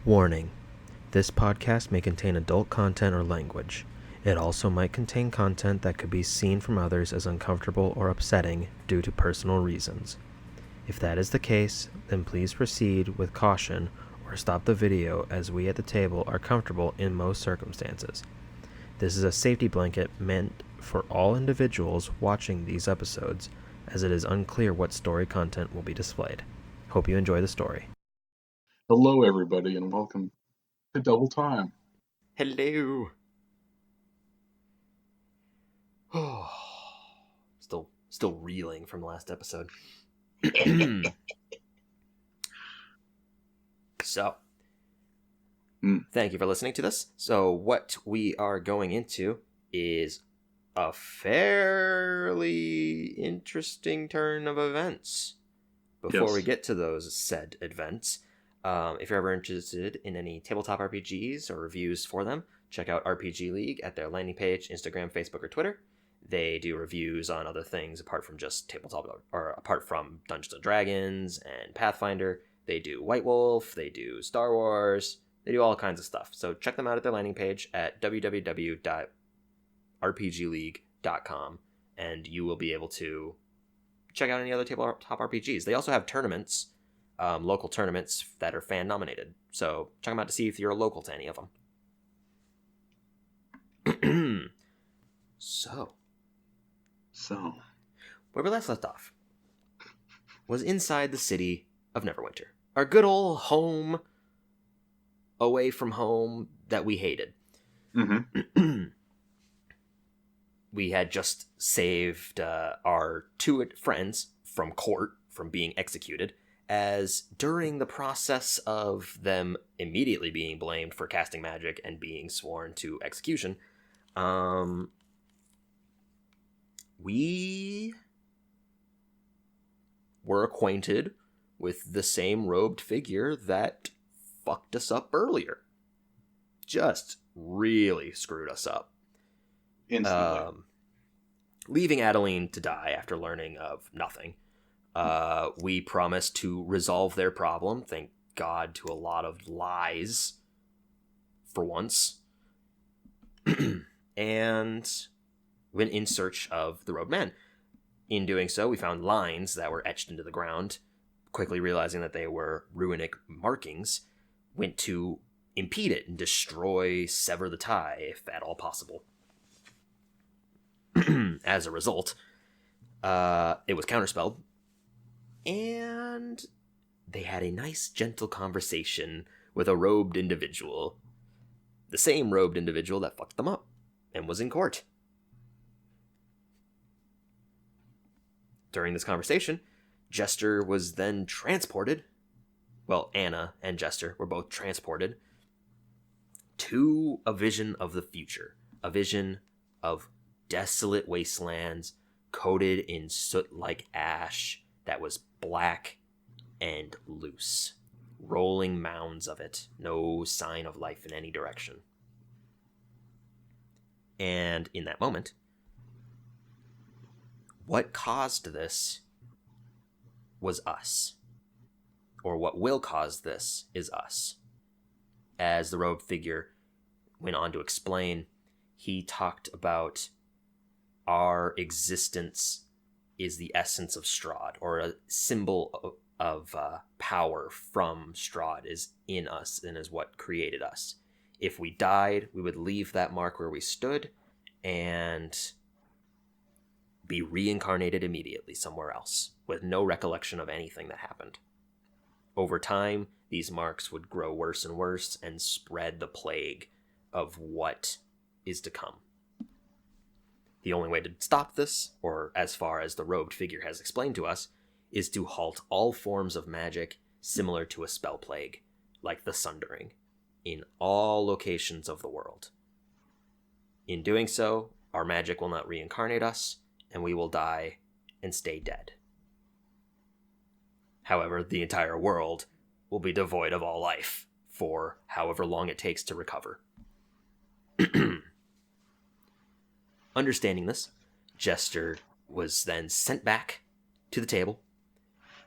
Warning: this podcast may contain adult content or language. It also might contain content that could be seen from others as uncomfortable or upsetting due to personal reasons. If that is the case, then please proceed with caution or stop the video, as we at the table are comfortable in most circumstances. This is a safety blanket meant for all individuals watching these episodes, as it is unclear what story content will be displayed. Hope you enjoy the story. Hello, everybody, and welcome to DoubleTime. Hello. Oh, still reeling from the last episode. So, thank you for listening to this. So, what we are going into is a fairly interesting turn of events. Before we get to those said events, if you're ever interested in any tabletop RPGs or reviews for them, check out RPGLeague at their landing page, Instagram, Facebook, or Twitter. They do reviews on other things apart from just tabletop, or apart from Dungeons & Dragons and Pathfinder. They do White Wolf, they do Star Wars, they do all kinds of stuff. So check them out at their landing page at www.rpgleague.com, and you will be able to check out any other tabletop RPGs. They also have tournaments, local tournaments that are fan nominated. So check them out to see if you're local to any of them. So, where we last left off was inside the city of Neverwinter. Our good old home, away from home that we hated. Mm-hmm. We had just saved our two friends from court, from being executed, as during the process of them immediately being blamed for casting magic and being sworn to execution, we were acquainted with the same robed figure that fucked us up earlier. Just really screwed us up. Instantly. Leaving Adeline to die after learning of nothing. We promised to resolve their problem, thank God, to a lot of lies, for once. And went in search of the robed man. In doing so, we found lines that were etched into the ground. Quickly realizing that they were runic markings, went to impede it and destroy, sever the tie, if at all possible. As a result, it was counterspelled, and they had a nice, gentle conversation with a robed individual. The same robed individual that fucked them up and was in court. During this conversation, Jester was then transported. Well, Anna and Jester were both transported to a vision of the future. A vision of desolate wastelands coated in soot-like ash that was black and loose. Rolling mounds of it. No sign of life in any direction. And in that moment, what caused this was us. Or what will cause this is us. As the robed figure went on to explain, he talked about our existence is the essence of Strahd, or a symbol of power from Strahd is in us and is what created us. If we died, we would leave that mark where we stood and be reincarnated immediately somewhere else, with no recollection of anything that happened. Over time, these marks would grow worse and worse and spread the plague of what is to come. The only way to stop this, or as far as the robed figure has explained to us, is to halt all forms of magic similar to a spell plague, like the Sundering, in all locations of the world. In doing so, our magic will not reincarnate us, and we will die and stay dead. However, the entire world will be devoid of all life for however long it takes to recover. Understanding this, Jester was then sent back to the table,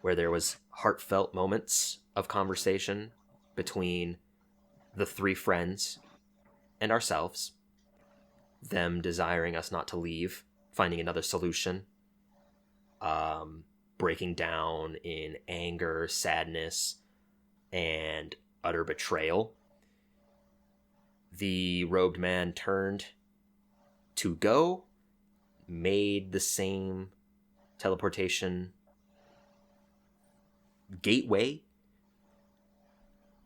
where there was heartfelt moments of conversation between the three friends and ourselves, them desiring us not to leave, finding another solution, breaking down in anger, sadness, and utter betrayal. The robed man turned to go, made the same teleportation gateway,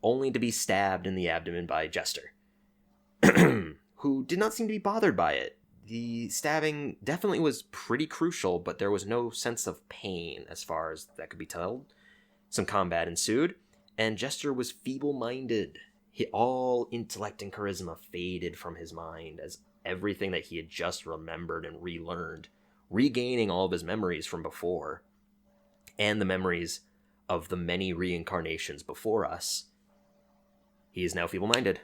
only to be stabbed in the abdomen by Jester, who did not seem to be bothered by it. The stabbing definitely was pretty crucial, but there was no sense of pain as far as that could be told. Some combat ensued, and Jester was feeble-minded. All intellect and charisma faded from his mind as everything that he had just remembered and relearned, regaining all of his memories from before, and the memories of the many reincarnations before us. He is now feeble-minded.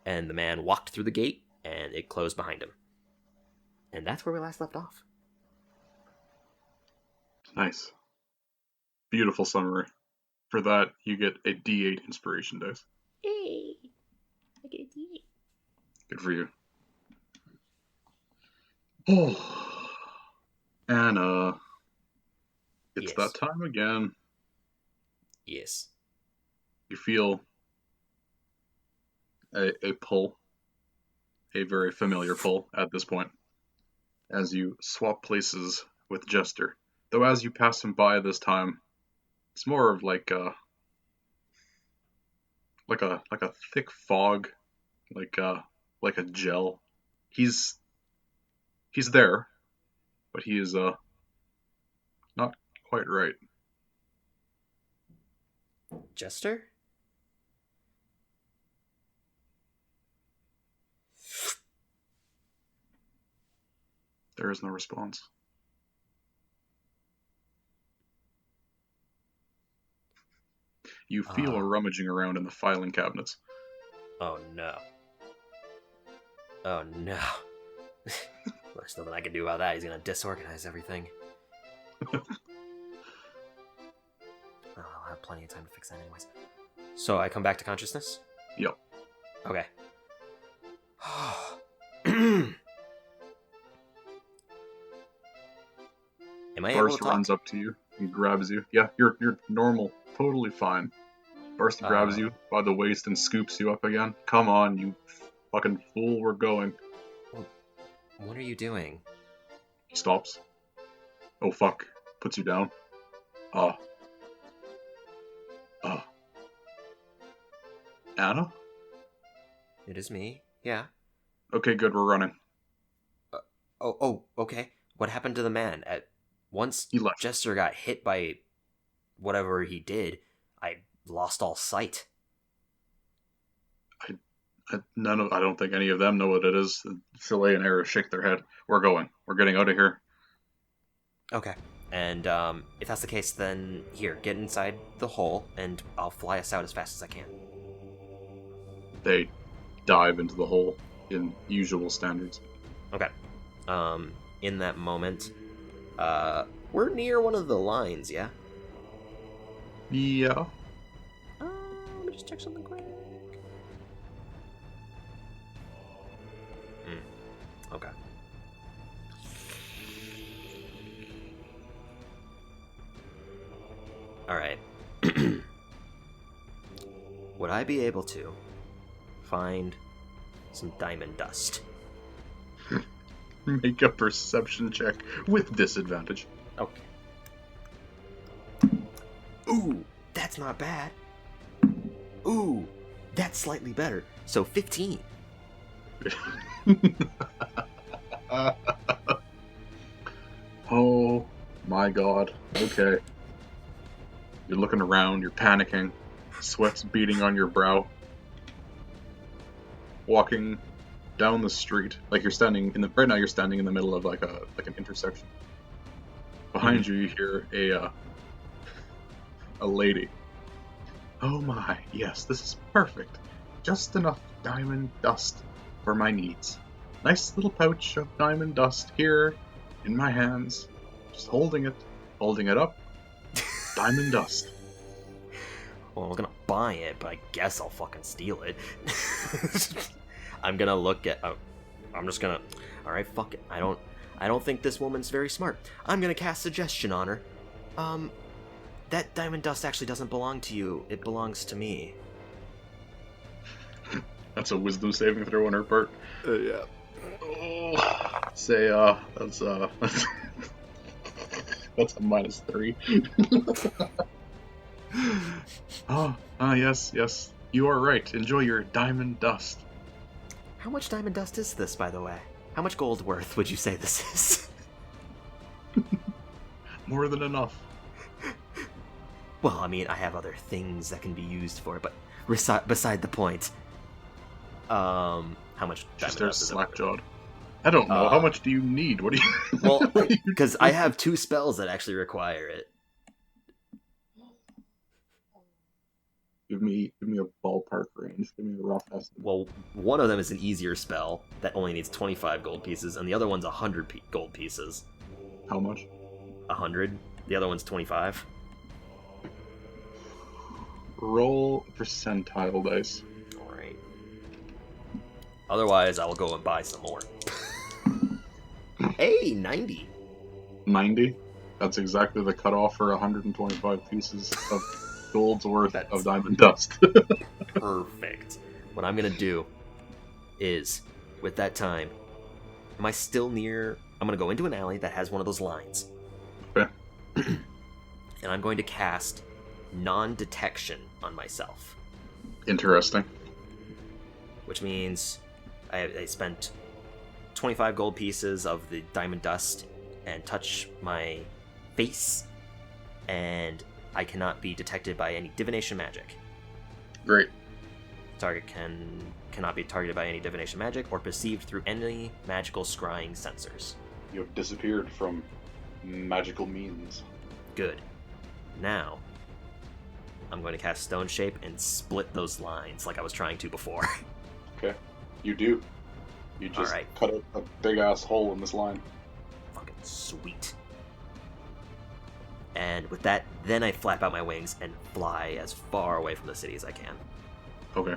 And the man walked through the gate, and it closed behind him. And that's where we last left off. Nice. Beautiful summary. For that, you get a D8 inspiration dice. Hey! I get a D8. Good for you. Oh. Anna. It's that time again. Yes. You feel a pull. A very familiar pull at this point. As you swap places with Jester. Though as you pass him by this time, it's more of like a thick fog, like a gel. He's there, but he is not quite right. Jester? There is no response. You feel a rummaging around in the filing cabinets. Oh no. Oh no. There's nothing I can do about that. He's gonna disorganize everything. Oh, I'll have plenty of time to fix that anyways. So I come back to consciousness? Yep. Okay. Am I able to Barst talk? runs up to you and grabs you. Yeah, you're normal. Totally fine. Barst grabs you by the waist and scoops you up again. Come on, you fucking fool, we're going. What are you doing? He stops. Oh fuck. Puts you down. Anna? It is me. Yeah. Okay, good, we're running. Okay. What happened to the man? Once He left. Jester got hit by whatever he did, I lost all sight. I don't think any of them know what it is. Soleil and Hera shake their head. We're going. We're getting out of here. Okay. And if that's the case, then here, get inside the hole, and I'll fly us out as fast as I can. They dive into the hole in usual standards. Okay. In that moment, we're near one of the lines, yeah? Yeah. Let me just check something quick. Okay. Alright. Would I be able to find some diamond dust? Make a perception check with disadvantage. Okay. Ooh, that's not bad. Ooh, that's slightly better. So 15. Oh my god. Okay. You're looking around, you're panicking, sweat's beating on your brow. Walking down the street, like you're standing in the right now you're standing in the middle of like an intersection. Behind you hear a lady. Oh my, yes, this is perfect. Just enough diamond dust for my needs. Nice little pouch of diamond dust here in my hands. Just holding it up. Diamond dust. Well, I was gonna buy it, but I guess I'll fucking steal it. I'm gonna look at... I'm just gonna... Alright, fuck it. I don't think this woman's very smart. I'm gonna cast Suggestion on her. That diamond dust actually doesn't belong to you. It belongs to me. That's a wisdom saving throw on her part. Yeah. Oh, say, that's a -3. Yes. You are right. Enjoy your diamond dust. How much diamond dust is this, by the way? How much gold worth would you say this is? More than enough. Well, I mean, I have other things that can be used for it, but beside the point. How much diamond dust is it? Slack-jawed. I don't know. How much do you need? What do you... Well, because I have 2 spells that actually require it. Give me a ballpark range. Give me a rough estimate. Well, one of them is an easier spell that only needs 25 gold pieces, and the other one's 100 gold pieces. How much? 100. The other one's 25. Roll percentile dice. Alright. Otherwise, I will go and buy some more. Hey, 90. 90? That's exactly the cutoff for 125 pieces of gold's worth of diamond dust. Perfect. What I'm gonna do is, with that time, am I still near... I'm gonna go into an alley that has one of those lines. Okay. And I'm going to cast non-detection on myself. Interesting. Which means I spent 25 gold pieces of the diamond dust and touch my face, and I cannot be detected by any divination magic. Great. Target cannot be targeted by any divination magic or perceived through any magical scrying sensors. You have disappeared from magical means. Good. Now, I'm going to cast Stone Shape and split those lines like I was trying to before. Okay. You do. You just cut a big-ass hole in this line. Fucking sweet. And with that, then I flap out my wings and fly as far away from the city as I can. Okay.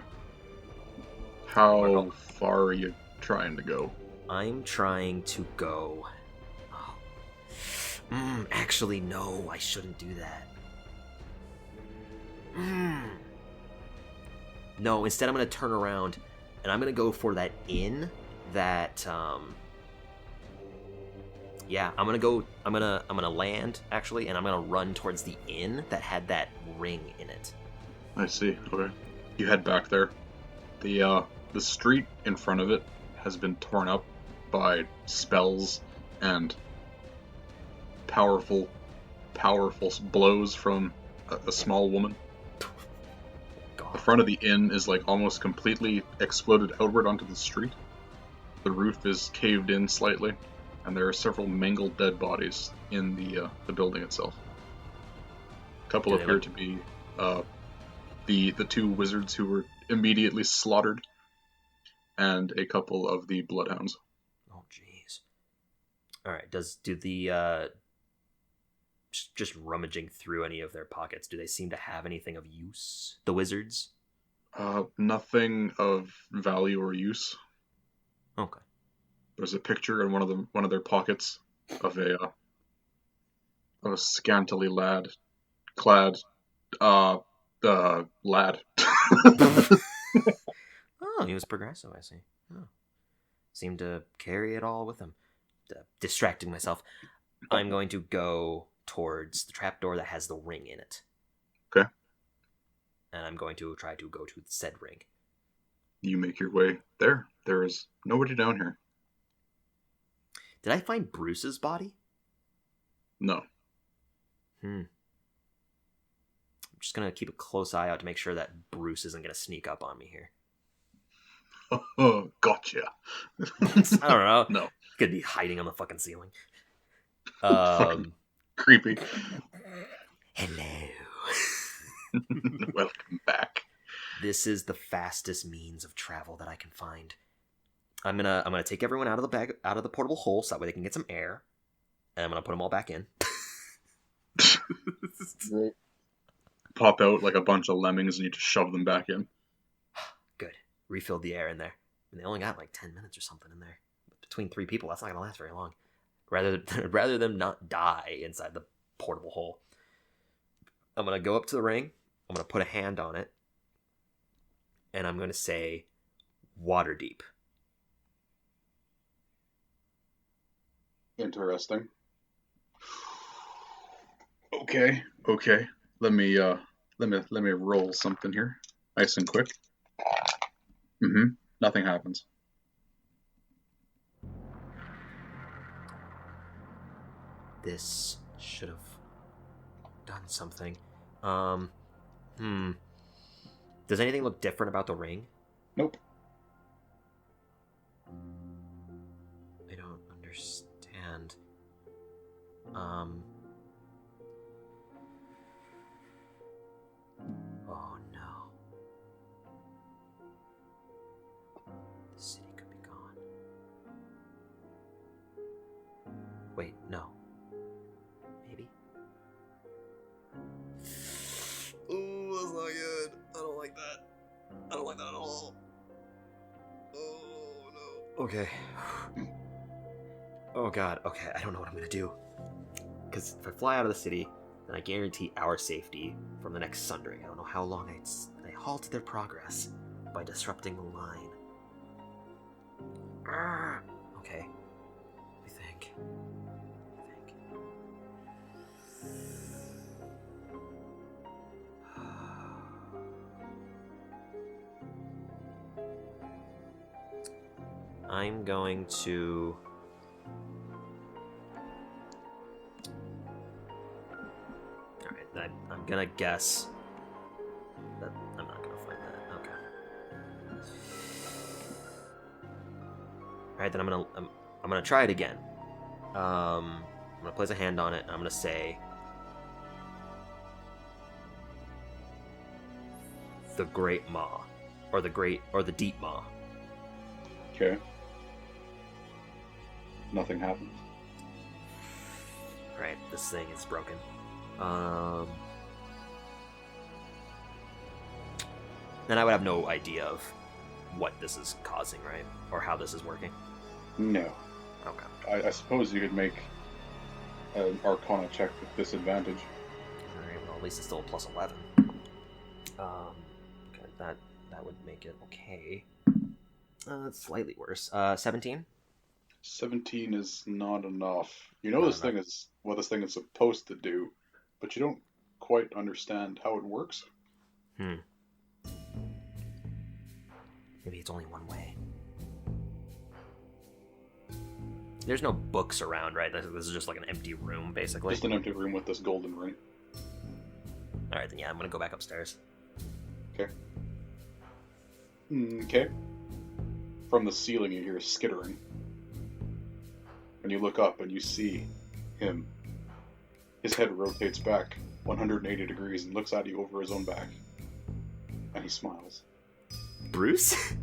How far are you trying to go? I'm trying to go... actually, no, I shouldn't do that. No, instead I'm going to turn around and I'm going to go for that inn that, yeah, I'm gonna land, actually, and I'm gonna run towards the inn that had that ring in it. I see, okay. You head back there. The street in front of it has been torn up by spells and powerful blows from a small woman. God. The front of the inn is like almost completely exploded outward onto the street. The roof is caved in slightly, and there are several mangled dead bodies in the building itself. A couple appear to be the 2 wizards who were immediately slaughtered, and a couple of the bloodhounds. Oh, jeez. All right. Do the just rummaging through any of their pockets, do they seem to have anything of use? The wizards? Nothing of value or use. Okay. There's a picture in one of their pockets of a scantily clad lad. Oh, he was progressive, I see. Oh. Seemed to carry it all with him. Distracting myself. I'm going to go towards the trapdoor that has the ring in it. Okay. And I'm going to try to go to said ring. You make your way there. There is nobody down here. Did I find Bruce's body? No. I'm just going to keep a close eye out to make sure that Bruce isn't going to sneak up on me here. Oh, gotcha. I don't know. No. Could be hiding on the fucking ceiling. Creepy. Hello. Welcome back. This is the fastest means of travel that I can find. I'm gonna take everyone out of the portable hole so that way they can get some air, and I'm gonna put them all back in. pop out like a bunch of lemmings and you just shove them back in. Good. Refilled the air in there. And they only got like 10 minutes or something in there. Between 3 people, that's not going to last very long. Rather them not die inside the portable hole. I'm going to go up to the ring. I'm going to put a hand on it. And I'm going to say, water deep. Interesting. Okay. Let me roll something here. Nice and quick. Nothing happens. This should have done something. Does anything look different about the ring? Nope. I don't understand. Oh no. The city could be gone. Wait, no. Maybe? Oh, that's not good. I don't like that. I don't like that at all. Oh no. Okay. Oh god, okay, I don't know what I'm gonna do. Because if I fly out of the city, then I guarantee our safety from the next sundering. I don't know how long I halt their progress by disrupting the line. Okay. I think. I'm going to... Alright, I'm gonna guess that I'm not gonna find that. Okay. Alright, then I'm gonna try it again. I'm gonna place a hand on it, and I'm gonna say the Great Maw. Or the Deep Maw. Okay. Nothing happens. Right, this thing is broken. Then I would have no idea of what this is causing, right? Or how this is working. No. Okay. I suppose you could make an Arcana check with disadvantage. Alright, well at least it's still a plus 11. Okay, that would make it okay. It's slightly worse. 17? 17 is not enough. You know this thing is what this thing is supposed to do, but you don't quite understand how it works. Maybe it's only one way. There's no books around, right? This is just like an empty room, basically. Just an empty room with this golden ring. Alright, then yeah, I'm gonna go back upstairs. Okay. Okay. From the ceiling you hear skittering. And you look up and you see him. His head rotates back 180 degrees and looks at you over his own back. And he smiles. Bruce?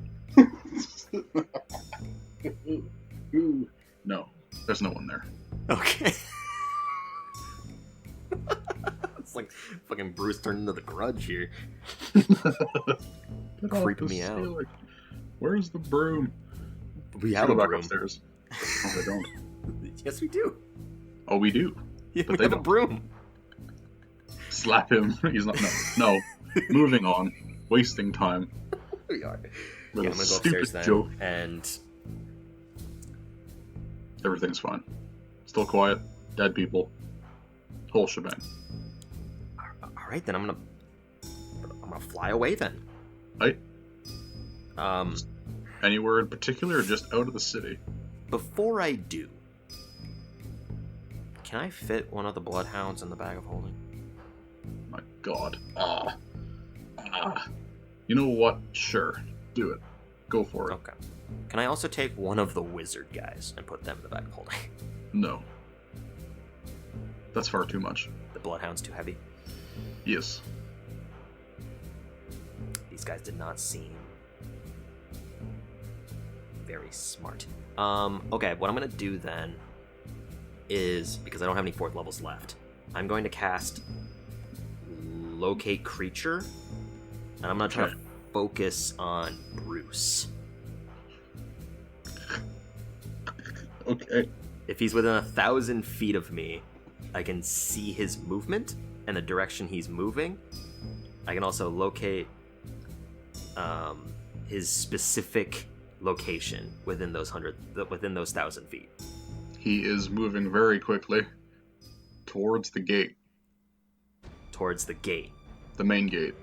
No, there's no one there. Okay. It's like fucking Bruce turned into the Grudge here. Creeping me out. Ceiling. Where's the broom? We have a back broom. upstairs. Oh, they don't. Yes, we do. Oh, we do. Yeah, but we have a broom. Slap him. He's not. No. Moving on. Wasting time. We are. With Yeah, a I'm gonna go stupid upstairs then, joke. and Everything's fine. Still quiet. Dead people. Whole shebang. all right, then I'm gonna fly away then. Right? Um, Anywhere in particular, or just out of the city? before I do, can I fit one of the bloodhounds in the bag of holding? My God. You know what? Sure. Do it. Go for it. Okay. Can I also take one of the wizard guys and put them in the bag of holding? No. That's far too much. The bloodhound's too heavy. Yes. These guys did not seem very smart. Okay, what I'm gonna do then is, because I don't have any 4th levels left, I'm going to cast locate creature, and I'm gonna try to focus on Bruce. Okay. If he's within 1,000 feet of me, I can see his movement and the direction he's moving. I can also locate his specific location within those 1,000 feet. He is moving very quickly towards the gate. Towards the gate. The main gate.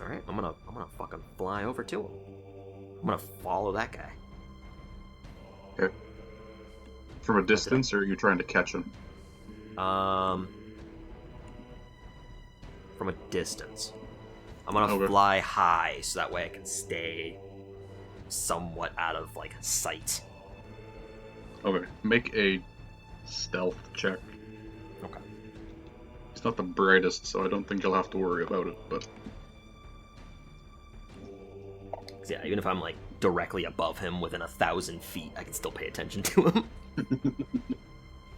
All right, I'm gonna fucking fly over to him. I'm gonna follow that guy. Okay. From a distance, or are you trying to catch him? From a distance. I'm gonna fly high so that way I can stay somewhat out of like sight. Okay. Make a stealth check. Okay. He's not the brightest, so I don't think you'll have to worry about it, but... Yeah, even if I'm like directly above him within 1,000 feet, I can still pay attention to him.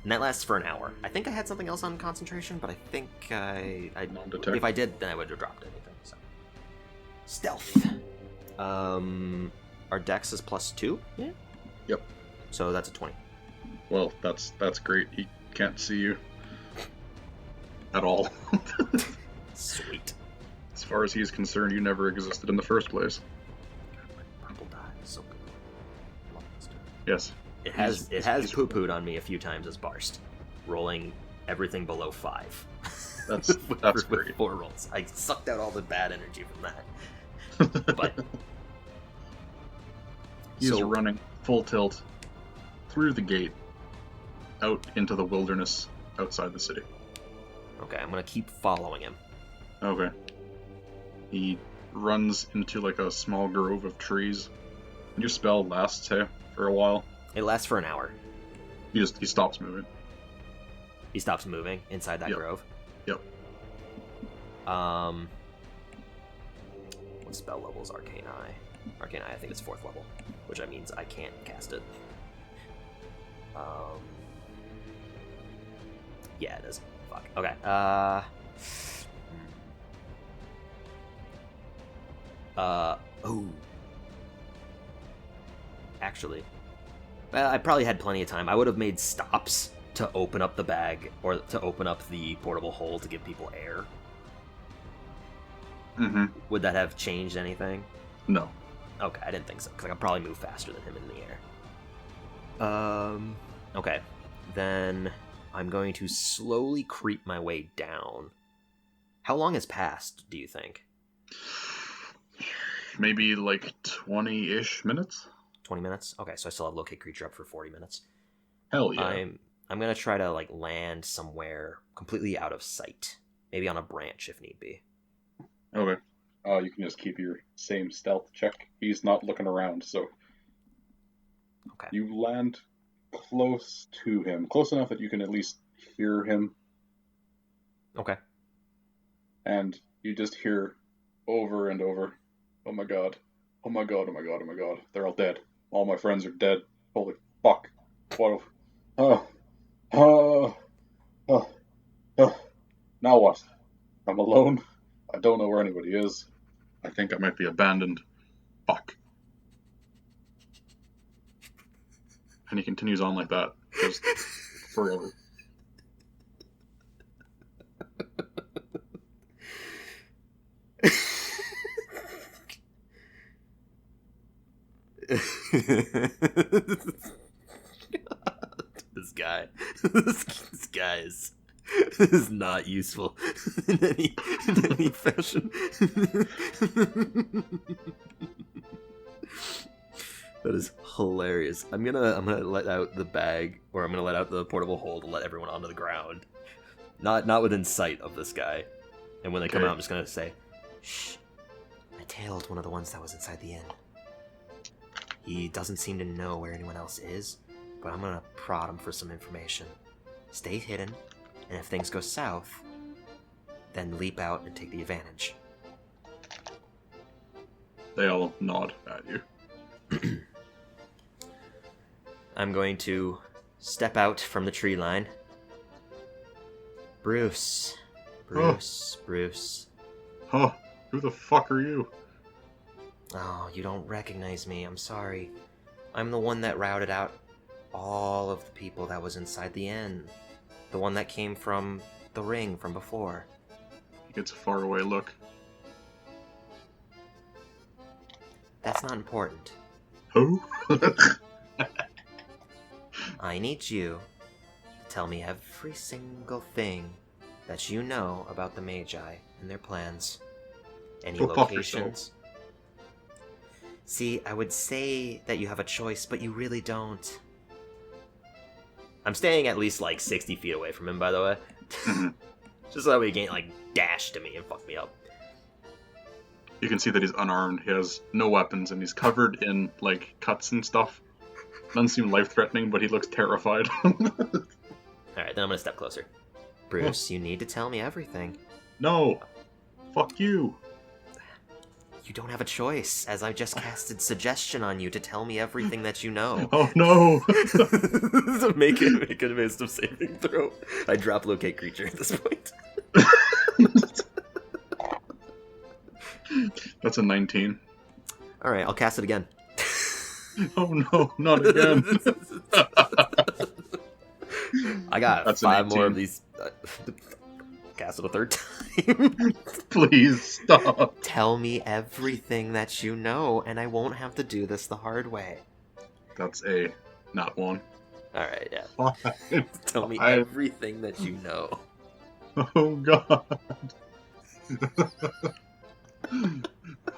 And that lasts for an hour. I think I had something else on concentration, but I think I Non-detect. if I did, then I would have dropped anything. So stealth. Our dex is +2. Yeah. Yep. So that's a 20. Well, that's great. He can't see you at all. Sweet. As far as he's concerned, you never existed in the first place. Purple die is so good. Love this dude. Yes. It has poo-pooed on me a few times as Barst, rolling everything below 5. That's great. With 4 rolls. I sucked out all the bad energy from that. But he's running full tilt through the gate out into the wilderness outside the city. Okay, I'm gonna keep following him. Okay. He runs into like a small grove of trees. Your spell lasts, hey, for a while. It lasts for an hour. He stops moving. He stops moving inside that grove. Yep. What spell level is Arcane Eye? Arcane Eye, I think it's 4th level, which means I can't cast it. Yeah, it is. Fuck. Okay. Actually, I probably had plenty of time. I would have made stops to open up the bag or to open up the portable hole to give people air. Mm-hmm. Would that have changed anything? No. Okay, I didn't think so, because I could probably move faster than him in the air. Okay. Then I'm going to slowly creep my way down. How long has passed, do you think? Maybe like 20-ish minutes? 20 minutes? Okay, so I still have locate creature up for 40 minutes. Hell yeah. I'm going to try to like land somewhere completely out of sight. Maybe on a branch if need be. Okay. You can just keep your same stealth check. He's not looking around, so... Okay. You land close to him. Close enough that you can at least hear him. Okay. And you just hear over and over, "Oh my god. Oh my god, oh my god, oh my god. They're all dead. All my friends are dead. Holy fuck. What? Now what? I'm alone. I don't know where anybody is. I think I might be abandoned. Fuck." And he continues on like that, just forever. This guy is not useful in any fashion. That is hilarious. I'm gonna let out the bag, or I'm gonna let out the portable hole to let everyone onto the ground, not within sight of this guy. And when they come out, I'm just gonna say, "Shh, I tailed one of the ones that was inside the inn. He doesn't seem to know where anyone else is, but I'm gonna prod him for some information. Stay hidden, and if things go south, then leap out and take the advantage." They all nod at you. I'm going to step out from the tree line. Bruce, Bruce. Huh? Who the fuck are you? Oh, you don't recognize me. I'm sorry. I'm the one that routed out all of the people that was inside the inn. The one that came from the ring from before. He gets a faraway look. That's not important. Who? I need you to tell me every single thing that you know about the Magi and their plans. Any Go fuck yourself. locations. See, I would say that you have a choice, but you really don't. I'm staying at least like 60 feet away from him, by the way. Just so that way he can't like dash to me and fuck me up. You can see that he's unarmed, he has no weapons, and he's covered in, like, cuts and stuff. None seem life-threatening, but he looks terrified. Alright, then I'm gonna step closer. Bruce, you need to tell me everything. No! Fuck you! You don't have a choice, as I just casted suggestion on you to tell me everything that you know. Oh no! So make a wisdom saving throw. I drop locate creature at this point. That's a 19. Alright, I'll cast it again. Oh no, not again. I got That's 5 an more 18. of these. Cast it a third time. Please stop. Tell me everything that you know, and I won't have to do this the hard way. That's a not one. Alright, yeah. Fine. Tell me Fine. everything that you know. Oh god.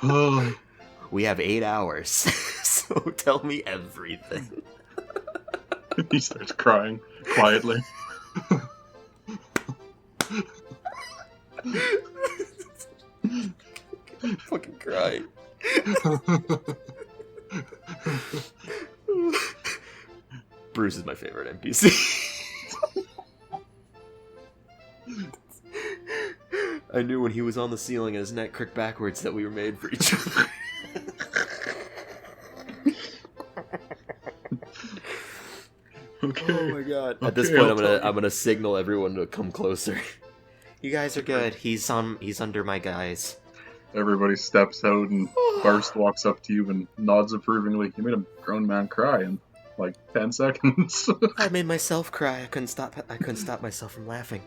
Oh, We have 8 hours, so tell me everything. he starts crying quietly. Fucking cry. Bruce is my favorite NPC. I knew when he was on the ceiling and his neck crooked backwards that we were made for each other. Okay. Oh my god. At this Okay, point, I'll I'm gonna signal everyone to come closer. You guys are good. He's under my guys. Everybody steps out and Barst walks up to you and nods approvingly. You made a grown man cry in like 10 seconds. I made myself cry. I couldn't stop myself from laughing.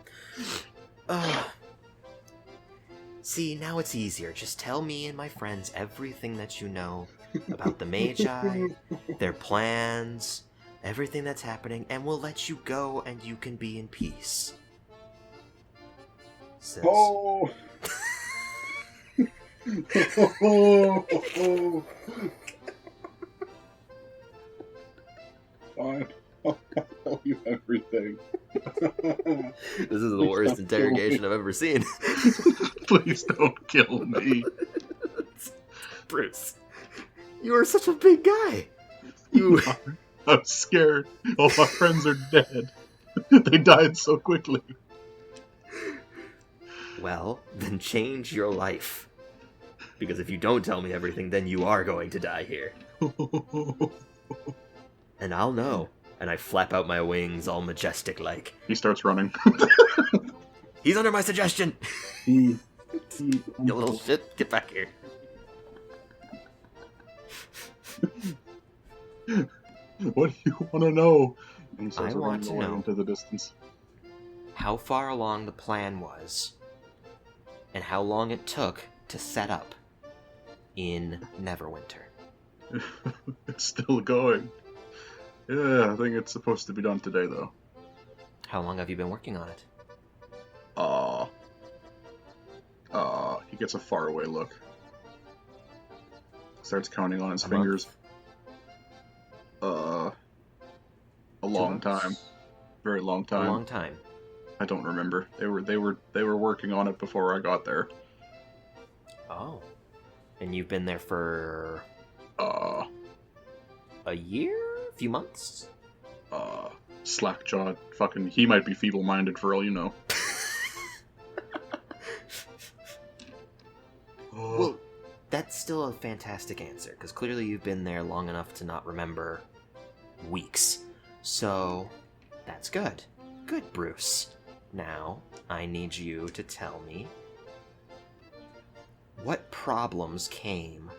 See, now it's easier. Just tell me and my friends everything that you know about the Magi, their plans, everything that's happening, and we'll let you go and you can be in peace. Says, Oh. Fine. I'll tell you everything. This is the worst interrogation I've ever seen. Please don't kill me. Bruce, you are such a big guy. You. I'm scared. All my friends are dead. They died so quickly. Well, then change your life. Because if you don't tell me everything, then you are going to die here. And I'll know. And I flap out my wings all majestic-like. He starts running. He's under my suggestion! You little shit, get back here. What do you want to know? And he I starts want running to away know. into the distance. How far along the plan was, and how long it took to set up in Neverwinter. It's still going. Yeah, I think it's supposed to be done today, though. How long have you been working on it? He gets a faraway look. Starts counting on his A fingers. month? A long 2 months? time. Very long time. A long time. I don't remember. They were working on it before I got there. Oh. And you've been there for a year? A few months? Slack-jawed. Fucking, he might be feeble-minded for all you know. Well, that's still a fantastic answer, because clearly you've been there long enough to not remember weeks. So, that's good. Good, Bruce. Now, I need you to tell me what problems came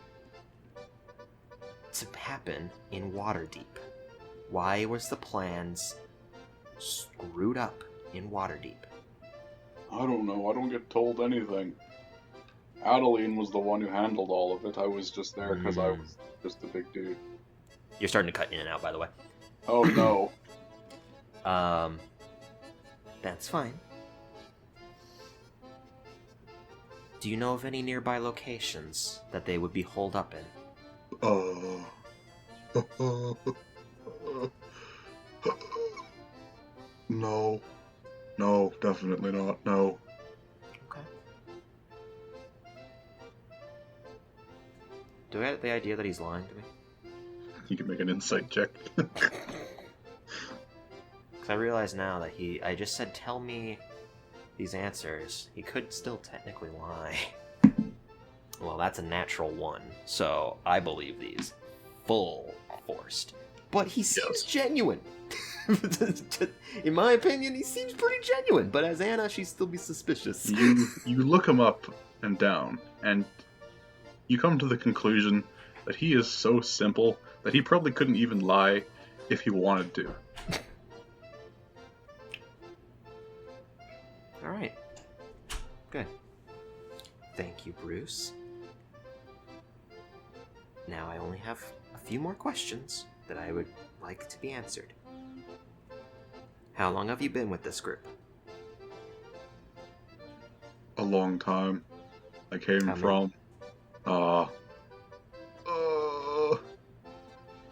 to happen in Waterdeep. Why was the plans screwed up in Waterdeep? I don't know. I don't get told anything. Adeline was the one who handled all of it. I was just there because I was just a big dude. You're starting to cut in and out, by the way. Oh no. That's fine. Do you know of any nearby locations that they would be holed up in? No. No, definitely not. No. Okay. Do I get the idea that he's lying to me? You can make an insight check. Because I realize now that I just said, tell me these answers. He could still technically lie. Well, that's a natural 1, so I believe these. Full forced. But he seems genuine. In my opinion, he seems pretty genuine, but as Anna, she'd still be suspicious. You look him up and down, and you come to the conclusion that he is so simple that he probably couldn't even lie if he wanted to. Alright. Good. Thank you, Bruce. Now I only have a few more questions that I would like to be answered. How long have you been with this group? A long time. I came from...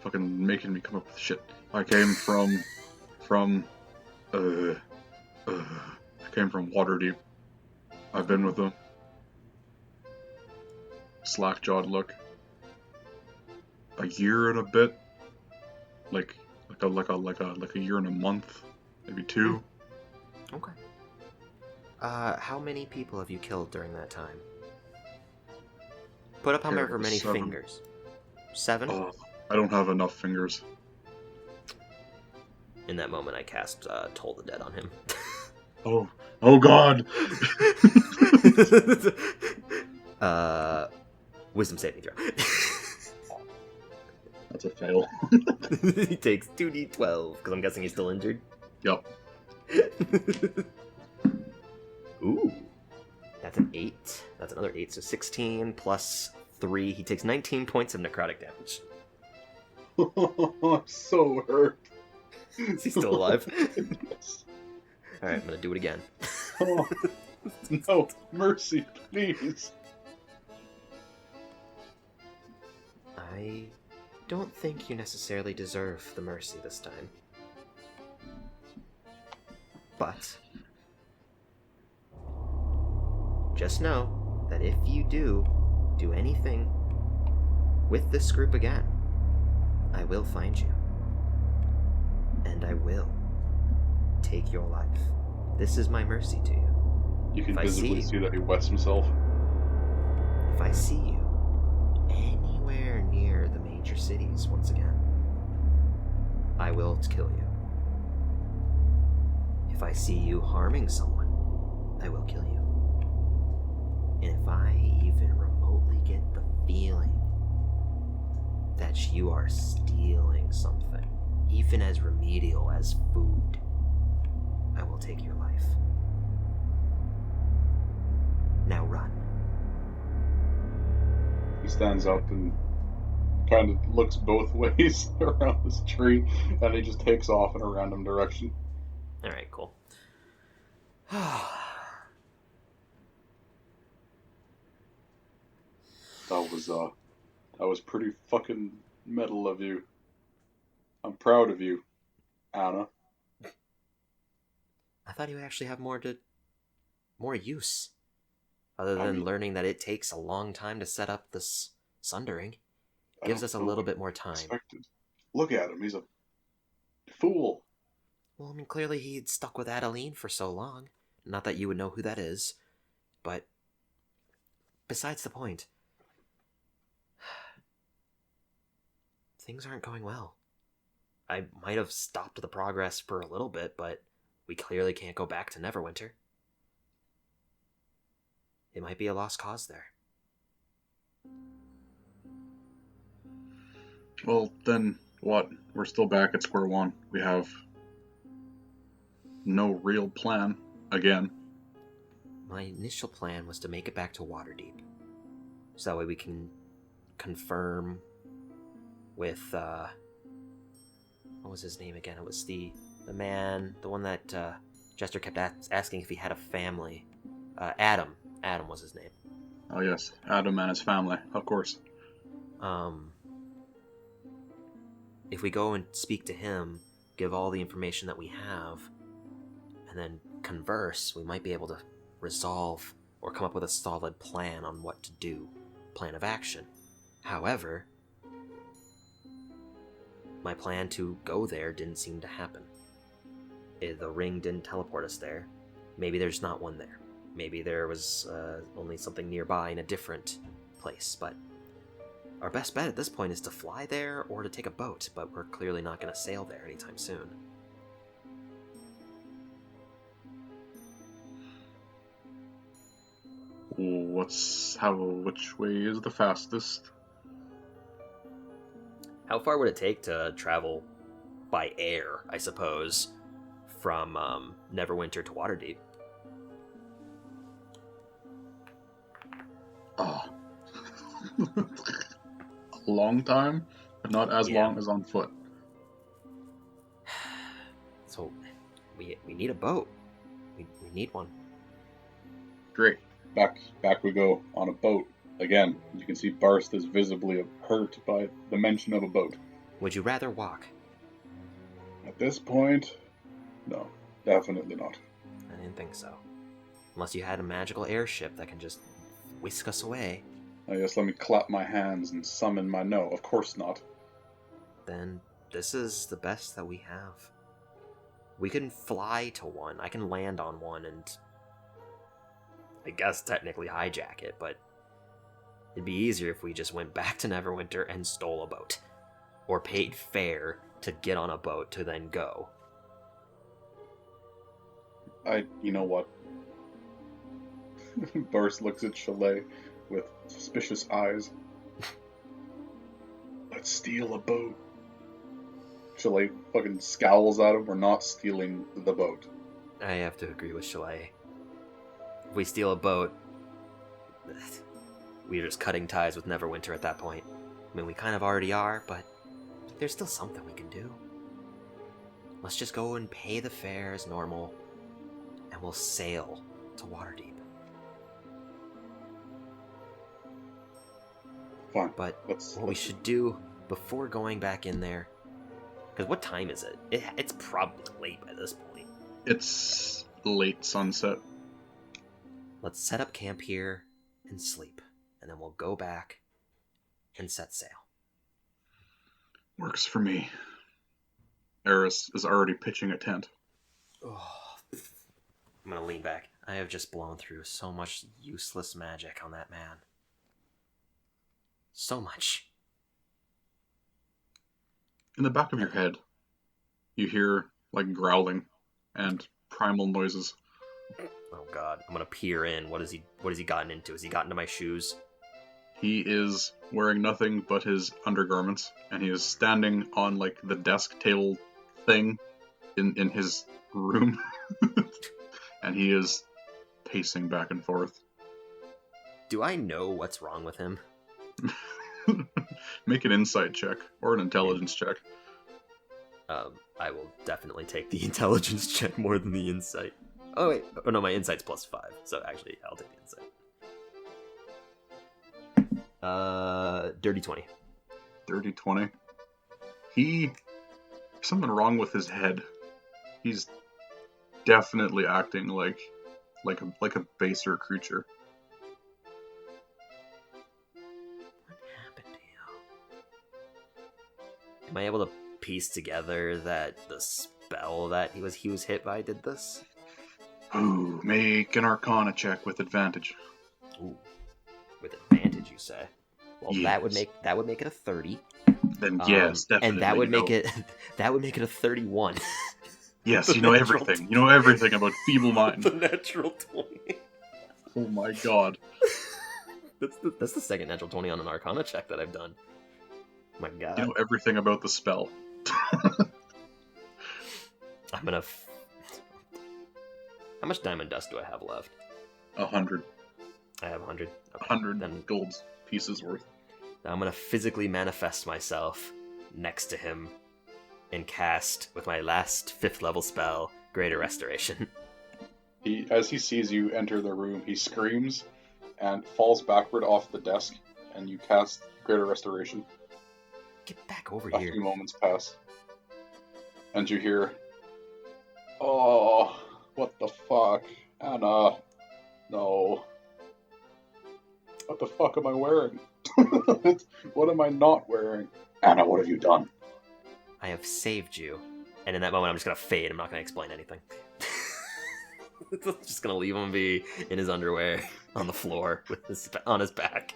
fucking making me come up with shit. I came from I came from Waterdeep. I've been with them. Slack-jawed look. A year and a bit. Like a year and a month. Maybe 2. Okay. How many people have you killed during that time? Put up however many 7. fingers. 7? I don't have enough fingers. In that moment, I cast Toll the Dead on him. Oh God! Wisdom saving throw. That's a fail. He takes 2d12, because I'm guessing he's still injured. Yep. Ooh. That's an 8. That's another 8, so 16 plus 3. He takes 19 points of necrotic damage. I'm so hurt. Is he still alive? Yes. Alright, I'm gonna do it again. Oh, no, mercy, please. I don't think you necessarily deserve the mercy this time. But just know that if you do anything with this group again, I will find you. And I will take your life. This is my mercy to you. You can visibly see that he wets himself. If I see you anywhere near the major cities once again, I will kill you. If I see you harming someone, I will kill you. And if I even remotely get the feeling that you are stealing something, even as remedial as food, I will take your life. Now run. He stands up and kind of looks both ways around this tree, and he just takes off in a random direction. Alright, cool. That was pretty fucking metal of you. I'm proud of you, Anna. I thought he would actually have more use. Other than learning that it takes a long time to set up this sundering. Gives us a little bit more time. Expected. Look at him, he's a fool. Well, I mean, clearly he'd stuck with Adeline for so long. Not that you would know who that is. But besides the point. Things aren't going well. I might have stopped the progress for a little bit, but we clearly can't go back to Neverwinter. It might be a lost cause there. Well, then what? We're still back at square one. We have no real plan again. My initial plan was to make it back to Waterdeep. So that way we can confirm with, what was his name again? It was the man, the one that Jester kept asking if he had a family. Adam. Adam was his name. Oh yes, Adam and his family, of course. If we go and speak to him, give all the information that we have, and then converse, we might be able to resolve or come up with a solid plan on what to do. Plan of action. However, my plan to go there didn't seem to happen. The ring didn't teleport us there. Maybe there's not one there. Maybe there was only something nearby in a different place, but our best bet at this point is to fly there or to take a boat, but we're clearly not going to sail there anytime soon. Which way is the fastest? How far would it take to travel by air, I suppose, from Neverwinter to Waterdeep? A long time, but not as long as on foot. So, we need a boat. We need one. Great. Back we go on a boat. Again, you can see Barst is visibly hurt by the mention of a boat. Would you rather walk? At this point, no, definitely not. I didn't think so. Unless you had a magical airship that can just whisk us away. I guess let me clap my hands and summon my no. Of course not. Then this is the best that we have. We can fly to one. I can land on one and I guess technically hijack it, but it'd be easier if we just went back to Neverwinter and stole a boat. Or paid fare to get on a boat to then go. You know what? Barst looks at Chalet with suspicious eyes. Let's steal a boat. Chalet fucking scowls at him. We're not stealing the boat. I have to agree with Chalet. If we steal a boat, we're just cutting ties with Neverwinter at that point. I mean, we kind of already are, but there's still something we can do. Let's just go and pay the fare as normal, and we'll sail to Waterdeep. Fine. But what we should do before going back in there, because what time is it? It's probably late by this point. It's late sunset. Let's set up camp here and sleep, and then we'll go back and set sail. Works for me. Eris is already pitching a tent. Oh, I'm gonna lean back. I have just blown through so much useless magic on that man. So much. In the back of your head, you hear, like, growling and primal noises. Oh god, I'm gonna peer in. What has he gotten into? Has he gotten into my shoes? He is wearing nothing but his undergarments, and he is standing on, like, the desk table thing in his room. And he is pacing back and forth. Do I know what's wrong with him? Make an insight check, or an intelligence check. I will definitely take the intelligence check more than the insight. Oh wait, oh no, my insight's +5, so actually I'll take the insight. Dirty 20. Dirty 20. There's something wrong with his head. He's definitely acting like a baser creature. What happened to you? Am I able to piece together that the spell that he was hit by did this? Ooh, make an Arcana check with advantage. Ooh, with advantage, you say? Well, yes. that would make it a 30. Then yes, definitely. And that would make it a 31. Yes, The you know natural everything. You know everything about feeble mind. The natural 20. Oh my god. That's the second natural 20 on an Arcana check that I've done. My god. You know everything about the spell. I'm gonna... How much diamond dust do I have left? 100. I have 100. Okay. 100 Then gold pieces worth. I'm gonna physically manifest myself next to him and cast, with my last 5th level spell, Greater Restoration. As he sees you enter the room, he screams and falls backward off the desk, and you cast Greater Restoration. Get back over A here. few moments pass, and you hear, "Oh, what the fuck, Anna? No. What the fuck am I wearing? What am I not wearing? Anna, what have you done?" I have saved you. And in that moment, I'm just gonna fade. I'm not gonna explain anything. Just gonna leave him be in his underwear on the floor with on his back.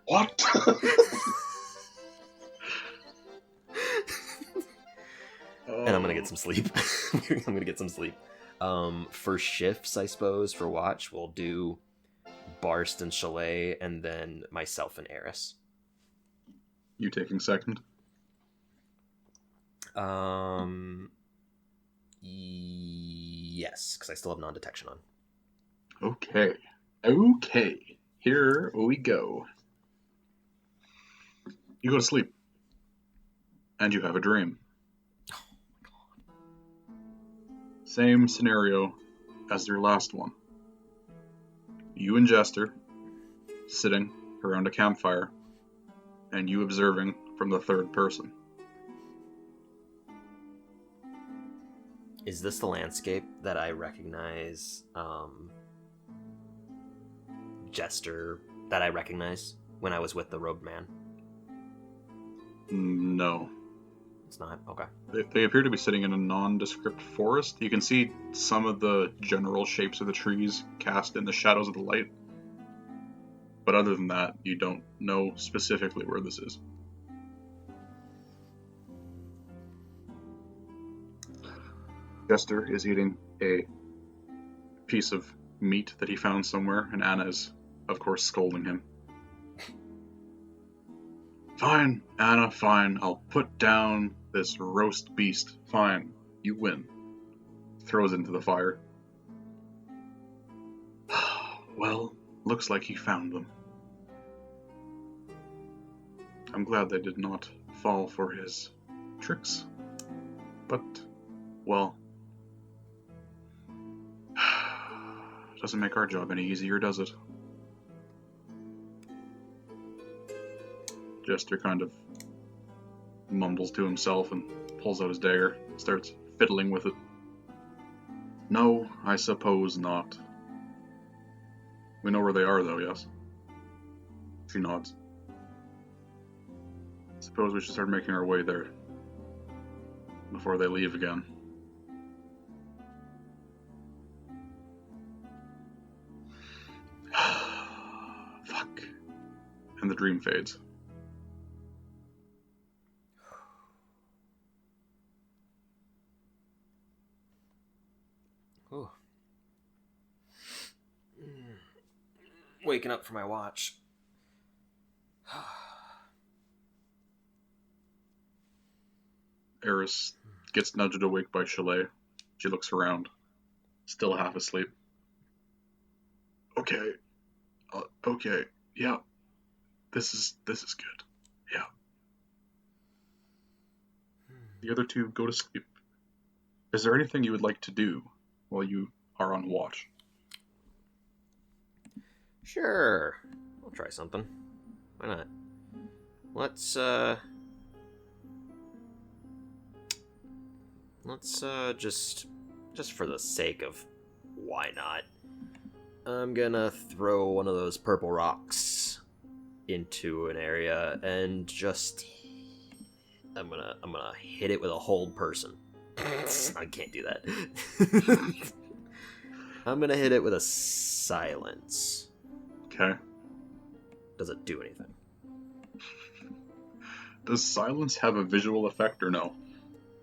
What? And I'm gonna get some sleep. I'm gonna get some sleep. For shifts, I suppose, for watch, we'll do Barst and Chalet, and then myself and Eris. You taking second? Yes, because I still have non-detection on. Okay. Okay. Here we go. You go to sleep. And you have a dream. Oh my god. Same scenario as your last one. You and Jester sitting around a campfire, and you observing from the third person. Is this the landscape that I recognize, Jester, that I recognize when I was with the robed man? No. It's not? Okay. They appear to be sitting in a nondescript forest. You can see some of the general shapes of the trees cast in the shadows of the light. But other than that, you don't know specifically where this is. Jester is eating a piece of meat that he found somewhere, and Anna is, of course, scolding him. Fine, Anna, fine. I'll put down this roast beast. Fine, you win. Throws it into the fire. Well, looks like he found them. I'm glad they did not fall for his tricks. But, well, doesn't make our job any easier, does it? Jester kind of mumbles to himself and pulls out his dagger, starts fiddling with it. No, I suppose not. We know where they are, though, yes? She nods. Suppose we should start making our way there before they leave again. Fuck. And the dream fades. Ooh. Waking up for my watch. Eris gets nudged awake by Chalet. She looks around, still half asleep. Okay. Okay. Yeah. This is good. Yeah. The other two go to sleep. Is there anything you would like to do while you are on watch? Sure. I'll try something. Why not? Let's just for the sake of why not, I'm gonna throw one of those purple rocks into an area and just I'm gonna hit it with a hold person. I can't do that. I'm gonna hit it with a silence. Okay. Does it do anything? Does silence have a visual effect or no?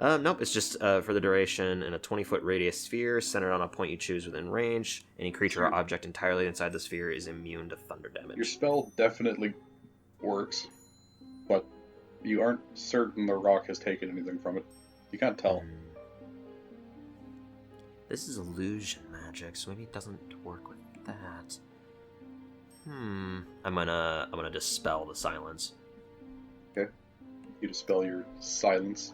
Nope, it's just for the duration in a 20-foot radius sphere centered on a point you choose within range. Any creature or object entirely inside the sphere is immune to thunder damage. Your spell definitely works, but you aren't certain the rock has taken anything from it. You can't tell. This is illusion magic, so maybe it doesn't work with that. I'm gonna dispel the silence. Okay. You dispel your silence.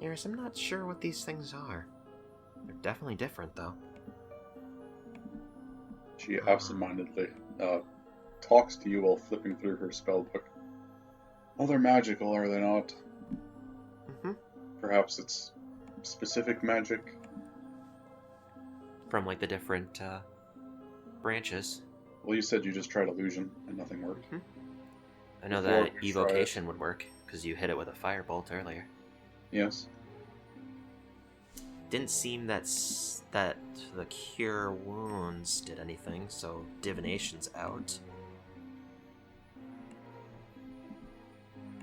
Eris, I'm not sure what these things are. They're definitely different, though. She absentmindedly talks to you while flipping through her spell book. Well, they're magical, are they not? Mm-hmm. Perhaps it's specific magic? From, like, the different branches. Well, you said you just tried illusion and nothing worked. Mm-hmm. I know Before that you evocation would work, because you hit it with a firebolt earlier. Yes. Didn't seem that the cure wounds did anything, so divination's out.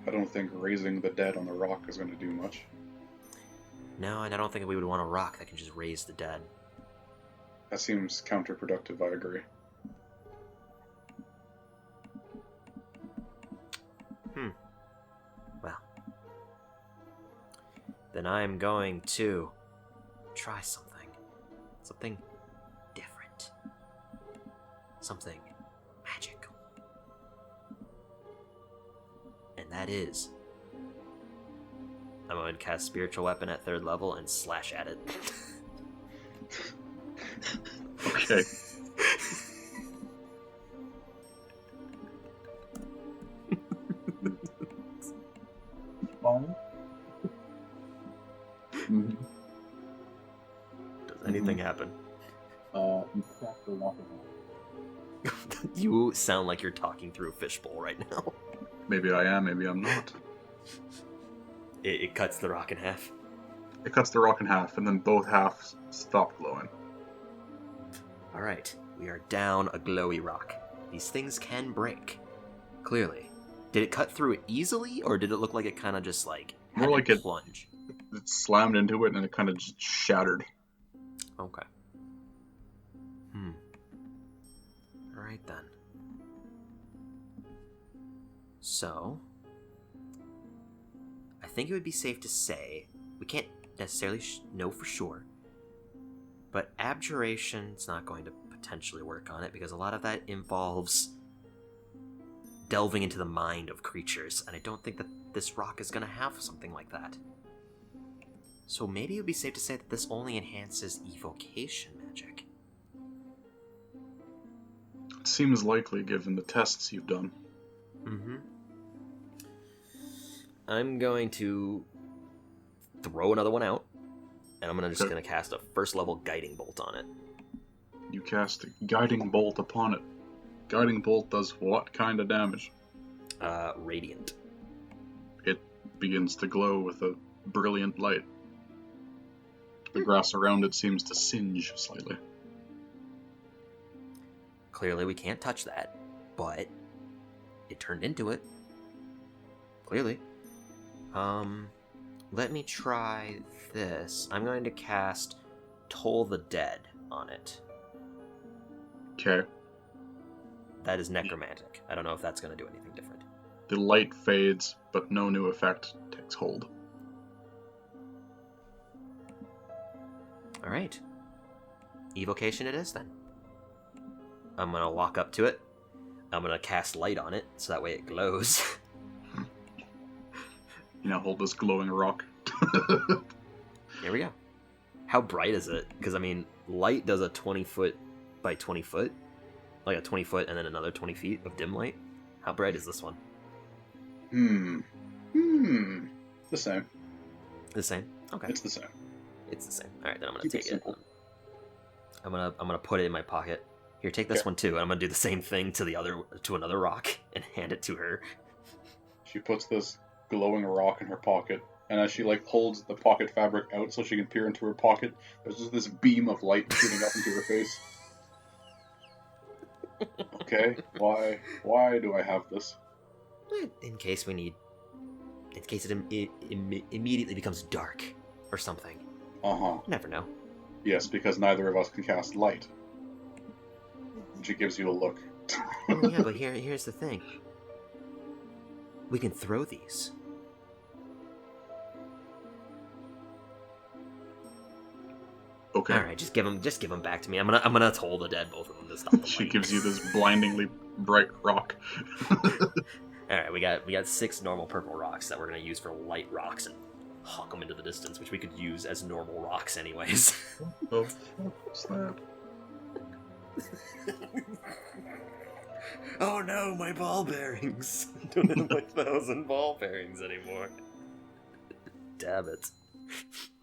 I don't think raising the dead on the rock is going to do much. No, and I don't think we would want a rock that can just raise the dead. That seems counterproductive, I agree. Well. Then I'm going to try something. Something different. Something magical. And that is... I'm going to cast Spiritual Weapon at 3rd level and slash at it. Okay. Fine. Mm-hmm. Does anything happen? You cast the walking. You sound like you're talking through a fishbowl right now. Maybe I am, maybe I'm not. It cuts the rock in half. It cuts the rock in half, and then both halves stop glowing. Alright, we are down a glowy rock. These things can break. Clearly. Did it cut through it easily, or did it look like it kind of just, like, had More like to it- plunge? It slammed into it, and it kind of just shattered. Okay. Alright then. So... I think it would be safe to say, we can't necessarily know for sure, but abjuration's not going to potentially work on it, because a lot of that involves delving into the mind of creatures, and I don't think that this rock is going to have something like that. So maybe it would be safe to say that this only enhances evocation magic. It seems likely given the tests you've done. I'm going to throw another one out, and I'm just Okay. going to cast a 1st level Guiding Bolt on it. You cast a Guiding Bolt upon it. Guiding Bolt does what kind of damage? Radiant. It begins to glow with a brilliant light. The grass around it seems to singe slightly. Clearly we can't touch that, but it turned into it. Clearly. Let me try this. I'm going to cast Toll the Dead on it. Okay. That is necromantic. I don't know if that's going to do anything different. The light fades, but no new effect takes hold. Alright. Evocation it is, then. I'm going to walk up to it. I'm going to cast light on it, so that way it glows. You now hold this glowing rock. Here we go. How bright is it? Because, I mean, light does a 20 foot by 20 foot. Like a 20 foot and then another 20 feet of dim light. How bright is this one? The same. The same? Okay. It's the same. It's the same. Alright, then I'm gonna Keep it take it. simple. I'm gonna put it in my pocket. Here, take this Okay. one too, and I'm gonna do the same thing to another rock and hand it to her. She puts this glowing rock in her pocket, and as she holds the pocket fabric out so she can peer into her pocket, there's just this beam of light shooting up into her face. Okay, why do I have this? In case we need... In case it immediately becomes dark or something. Uh-huh. Never know. Yes, because neither of us can cast light. She gives you a look. Oh, yeah, but here's the thing. We can throw these. Okay. All right, just give them back to me. I'm gonna toll the dead, both of them, to stop them. She gives you this blindingly bright rock. All right, we got 6 normal purple rocks that we're gonna use for light rocks and hawk them into the distance, which we could use as normal rocks anyways. Oh, snap. Oh no, my ball bearings! I don't have my 1,000 ball bearings anymore. Damn it.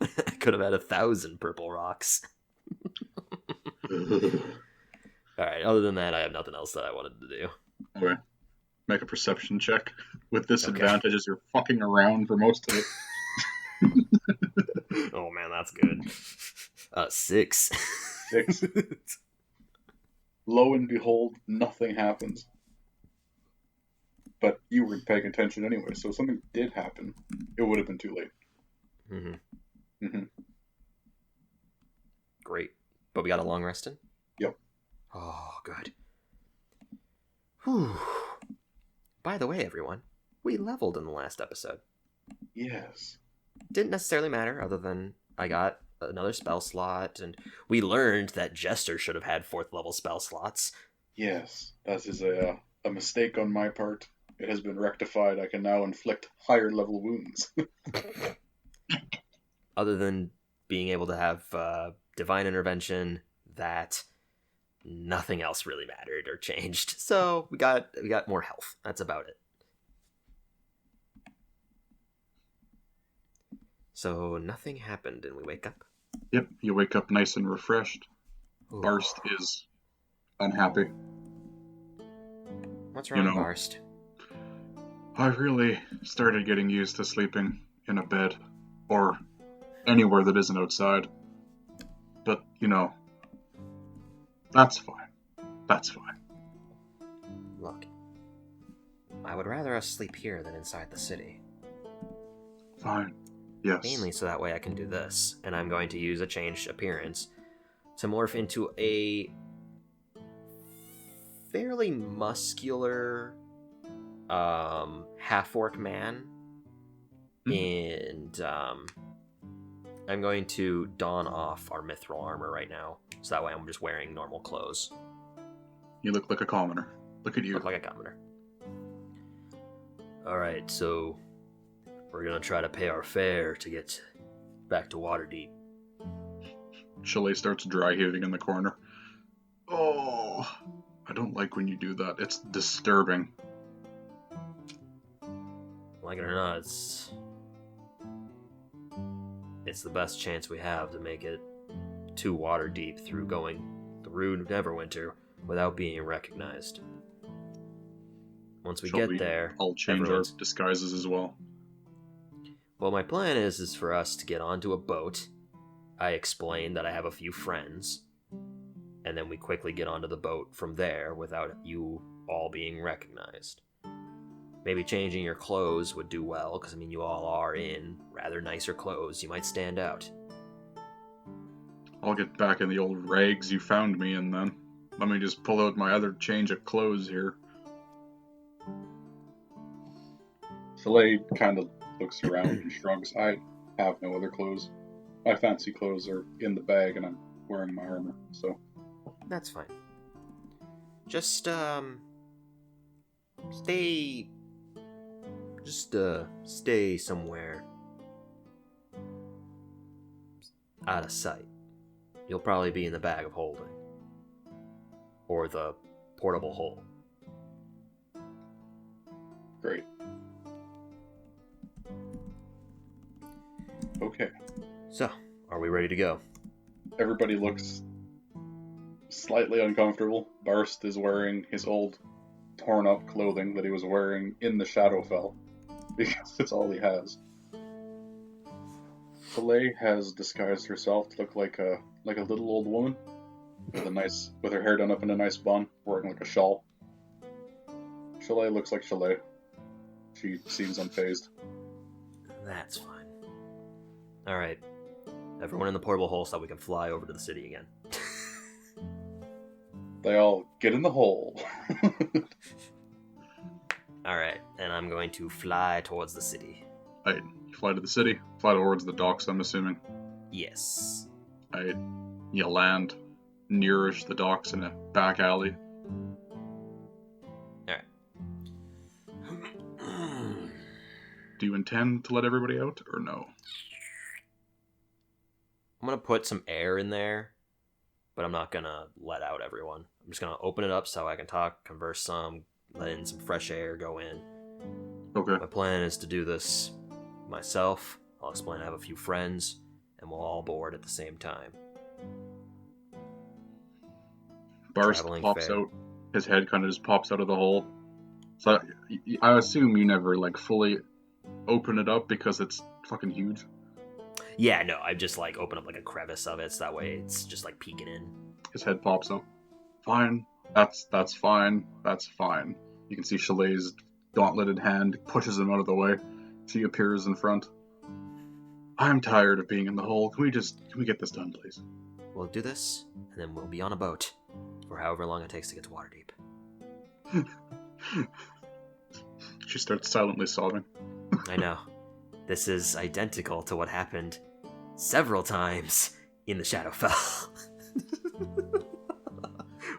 I could have had 1,000 purple rocks. Alright, other than that, I have nothing else that I wanted to do. Okay. Make a perception check with disadvantage Okay. as you're fucking around for most of it. Oh man, that's good. 6. 6. Lo and behold, nothing happens. But you weren't paying attention anyway, so if something did happen, it would have been too late. Mm-hmm. Mm-hmm. Great. But we got a long rest in? Yep. Oh, good. Whew. By the way, everyone, we leveled in the last episode. Yes. Didn't necessarily matter, other than I got another spell slot, and we learned that Jester should have had 4th level spell slots. Yes. That is a mistake on my part. It has been rectified. I can now inflict higher level wounds. Other than being able to have divine intervention, that nothing else really mattered or changed. So we got more health. That's about it. So nothing happened, and we wake up. Yep, you wake up nice and refreshed. Ooh. Barst is unhappy. What's wrong, You know, Barst? I really started getting used to sleeping in a bed, or anywhere that isn't outside. But, that's fine. That's fine. Look, I would rather us sleep here than inside the city. Fine. Yes. Mainly so that way I can do this, and I'm going to use a changed appearance to morph into a fairly muscular half-orc man, and I'm going to don off our mithril armor right now, so that way I'm just wearing normal clothes. You look like a commoner. Look at you. Look like a commoner. Alright, so we're gonna try to pay our fare to get back to Waterdeep. Chalet starts dry heaving in the corner. Oh, I don't like when you do that. It's disturbing. Like it or not, it's the best chance we have to make it to Waterdeep through going through Neverwinter without being recognized. Once we get there, I'll change our disguises as well. Well, my plan is for us to get onto a boat. I explain that I have a few friends, and then we quickly get onto the boat from there without you all being recognized. Maybe changing your clothes would do well, because, you all are in rather nicer clothes. You might stand out. I'll get back in the old rags you found me in then. Let me just pull out my other change of clothes here. Soleil kind of looks around and shrugs. I have no other clothes. My fancy clothes are in the bag, and I'm wearing my armor, so... That's fine. Just, stay somewhere out of sight. You'll probably be in the bag of holding. Or the portable hole. Great. Okay. So, are we ready to go? Everybody looks slightly uncomfortable. Barst is wearing his old torn-up clothing that he was wearing in the Shadowfell, because it's all he has. Soleil has disguised herself to look like a little old woman with her hair done up in a nice bun, wearing like a shawl. Chalet looks like Chalet. She seems unfazed. That's fine. Alright. Everyone in the portable hole so we can fly over to the city again. They all get in the hole. Alright, and I'm going to fly towards the city. Alright, you fly to the city, fly towards the docks, I'm assuming. Yes. Alright, you land nearish the docks in a back alley. Alright. Do you intend to let everybody out, or no? I'm going to put some air in there, but I'm not going to let out everyone. I'm just going to open it up so I can talk, converse some, let in some fresh air, go in. Okay. My plan is to do this myself. I'll explain I have a few friends, and we'll all board at the same time. Barst Traveling pops fair. out. His head kind of just pops out of the hole. So I assume you never, like, fully open it up because it's fucking huge. Yeah, no, I just, like, open up, like, a crevice of it, so that way it's just, like, peeking in. His head pops up. Fine. That's fine. That's fine. You can see Chalet's gauntleted hand pushes him out of the way. She appears in front. I'm tired of being in the hole. Can we get this done, please? We'll do this, and then we'll be on a boat for however long it takes to get to Waterdeep. She starts silently sobbing. I know. This is identical to what happened several times in the Shadowfell.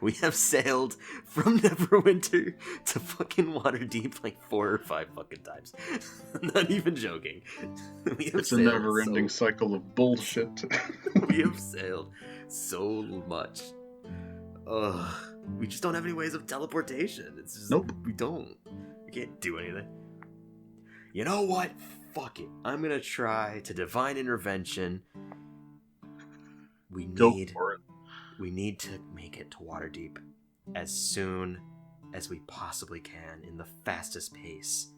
We have sailed from Neverwinter to fucking Waterdeep like 4 or 5 fucking times. I'm not even joking. It's a never-ending cycle of bullshit. We have sailed so much. Ugh. We just don't have any ways of teleportation. It's just, Nope. We don't. We can't do anything. You know what? Fuck it. I'm gonna try to divine intervention. Go for it. We need to make it to Waterdeep as soon as we possibly can in the fastest pace.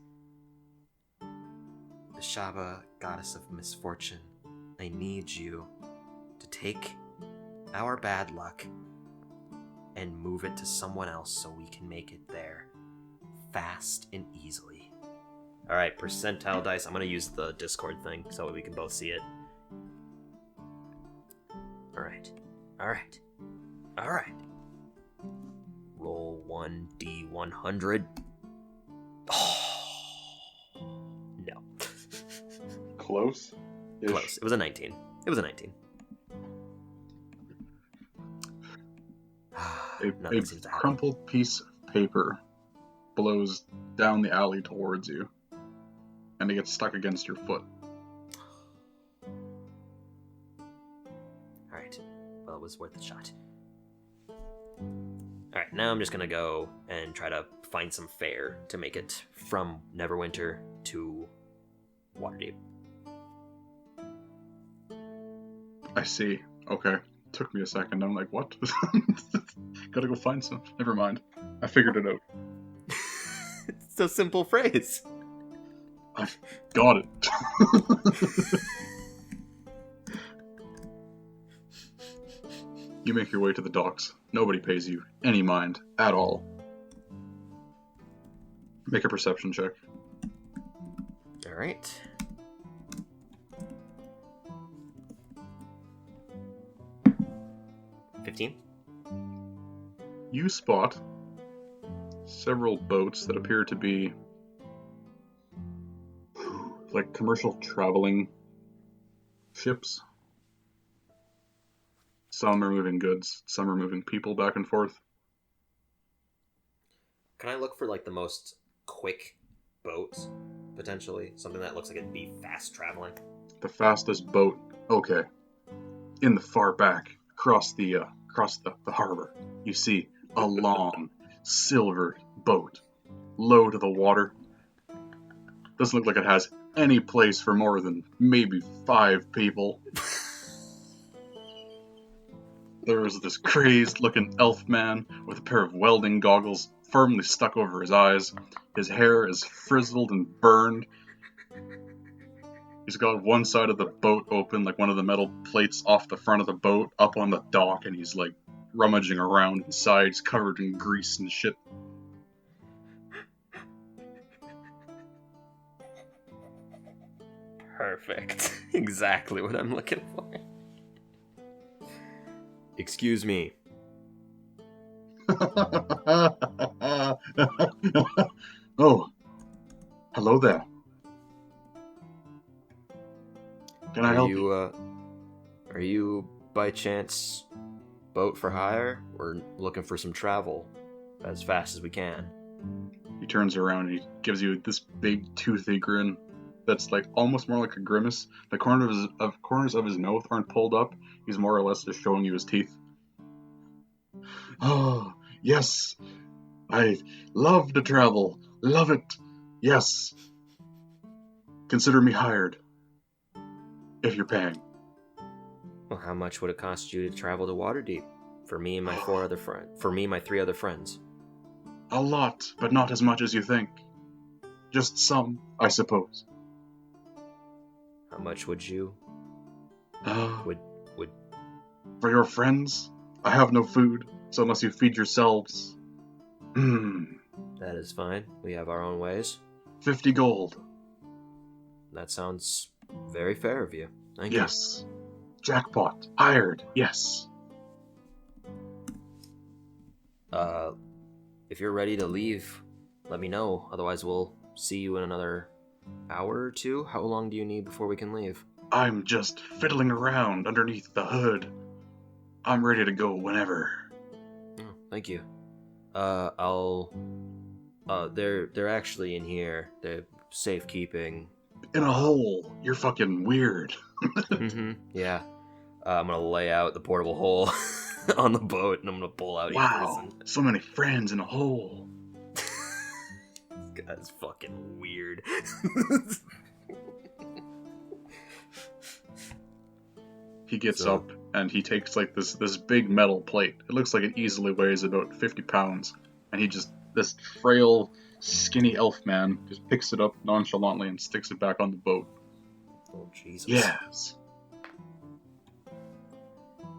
The Shaba, goddess of misfortune, I need you to take our bad luck and move it to someone else so we can make it there fast and easily. Alright, percentile dice. I'm going to use the Discord thing so we can both see it. Alright. Roll 1d100. Oh, no. Close? Close. It was a 19. A crumpled piece of paper blows down the alley towards you, and it gets stuck against your foot. Alright. Well, it was worth a shot. Alright, now I'm just gonna go and try to find some fare to make it from Neverwinter to Waterdeep. I see. Okay. Took me a second. I'm like, what? Gotta go find some. Never mind. I figured it out. It's a simple phrase. I got it. You make your way to the docks. Nobody pays you any mind at all. Make a perception check. Alright. You spot several boats that appear to be like commercial traveling ships. Some are moving goods, some are moving people back and forth. Can I look for like the most quick boats, potentially? Something that looks like it'd be fast traveling? The fastest boat, okay. In the far back, across the harbor, you see a long, silver boat, low to the water. Doesn't look like it has any place for more than maybe 5 people. There is this crazed-looking elf man with a pair of welding goggles firmly stuck over his eyes. His hair is frizzled and burned. He's got one side of the boat open, like one of the metal plates off the front of the boat, up on the dock, and he's like rummaging around inside. He's covered in grease and shit. Perfect. Exactly what I'm looking for. Excuse me. Oh, hello there. Can I help you? Are you by chance boat for hire? We're looking for some travel as fast as we can. He turns around and he gives you this big toothy grin that's like almost more like a grimace. The corners of his mouth aren't pulled up. He's more or less just showing you his teeth. Oh, yes. I love to travel. Love it. Yes. Consider me hired. If you're paying. Well, how much would it cost you to travel to Waterdeep? For me and my my 3 other friends. A lot, but not as much as you think. Just some, I suppose. How much would you? Would For your friends, I have no food, so unless you feed yourselves. That is fine. We have our own ways. 50 gold. That sounds very fair of you. Thank you. Yes. Jackpot. Hired. Yes. If you're ready to leave, let me know. Otherwise, we'll see you in another hour or 2. How long do you need before we can leave? I'm just fiddling around underneath the hood. I'm ready to go whenever. Oh, thank you. They're actually in here. They're safekeeping. In a hole. You're fucking weird. Yeah. I'm gonna lay out the portable hole on the boat, and I'm gonna pull out. Wow, so many friends in a hole. This guy's fucking weird. He gets up and he takes like this big metal plate. It looks like it easily weighs about 50 pounds. And he just, this frail, skinny elf man, just picks it up nonchalantly and sticks it back on the boat. Oh, Jesus. Yes.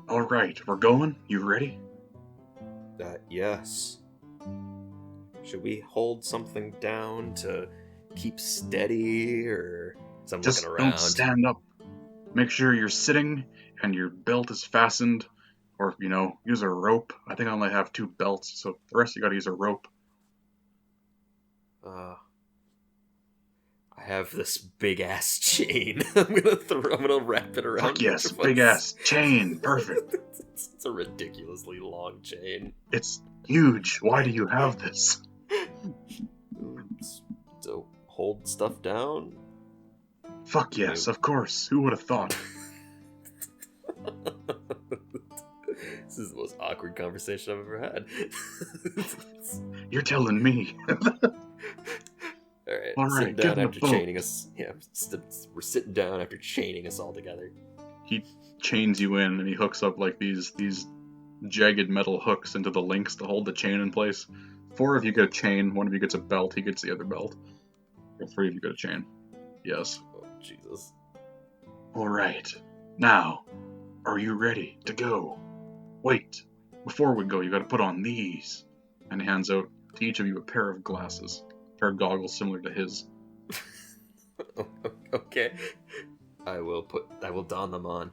All right, we're going. You ready? Yes. Should we hold something down to keep steady, or as I'm Just looking around? don't stand up. Make sure you're sitting and your belt is fastened, or, use a rope. I think I only have 2 belts, so the rest you gotta use a rope. I have this big ass chain. I'm gonna wrap it around. Fuck yes, big ass chain, perfect. It's a ridiculously long chain. It's huge. Why do you have this? To hold stuff down? Fuck yes, of course. Who would have thought? This is the most awkward conversation I've ever had. You're telling me. All right, get in the boat. chaining us. Yeah, we're sitting down after chaining us all together. He chains you in, and he hooks up like these jagged metal hooks into the links to hold the chain in place. 4 of you get a chain, 1 of you gets a belt, he gets the other belt. Or 3 of you get a chain. Yes. Oh, Jesus. All right. Now, are you ready to go? Wait. Before we go, you gotta put on these. And he hands out to each of you a pair of glasses. A pair of goggles similar to his. Okay. I will don them on.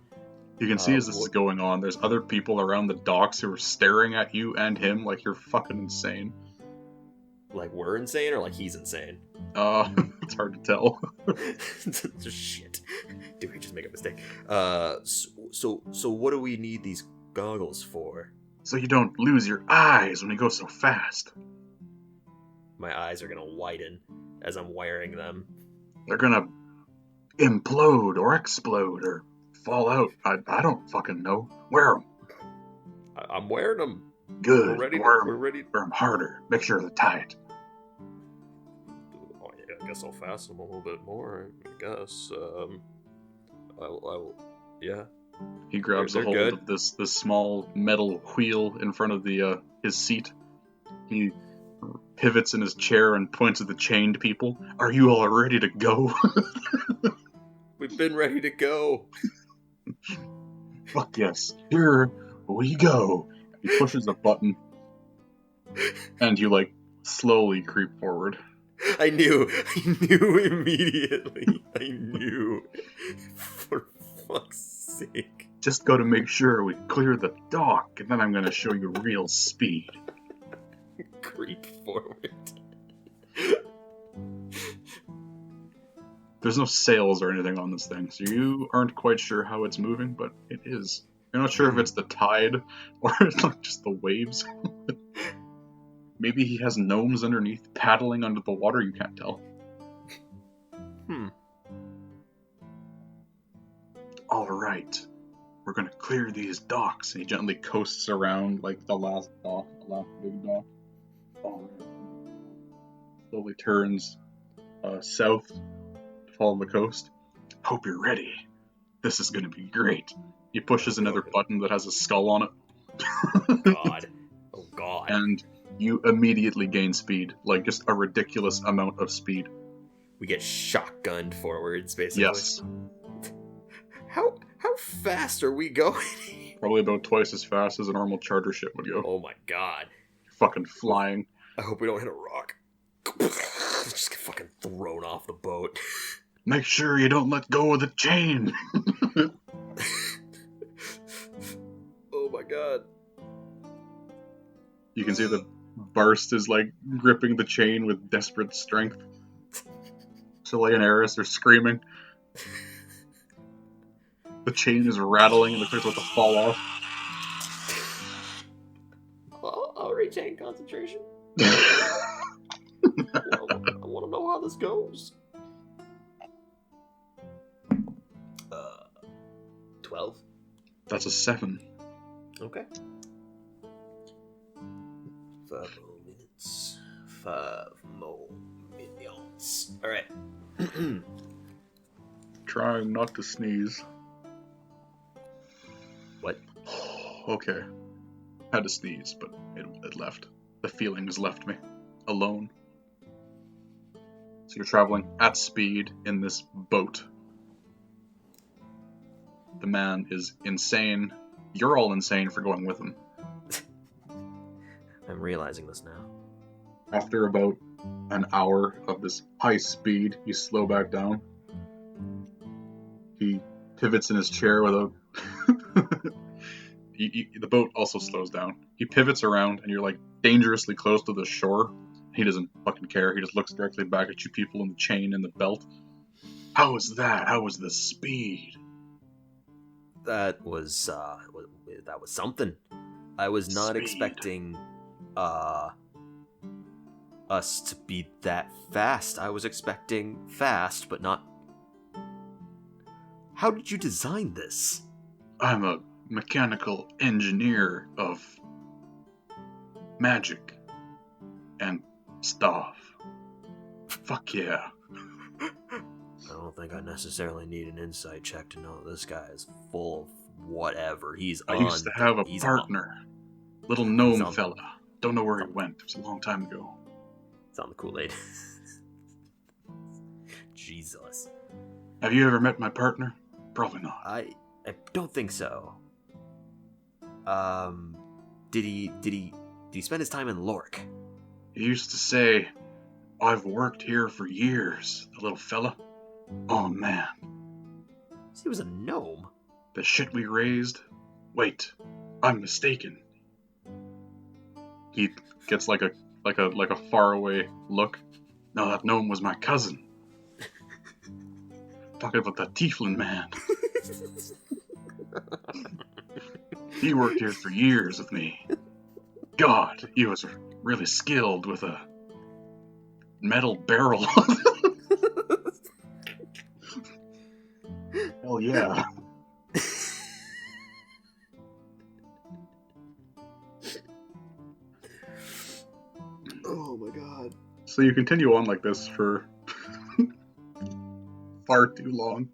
You can see as this is going on, there's other people around the docks who are staring at you and him like you're fucking insane. Like we're insane, or like he's insane? It's hard to tell. Shit. Did we just make a mistake? So what do we need these goggles for? So you don't lose your eyes when you go so fast. My eyes are gonna widen as I'm wearing them. They're gonna implode or explode or fall out. I don't fucking know. Wear them. I'm wearing them. Good. We're ready. Wear them harder. Make sure they're tight. Oh, yeah, I guess I'll fasten them a little bit more. I guess. I will. Yeah. He grabs a hold of this small metal wheel in front of his seat. He pivots in his chair and points at the chained people. Are you all ready to go? We've been ready to go. Fuck yes. Here we go. He pushes a button, and you slowly creep forward. I knew immediately. I knew. For fuck's sake. Just got to make sure we clear the dock, and then I'm going to show you real speed. Creep forward. There's no sails or anything on this thing, so you aren't quite sure how it's moving, but it is. You're not sure if it's the tide or like just the waves. Maybe he has gnomes underneath paddling under the water, you can't tell. Alright, we're gonna clear these docks. And he gently coasts around like the last dock, the last big dock. Alright. Slowly turns south to follow the coast. Hope you're ready. This is gonna be great. He pushes another button that has a skull on it. God. Oh god. And you immediately gain speed, like just a ridiculous amount of speed. We get shotgunned forwards, basically. Yes. How fast are we going? Probably about twice as fast as a normal charter ship would go. Oh my god. You're fucking flying. I hope we don't hit a rock. Just get fucking thrown off the boat. Make sure you don't let go of the chain. Oh my god. You can see the Burst is like gripping the chain with desperate strength. Soleil and Eris are screaming. The chain is rattling and the thing's about to fall off. I'll retain concentration. I want to know how this goes. 12. That's a 7. Okay. 5 more minutes. 5 more minutes. Alright. Trying not to sneeze. What? Okay. Had to sneeze, but it left. The feelings left me. Alone. So you're traveling at speed in this boat. The man is insane. You're all insane for going with him. I'm realizing this now. After about an hour of this high speed, you slow back down. He pivots in his chair without... the boat also slows down. He pivots around and you're like dangerously close to the shore. He doesn't fucking care. He just looks directly back at you people in the chain and the belt. How was that? How was the speed? That was something. I was not Speed. expecting us to be that fast. I was expecting fast, but not... How did you design this? I'm a mechanical engineer of magic and stuff. Fuck yeah. I don't think I necessarily need an insight check to know this guy is full of whatever. I used to have a partner. Little gnome fella. Don't know where he went. It was a long time ago. It's on the Kool-Aid. Jesus. Have you ever met my partner? Probably not. I don't think so. Did he spend his time in Lork? He used to say, I've worked here for years, the little fella. Oh man. He was a gnome. The shit we raised? Wait, I'm mistaken. He gets like a faraway look. No, that gnome was my cousin. Talking about that tiefling man. He worked here for years with me. God, he was really skilled with a metal barrel. Hell yeah. Oh my god. So you continue on like this for far too long.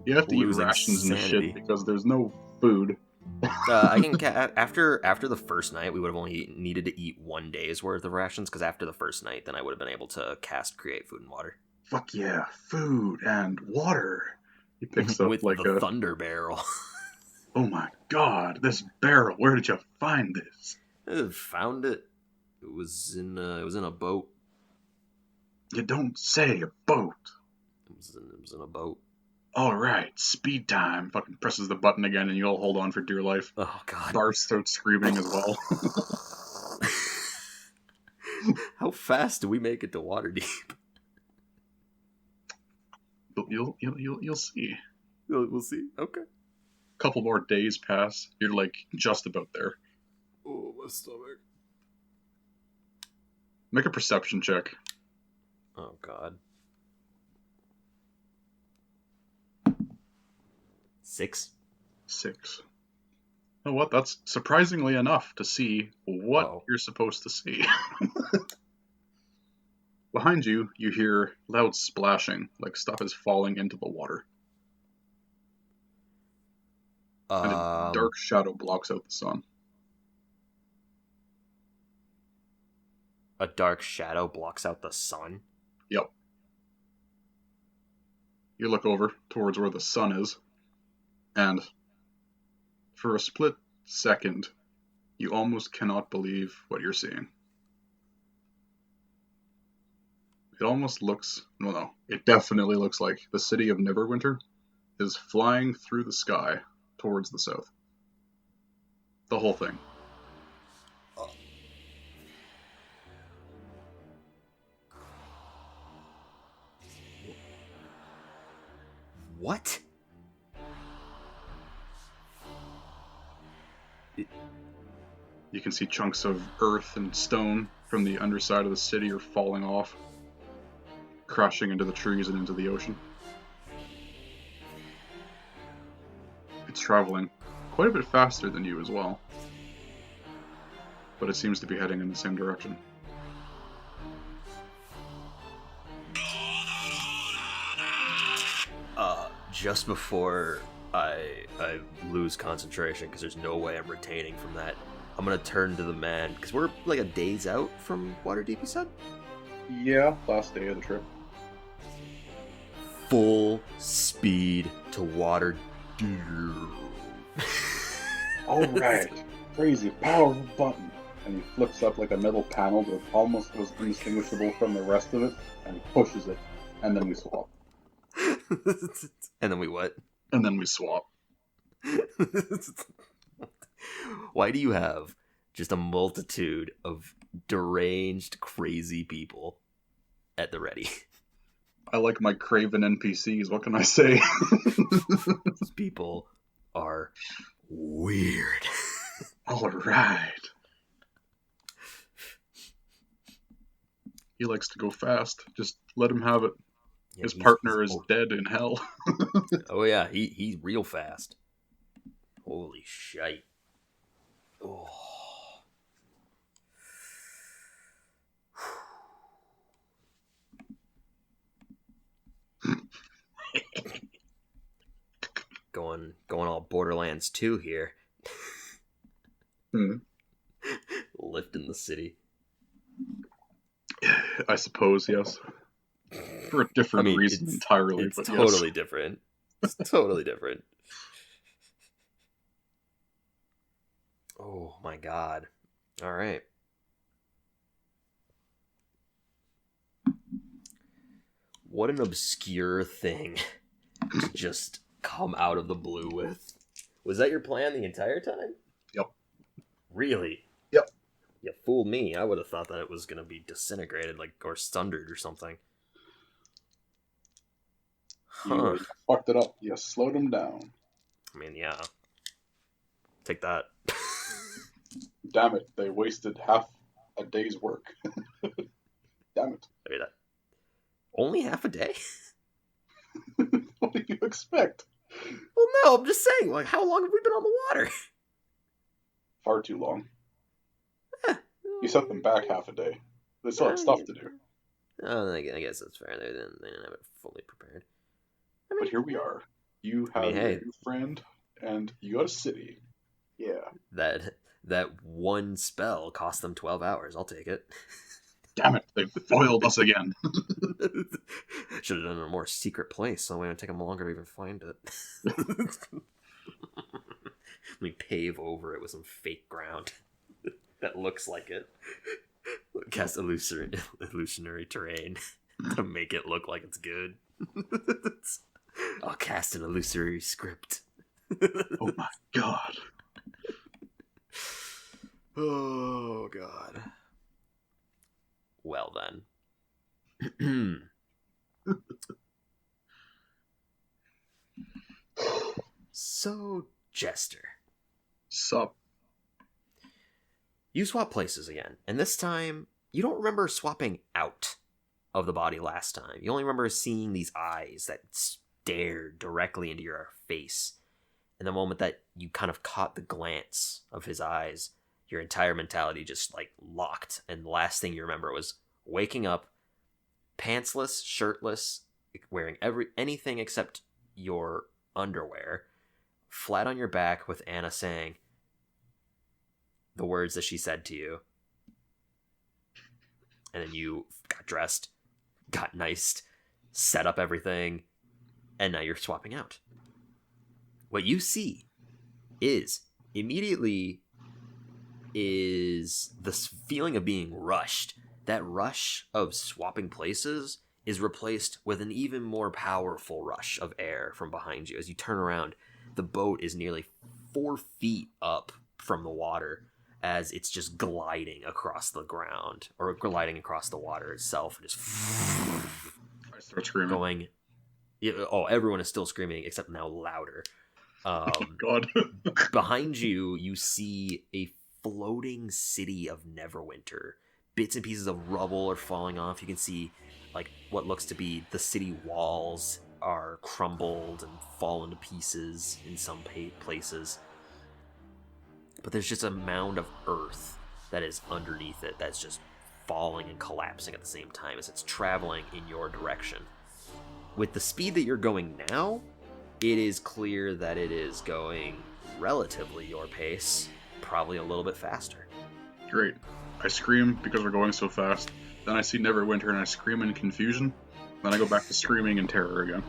You have to eat Losing rations and sanity. shit because there's no food. I can after the first night, we would have only needed to eat 1 day's worth of rations, because after the first night, then I would have been able to cast Create Food and Water. Fuck yeah, food and water. He picks up with like the a thunder barrel. Oh my god, this barrel! Where did you find this? I found it. It was in a boat. You don't say, a boat. It was in a boat. All right, speed time. Fucking presses the button again, and you all hold on for dear life. Oh, God. Barth starts screaming as well. How fast do we make it to Waterdeep? You'll see. We'll see. Okay. Couple more days pass. You're like just about there. Oh, my stomach. Make a perception check. Oh, God. 6. 6. You know what? That's surprisingly enough to see what you're supposed to see. Behind you, you hear loud splashing, like stuff is falling into the water. And a dark shadow blocks out the sun. A dark shadow blocks out the sun? Yep. You look over towards where the sun is, and for a split second, you almost cannot believe what you're seeing. It almost looks, no, it definitely looks like the city of Neverwinter is flying through the sky towards the south. The whole thing. What? You can see chunks of earth and stone from the underside of the city are falling off, crashing into the trees and into the ocean. It's traveling quite a bit faster than you as well, but it seems to be heading in the same direction. Just before I lose concentration, because there's no way I'm retaining from that, I'm gonna turn to the man, because we're like a days out from Waterdeep, you said? Yeah, last day of the trip. Full speed to Waterdeep. All right, crazy powerful button, and he flips up like a metal panel that almost was indistinguishable from the rest of it, and he pushes it, and then we swap. And then we what? And then we swap. Why do you have just a multitude of deranged, crazy people at the ready? I like my craven NPCs, what can I say? These people are weird. All right. He likes to go fast. Just let him have it. Yeah, his partner is dead in hell. Oh yeah, he's real fast. Holy shite. Oh. going all Borderlands 2 here. Lifting the city. I suppose, yes. For a different reason entirely. It's but totally yes. different. It's totally different. Oh my god. Alright. What an obscure thing to just come out of the blue with. Was that your plan the entire time? Yep. Really? Yep. You fooled me. I would have thought that it was going to be disintegrated, or sundered or something. You fucked it up. You slowed him down. I mean, yeah. Take that. Damn it, they wasted half a day's work. Damn it. I mean, only half a day? What do you expect? Well, no, I'm just saying, how long have we been on the water? Far too long. You set them back half a day. They still had stuff to do. Oh, I guess that's fair. They didn't have it fully prepared. But here we are. You have a new friend, and you got a city. Yeah. That one spell cost them 12 hours. I'll take it. Damn it, they foiled us again. Should have done it in a more secret place, so it would take them longer to even find it. We pave over it with some fake ground that looks like it. Cast illusionary terrain. to make it look like it's good. I'll cast an illusory script. Oh my god. Oh god. Well then. So, Jester. Sup? You swap places again, and this time you don't remember swapping out of the body last time. You only remember seeing these eyes that stared directly into your face. And the moment that you kind of caught the glance of his eyes, your entire mentality just like locked, and the last thing you remember was waking up pantsless, shirtless, wearing anything except your underwear, flat on your back with Anna saying the words that she said to you. And then you got dressed, got niced, set up everything, and now you're swapping out. What you see is immediately is this feeling of being rushed. That rush of swapping places is replaced with an even more powerful rush of air from behind you. As you turn around, the boat is nearly 4 feet up from the water as it's just gliding across the ground, or gliding across the water itself. Just I start screaming. Going. Oh, everyone is still screaming, except now louder. Oh god. Behind you, you see a floating city of Neverwinter. Bits and pieces of rubble are falling off. You can see like what looks to be the city walls are crumbled and fallen to pieces in some places. But there's just a mound of earth that is underneath it that's just falling and collapsing at the same time as it's traveling in your direction. With the speed that you're going now, it is clear that it is going relatively your pace, probably a little bit faster. Great. I scream because we're going so fast. Then I see Neverwinter and I scream in confusion. Then I go back to screaming in terror again.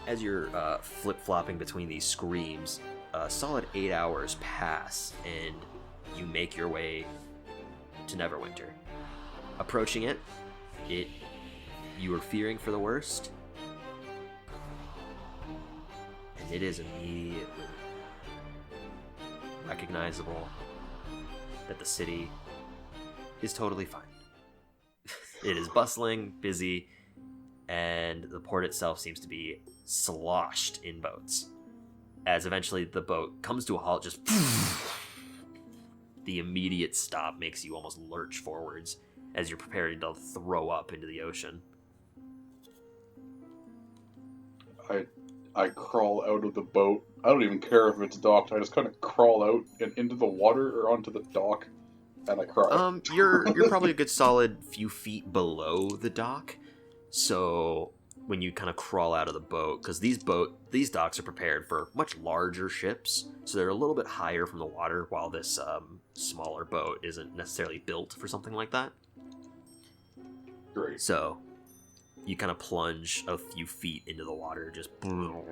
As you're flip-flopping between these screams, a solid 8 hours pass and you make your way to Neverwinter. Approaching it, you were fearing for the worst, and it is immediately recognizable that the city is totally fine. It is bustling, busy, and the port itself seems to be sloshed in boats. As eventually the boat comes to a halt, just the immediate stop makes you almost lurch forwards as you're preparing to throw up into the ocean. I crawl out of the boat. I don't even care if it's docked. I just kind of crawl out and into the water or onto the dock, and I cry. You're probably a good solid few feet below the dock, so when you kind of crawl out of the boat, because these docks are prepared for much larger ships, so they're a little bit higher from the water, while this smaller boat isn't necessarily built for something like that. Great. So you kind of plunge a few feet into the water, just No.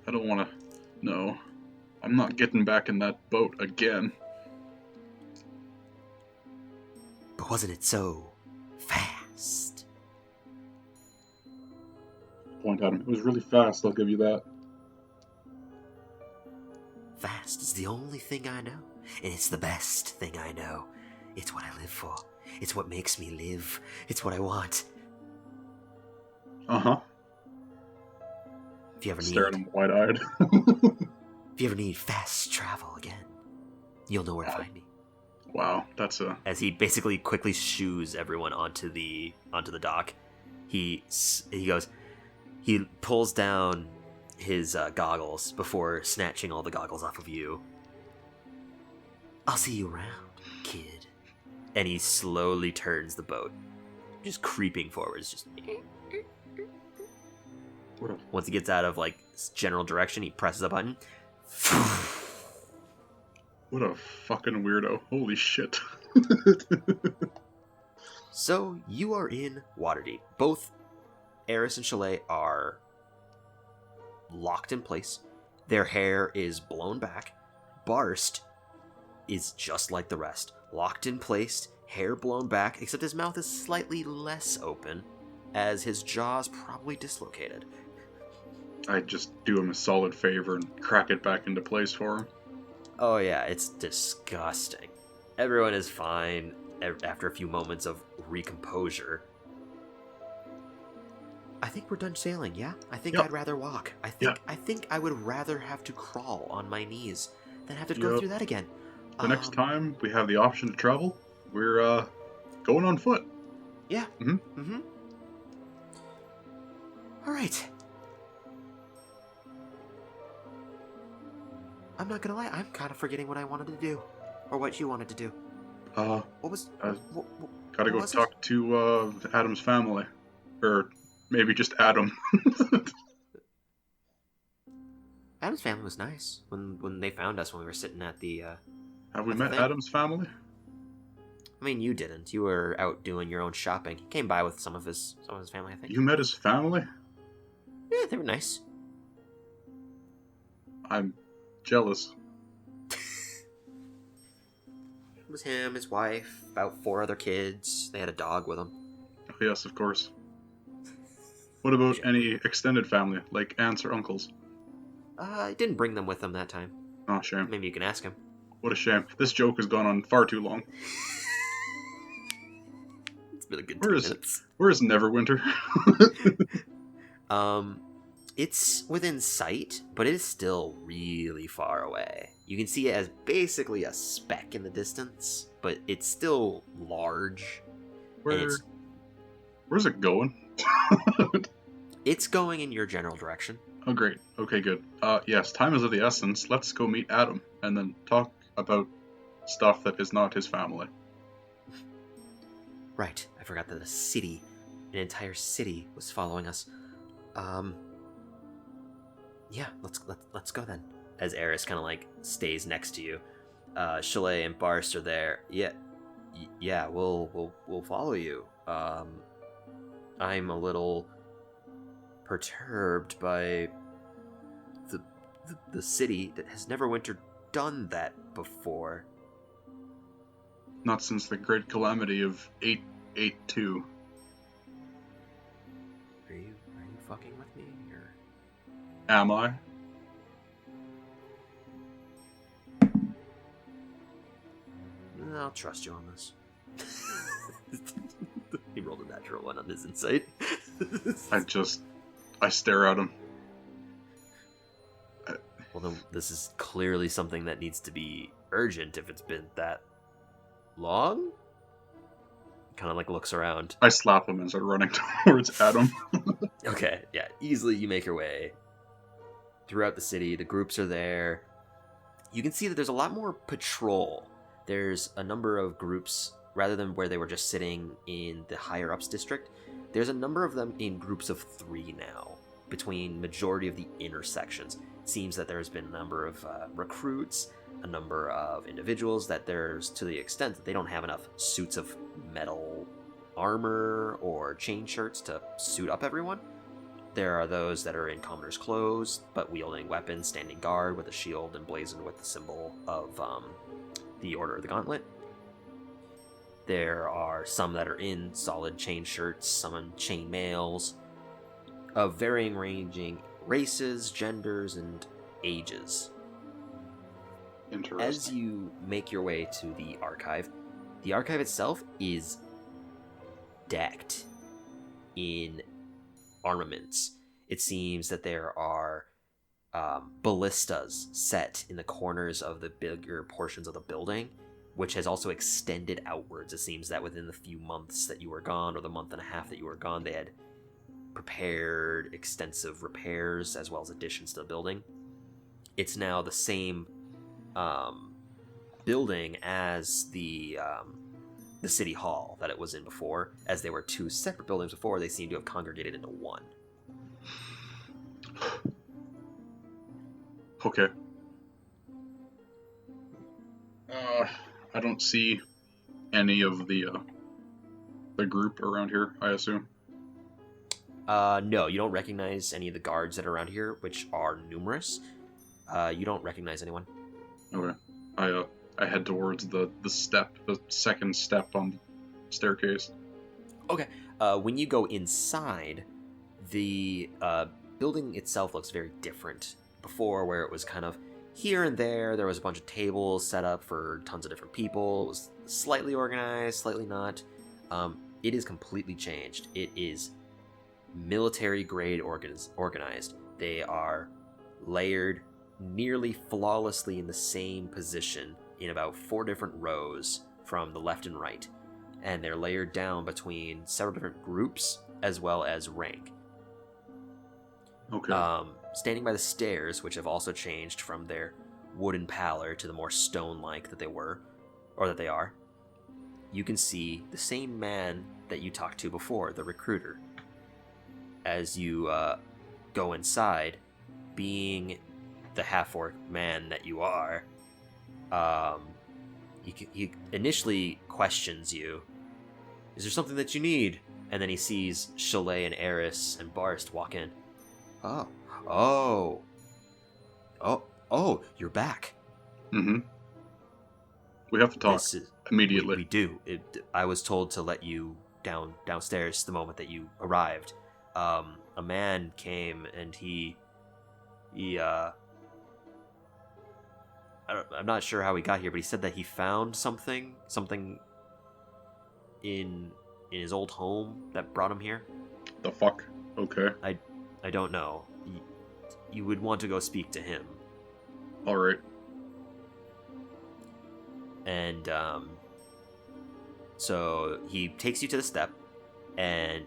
I don't want to. No. I'm not getting back in that boat again. But wasn't it so fast? Point at him. It was really fast, I'll give you that. Fast is the only thing I know, and it's the best thing I know. It's what I live for. It's what makes me live. It's what I want. Uh-huh. If you ever Staring need, him wide-eyed. if you ever need fast travel again, you'll know where to find me. Wow, that's a... As he basically quickly shoos everyone onto the dock, he pulls down his goggles before snatching all the goggles off of you. I'll see you around, kid. And he slowly turns the boat, just creeping forwards. Just once he gets out of like general direction, he presses a button. What a fucking weirdo. Holy shit. So you are in Waterdeep. Both Eris and Chalet are locked in place. Their hair is blown back. Barst is just like the rest, locked in place, hair blown back, except his mouth is slightly less open, as his jaw's probably dislocated. I just do him a solid favor and crack it back into place for him. Oh yeah, it's disgusting. Everyone is fine after a few moments of recomposure. I think we're done sailing, yeah? I think I'd rather walk. I think I would rather have to crawl on my knees than have to go through that again. The next time we have the option to travel, we're going on foot. Yeah. All right. I'm not gonna lie, I'm kind of forgetting what I wanted to do. Or what you wanted to do. What was... gotta go talk to Adam's family. Or maybe just Adam. Adam's family was nice when they found us when we were sitting at the... Have we met Adam's family? I mean, you didn't. You were out doing your own shopping. He came by with some of his family, I think. You met his family? Yeah, they were nice. I'm jealous. It was him, his wife, about 4 other kids. They had a dog with them. Oh, yes, of course. What about any extended family, like aunts or uncles? I didn't bring them with him that time. Oh, shame. Maybe you can ask him. What a shame. This joke has gone on far too long. It's been a good 2 minutes. Where is Neverwinter? It's within sight, but it is still really far away. You can see it as basically a speck in the distance, but it's still large. Where's it going? It's going in your general direction. Oh, great. Okay, good. Yes, time is of the essence. Let's go meet Adam, and then talk about stuff that is not his family. Right. I forgot that an entire city was following us. Yeah, let's go then. As Eris kind of like stays next to you, Chalet and Barst are there. Yeah, we'll follow you. I'm a little perturbed by the city that has Neverwinter done that before. Not since the great calamity of 882. Are you fucking with me, or am I? I'll trust you on this. He rolled a natural 1 on his insight. I stare at him. Well, then this is clearly something that needs to be urgent if it's been that long. Kind of like looks around. I slap him and start running towards Adam. Okay, yeah, easily you make your way throughout the city. The groups are there. You can see that there's a lot more patrol. There's a number of groups, rather than where they were just sitting in the higher ups district, there's a number of them in groups of 3 now, between majority of the intersections. It seems that there's been a number of recruits, a number of individuals that there's, to the extent that they don't have enough suits of metal armor or chain shirts to suit up everyone. There are those that are in commoner's clothes, but wielding weapons, standing guard with a shield emblazoned with the symbol of the Order of the Gauntlet. There are some that are in solid chain shirts, some in chain mails, of varying ranging races, genders, and ages. Interesting. As you make your way to the archive itself is decked in armaments. It seems that there are ballistas set in the corners of the bigger portions of the building, which has also extended outwards. It seems that within the few months that you were gone, or the month and a half that you were gone, they had prepared extensive repairs as well as additions to the building. It's now the same building as the city hall that it was in before. As they were 2 separate buildings before, they seem to have congregated into one. Okay. I don't see any of the group around here, I assume. No, you don't recognize any of the guards that are around here, which are numerous. You don't recognize anyone. Okay. I head towards the second step on the staircase. Okay. When you go inside, the building itself looks very different. Before, where it was kind of here and there was a bunch of tables set up for tons of different people. It was slightly organized, slightly not. It is completely changed. It is military grade organized. They are layered nearly flawlessly in the same position in about 4 different rows from the left and right. And they're layered down between several different groups as well as rank. Okay. Standing by the stairs, which have also changed from their wooden pallor to the more stone-like that they were, or that they are, you can see the same man that you talked to before, the recruiter. As you go inside, being the half-orc man that you are, he initially questions you. Is there something that you need? And then he sees Chalet and Eris and Barst walk in. Oh, you're back. Mm-hmm. We have to talk immediately. We do. I was told to let you downstairs the moment that you arrived. A man came and I'm not sure how he got here, but he said that he found something in his old home that brought him here. The fuck? Okay. I don't know. You would want to go speak to him. All right. And so he takes you to the step, and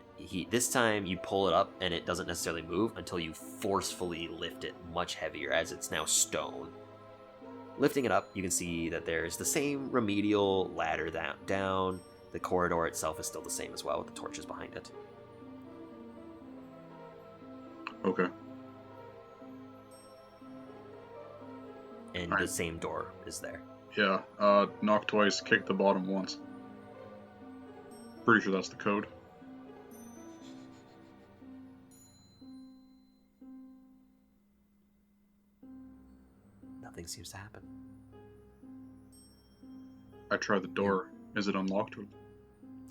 this time you pull it up, and it doesn't necessarily move until you forcefully lift it much heavier, as it's now stone. Lifting it up, you can see that there's the same remedial ladder down. The corridor itself is still the same as well, with the torches behind it. Okay. And All right. the same door is there. Yeah. Knock twice, kick the bottom once. Pretty sure that's the code. Nothing seems to happen. I try the door. Is it unlocked?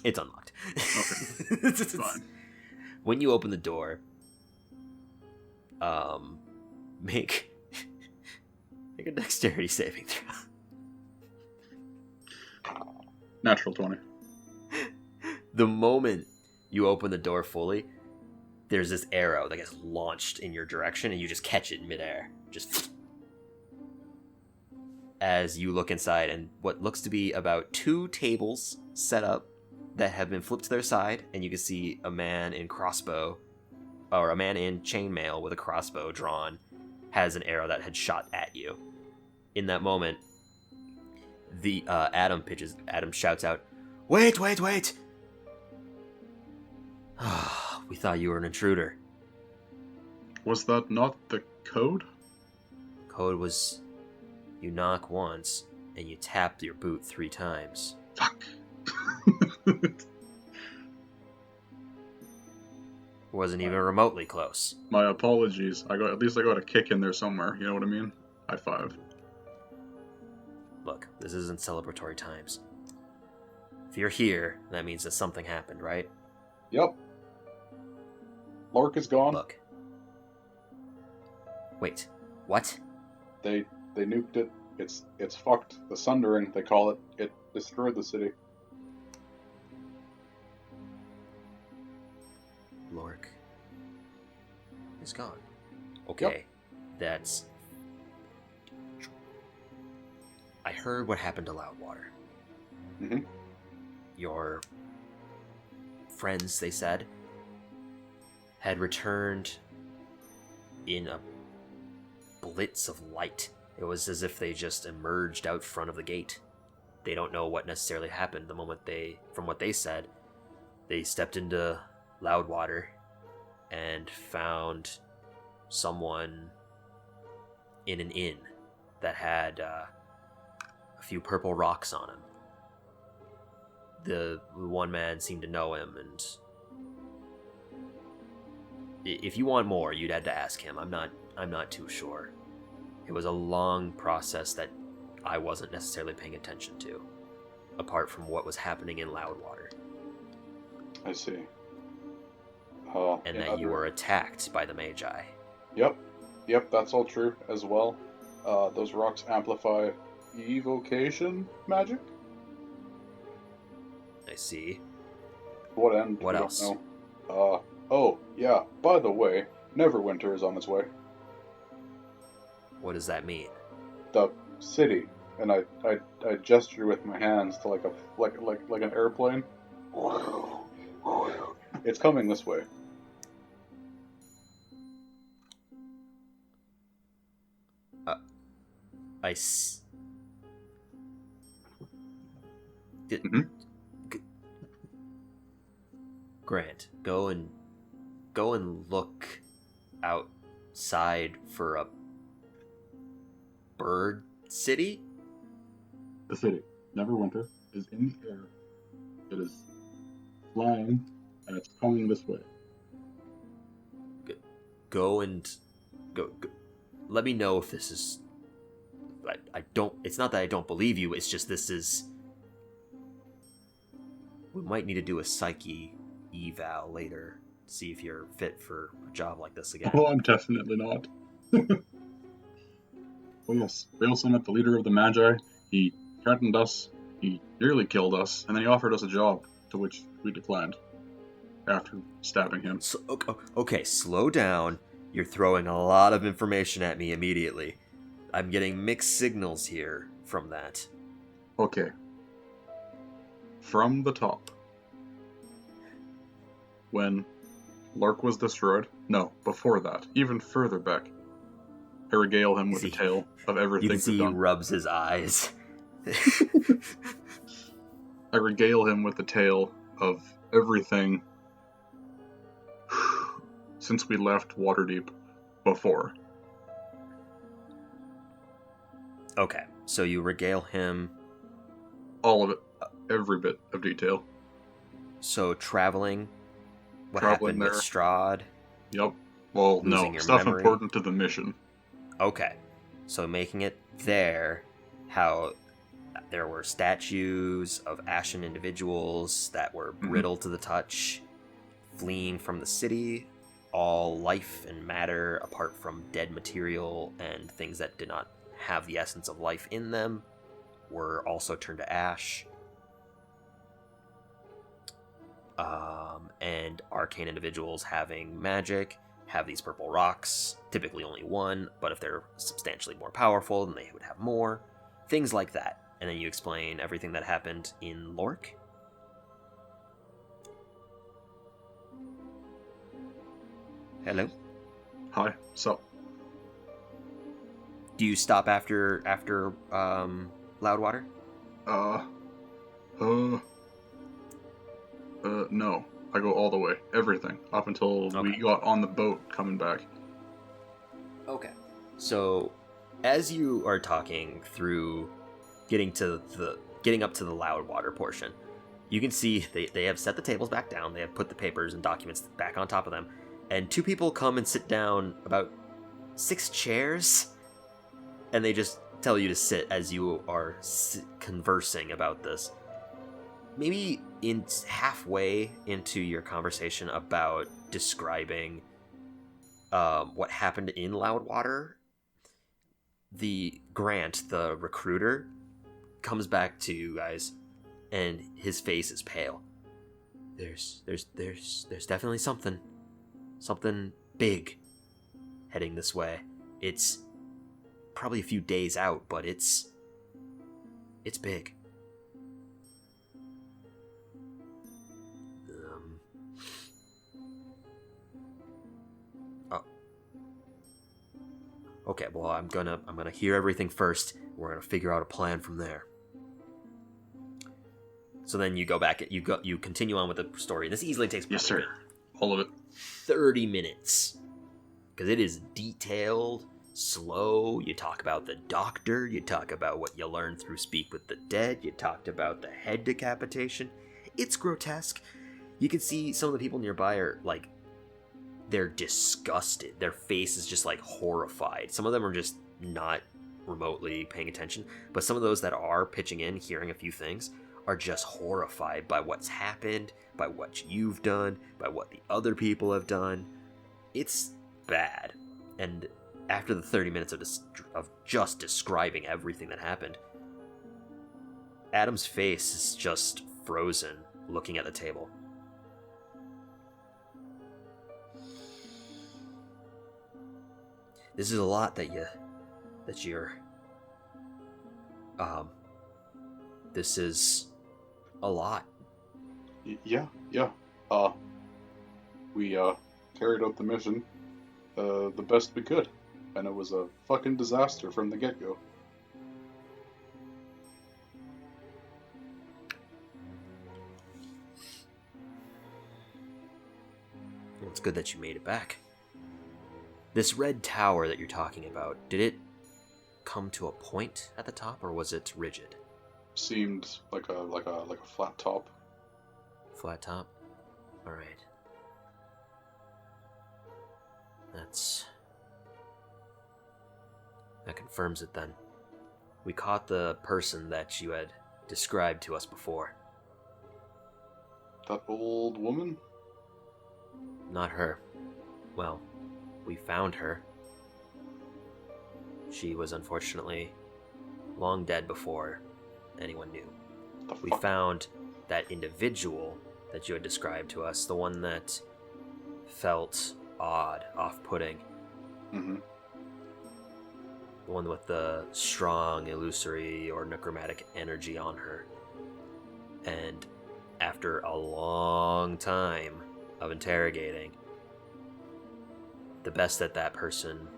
It's unlocked. Okay. Fine. When you open the door, make a dexterity saving throw. Natural 20. The moment you open the door fully, there's this arrow that gets launched in your direction, and you just catch it in midair. Just as you look inside, and what looks to be about 2 tables set up that have been flipped to their side, and you can see a man in chainmail with a crossbow drawn has an arrow that had shot at you. In that moment, the Adam shouts out, Wait! We thought you were an intruder. Was that not the code? Code was, you knock once, and you tap your boot 3 times. Fuck. Wasn't even remotely close. My apologies. At least I got a kick in there somewhere. You know what I mean? High five. Look, this isn't celebratory times. If you're here, that means that something happened, right? Yep. Lork is gone. Look. Wait, what? They nuked it. It's fucked. The Sundering, they call it. It destroyed the city. Lork is gone. Okay, That's... I heard what happened to Loudwater. Mm-hmm. Your friends, they said, had returned in a blitz of light. It was as if they just emerged out front of the gate. They don't know what necessarily happened the moment from what they said, they stepped into Loudwater and found someone in an inn that had a few purple rocks on him. The one man seemed to know him, and If you want more, you'd have to ask him. I'm not too sure. It was a long process that I wasn't necessarily paying attention to, apart from what was happening in Loudwater. I see. And that you were attacked by the Magi. Yep, that's all true as well. Those rocks amplify evocation magic? I see. What end? What else? Don't know. Oh, yeah, by the way, Neverwinter is on its way. What does that mean? The city. And I gesture with my hands to like an airplane. It's coming this way. Grant, go and look outside for a bird city? The city, Neverwinter, is in the air. It is flying, and it's coming this way. Go. Let me know if this is... I don't... It's not that I don't believe you, it's just this is... We might need to do a psyche eval later. See if you're fit for a job like this again. Oh, I'm definitely not. Oh yes, we also met the leader of the Magi. He threatened us, he nearly killed us, and then he offered us a job, to which we declined. After stabbing him. So, okay, slow down. You're throwing a lot of information at me immediately. I'm getting mixed signals here from that. Okay. From the top. When Lark was destroyed, no, before that, even further back, I regale him with a tale of everything you can see we've done. He rubs his eyes. I regale him with the tale of everything since we left Waterdeep before. Okay, so you regale him... All of it. Every bit of detail. So traveling... What Traveling happened there. with Strahd? Yep. Well, Losing no. your Stuff memory. important to the mission. Okay, so making it there, how there were statues of ashen individuals that were brittle to the touch, fleeing from the city, all life and matter apart from dead material and things that did not have the essence of life in them were also turned to ash. And arcane individuals having magic have these purple rocks, typically only one, but if they're substantially more powerful, then they would have more. Things like that. And then you explain everything that happened in Lork. Hello? Hi. So, Do you stop after Loudwater? No. I go all the way. Everything. Up until we got on the boat coming back. Okay. So, as you are talking through getting up to the Loudwater portion, you can see they have set the tables back down, they have put the papers and documents back on top of them, and two people come and sit down about 6 chairs, and they just tell you to sit as you are conversing about this. Maybe in halfway into your conversation about describing what happened in Loudwater, the Grant, the recruiter, comes back to you guys, and his face is pale. There's definitely something big heading this way. It's probably a few days out, but it's big. Okay, well, I'm gonna hear everything first. We're gonna figure out a plan from there. So then you go back, you continue on with the story. This easily takes Yes, sir. All of it. 30 minutes. Because it is detailed, slow. You talk about the doctor, you talk about what you learned through Speak with the Dead, you talked about the head decapitation. It's grotesque. You can see some of the people nearby are, like, they're disgusted. Their face is just like horrified. Some of them are just not remotely paying attention, but some of those that are pitching in, hearing a few things, are just horrified by what's happened, by what you've done, by what the other people have done. It's bad. And after the 30 minutes of just describing everything that happened, Adam's face is just frozen, looking at the table. This is a lot this is a lot. Yeah. We carried out the mission the best we could, and it was a fucking disaster from the get-go. Well, it's good that you made it back. This red tower that you're talking about, did it come to a point at the top, or was it rigid? Seemed like a flat top. Flat top? Alright. That confirms it then. We caught the person that you had described to us before. That old woman? Not her. Well, we found her. She was unfortunately long dead before anyone knew. We found that individual that you had described to us, the one that felt odd, off-putting. Mm-hmm. The one with the strong, illusory, or necromantic energy on her. And after a long time of interrogating, the best that person,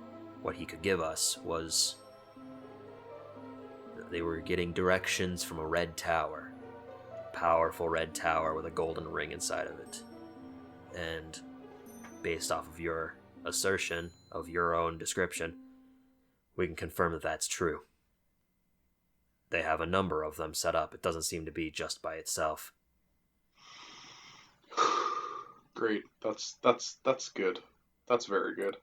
what he could give us, was they were getting directions from a red tower. Powerful red tower with a golden ring inside of it. And based off of your assertion of your own description, we can confirm that that's true. They have a number of them set up. It doesn't seem to be just by itself. Great. That's good. That's very good.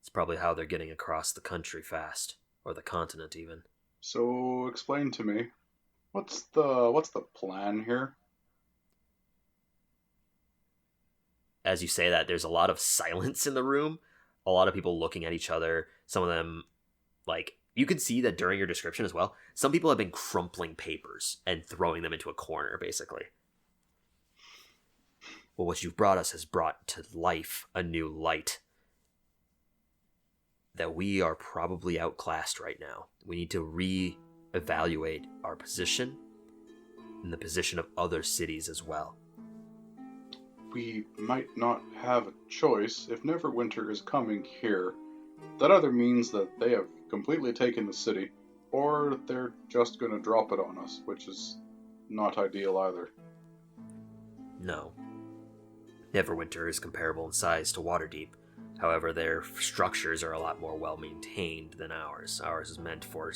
It's probably how they're getting across the country fast, or the continent even. So explain to me, what's the plan here? As you say that, there's a lot of silence in the room. A lot of people looking at each other. Some of them, like, you can see that during your description as well, some people have been crumpling papers and throwing them into a corner, basically. Well, what you've brought us has brought to life a new light. That we are probably outclassed right now. We need to re-evaluate our position and the position of other cities as well. We might not have a choice if Neverwinter is coming here. That either means that they have completely taken the city, or they're just going to drop it on us, which is not ideal either. No. Neverwinter is comparable in size to Waterdeep. However, their structures are a lot more well-maintained than ours. Ours is meant for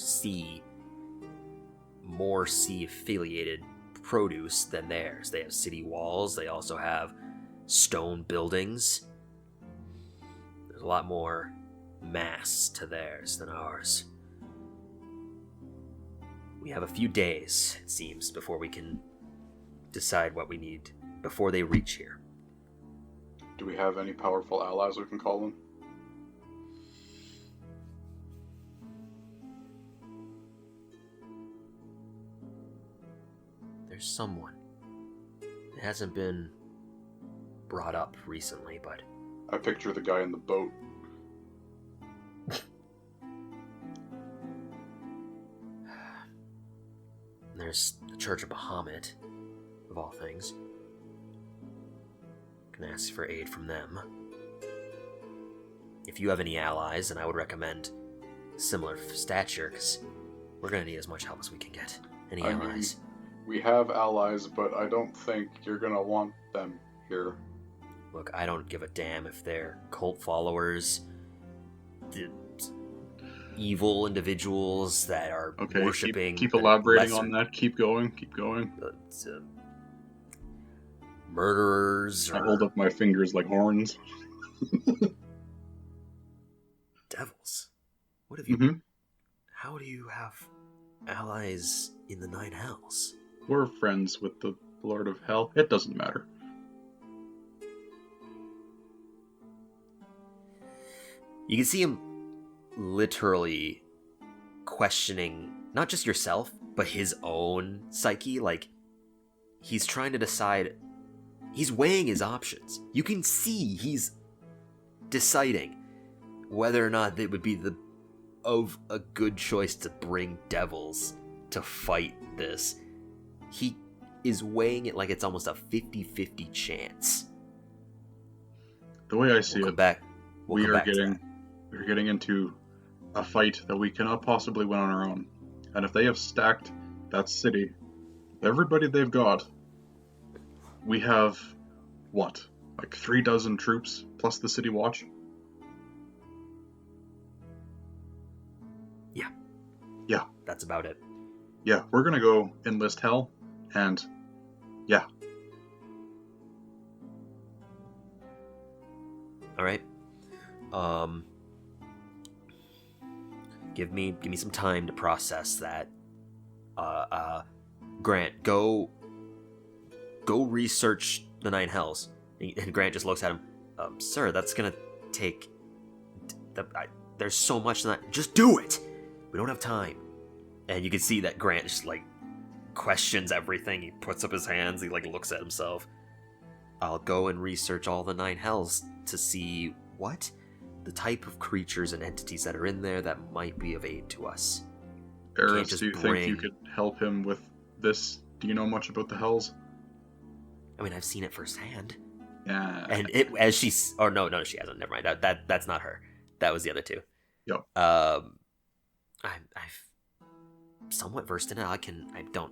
more sea-affiliated produce than theirs. They have city walls. They also have stone buildings. There's a lot more mass to theirs than ours. We have a few days, it seems, before we can decide what we need before they reach here. Do we have any powerful allies we can call them? There's someone. It hasn't been brought up recently, but... I picture the guy in the boat. There's the Church of Bahamut, of all things. Can ask for aid from them. If you have any allies, then I would recommend similar stature, because we're going to need as much help as we can get. Any allies? We have allies, but I don't think you're going to want them here. Look, I don't give a damn if they're cult followers, evil individuals that are worshipping... Keep elaborating on that. Keep going. Murderers. I hold up my fingers like horns. Devils? What have you... Mm-hmm. How do you have allies in the Nine Hells? We're friends with the Lord of Hell. It doesn't matter. You can see him literally questioning not just yourself, but his own psyche. Like, he's trying to decide. He's weighing his options. You can see he's deciding whether or not it would be a good choice to bring devils to fight this. He is weighing it like it's almost a 50-50 chance. The way I see We'll it, come back. we're getting into a fight that we cannot possibly win on our own. And if they have stacked that city, everybody they've got, we have, what, like 36 troops plus the city watch? Yeah. Yeah. That's about it. Yeah, we're gonna go enlist Hell, and yeah. All right. Give me some time to process that. Grant, go research the Nine Hells. And Grant just looks at him. Sir, that's gonna take. There's so much in that. Just do it. We don't have time. And you can see that Grant just like questions everything. He puts up his hands. He like looks at himself. I'll go and research all the Nine Hells to see what the type of creatures and entities that are in there that might be of aid to us. Eris, do you think you could help him with this? Do you know much about the Hells? I mean, I've seen it firsthand. Yeah. And it as she's or no, she hasn't. Never mind. That's not her. That was the other two. Yep. I've somewhat versed in it. I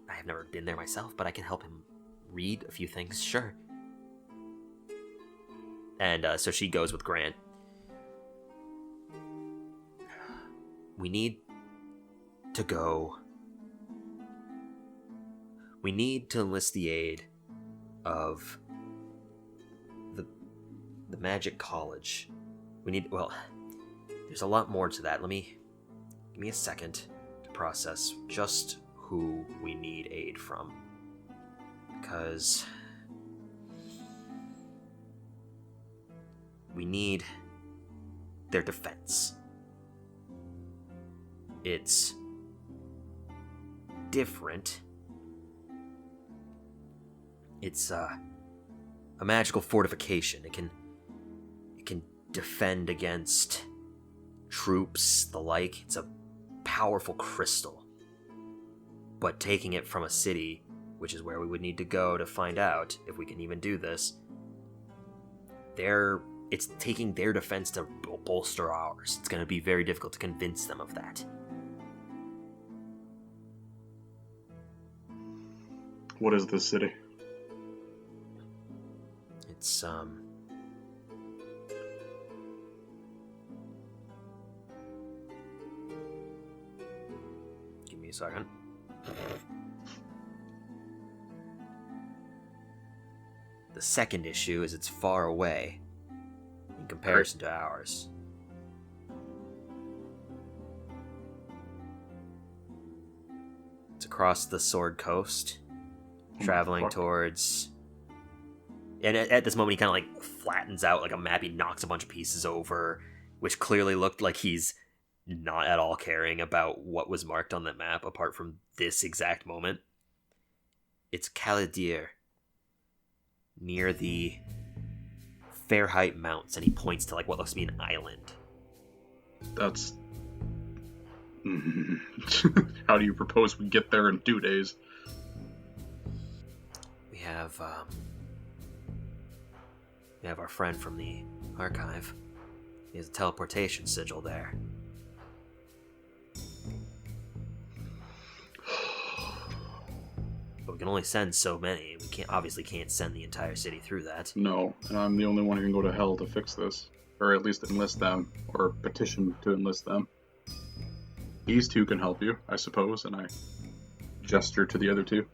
have never been there myself, but I can help him read a few things. Sure. And so she goes with Grant. We need to go. We need to enlist the aid of the Magic College. There's a lot more to that. Give me a second to process just who we need aid from. Because we need their defense. It's different. It's a magical fortification. It can defend against troops, the like. It's a powerful crystal. But taking it from a city, which is where we would need to go to find out if we can even do this, it's taking their defense to bolster ours. It's going to be very difficult to convince them of that. What is this city? It's, give me a second. The second issue is it's far away in comparison to ours. It's across the Sword Coast, traveling towards... And at this moment, he kind of like flattens out like a map. He knocks a bunch of pieces over, which clearly looked like he's not at all caring about what was marked on that map, apart from this exact moment. It's Caladir, near the Fairheight Mounts, and he points to like what looks to be an island. That's... How do you propose we get there in 2 days? We have our friend from the archive. He has a teleportation sigil there. But we can only send so many. We obviously can't send the entire city through that. No, and I'm the only one who can go to Hell to fix this. Or at least enlist them, or petition to enlist them. These two can help you, I suppose, and I gesture to the other two.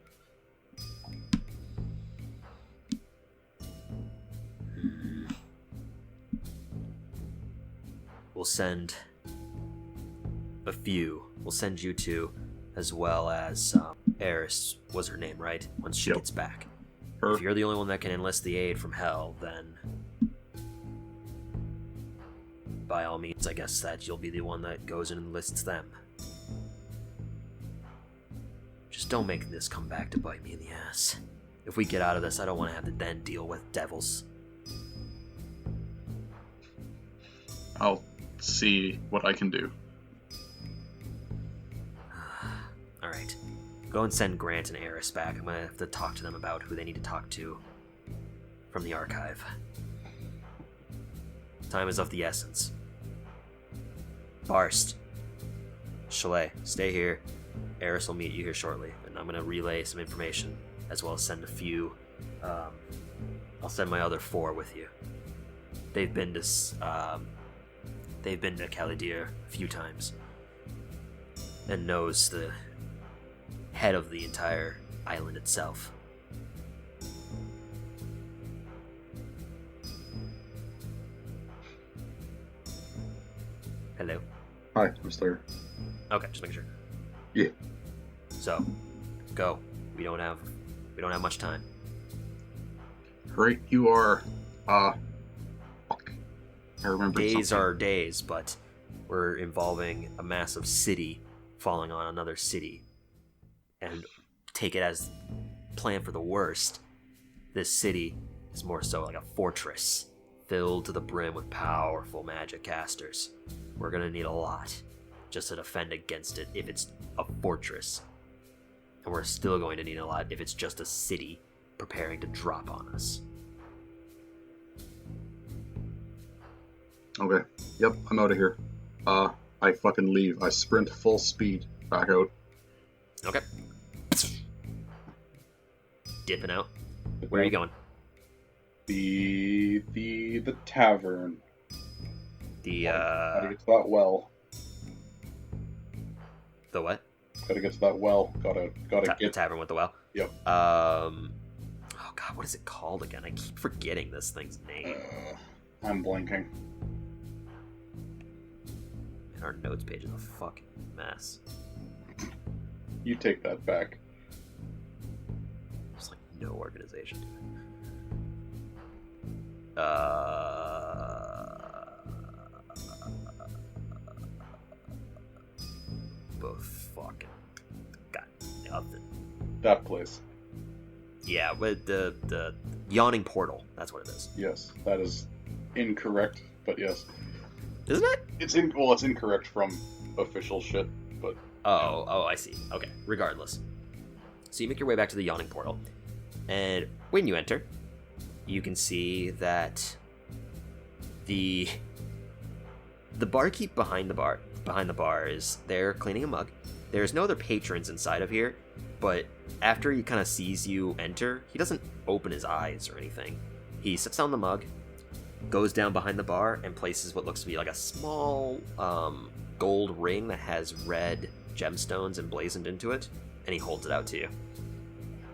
we'll send a few. We'll send you two, as well as Eris was her name, right? Once she gets back. Her. If you're the only one that can enlist the aid from hell, then by all means, I guess that you'll be the one that goes and enlists them. Just don't make this come back to bite me in the ass. If we get out of this, I don't want to have to then deal with devils. I'll see what I can do. Alright. Go and send Grant and Eris back. I'm gonna have to talk to them about who they need to talk to from the archive. Time is of the essence. Barst. Chalet, stay here. Eris will meet you here shortly, and I'm gonna relay some information, as well as send a few. I'll send my other 4 with you. They've been to Caladir a few times, and knows the head of the entire island itself. Hello. Hi, I'm still here. Okay, just making sure. Yeah. So, go. We don't have much time. Great, you are. Fuck. I remember. Days something. are days, but we're involving a massive city falling on another city, and take it as plan for the worst. This city is more so like a fortress filled to the brim with powerful magic casters. We're gonna need a lot just to defend against it if it's a fortress. And we're still going to need a lot if it's just a city preparing to drop on us. Okay. Yep, I'm out of here. I fucking leave. I sprint full speed back out. Okay. Dipping out. Where are you going? The tavern. Gotta get to that well. The what? Gotta get to that well. Gotta The get. tavern with the well? Yep. Oh god, what is it called again? I keep forgetting this thing's name. I'm blanking. And our notes page is a fucking mess. You take that back. There's like no organization. Both fucking got nothing. That place. Yeah, with the yawning portal. That's what it is. Yes, that is incorrect, but yes. Isn't it? It's incorrect from official shit, but Oh, I see. Okay, regardless. So you make your way back to the yawning portal, and when you enter, you can see that the barkeep behind the bar is there cleaning a mug. There's no other patrons inside of here, but after he kind of sees you enter, he doesn't open his eyes or anything. He sits down the mug, goes down behind the bar, and places what looks to be like a small gold ring that has red gemstones emblazoned into it, and he holds it out to you.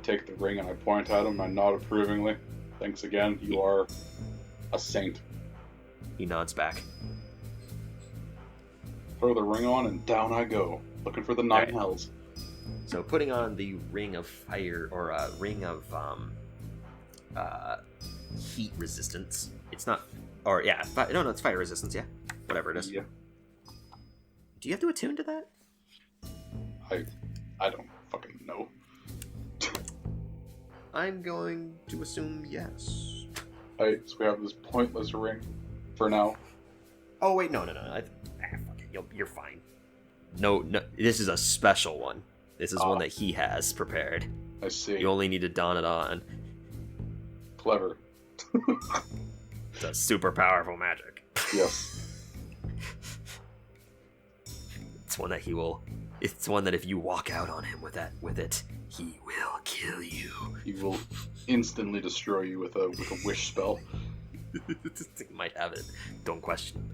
take the ring and I point at him. I nod approvingly. Thanks again. You are a saint. He nods back. Throw the ring on and down I go, looking for the nine Right. hells. So putting on the ring of fire, or ring of heat resistance. It's not, or yeah, no, it's fire resistance. Yeah, whatever it is. Yeah, Do you have to attune to that? I don't fucking know. I'm going to assume yes. Alright, so we have this pointless ring for now. Oh wait, no. Fuck it, you're fine. No, this is a special one. This is one that he has prepared. I see. You only need to don it on. Clever. It's a super powerful magic. Yes. It's one that he will. It's one that if you walk out on him with it, he will kill you. He will instantly destroy you with a wish spell. He might have it. Don't question.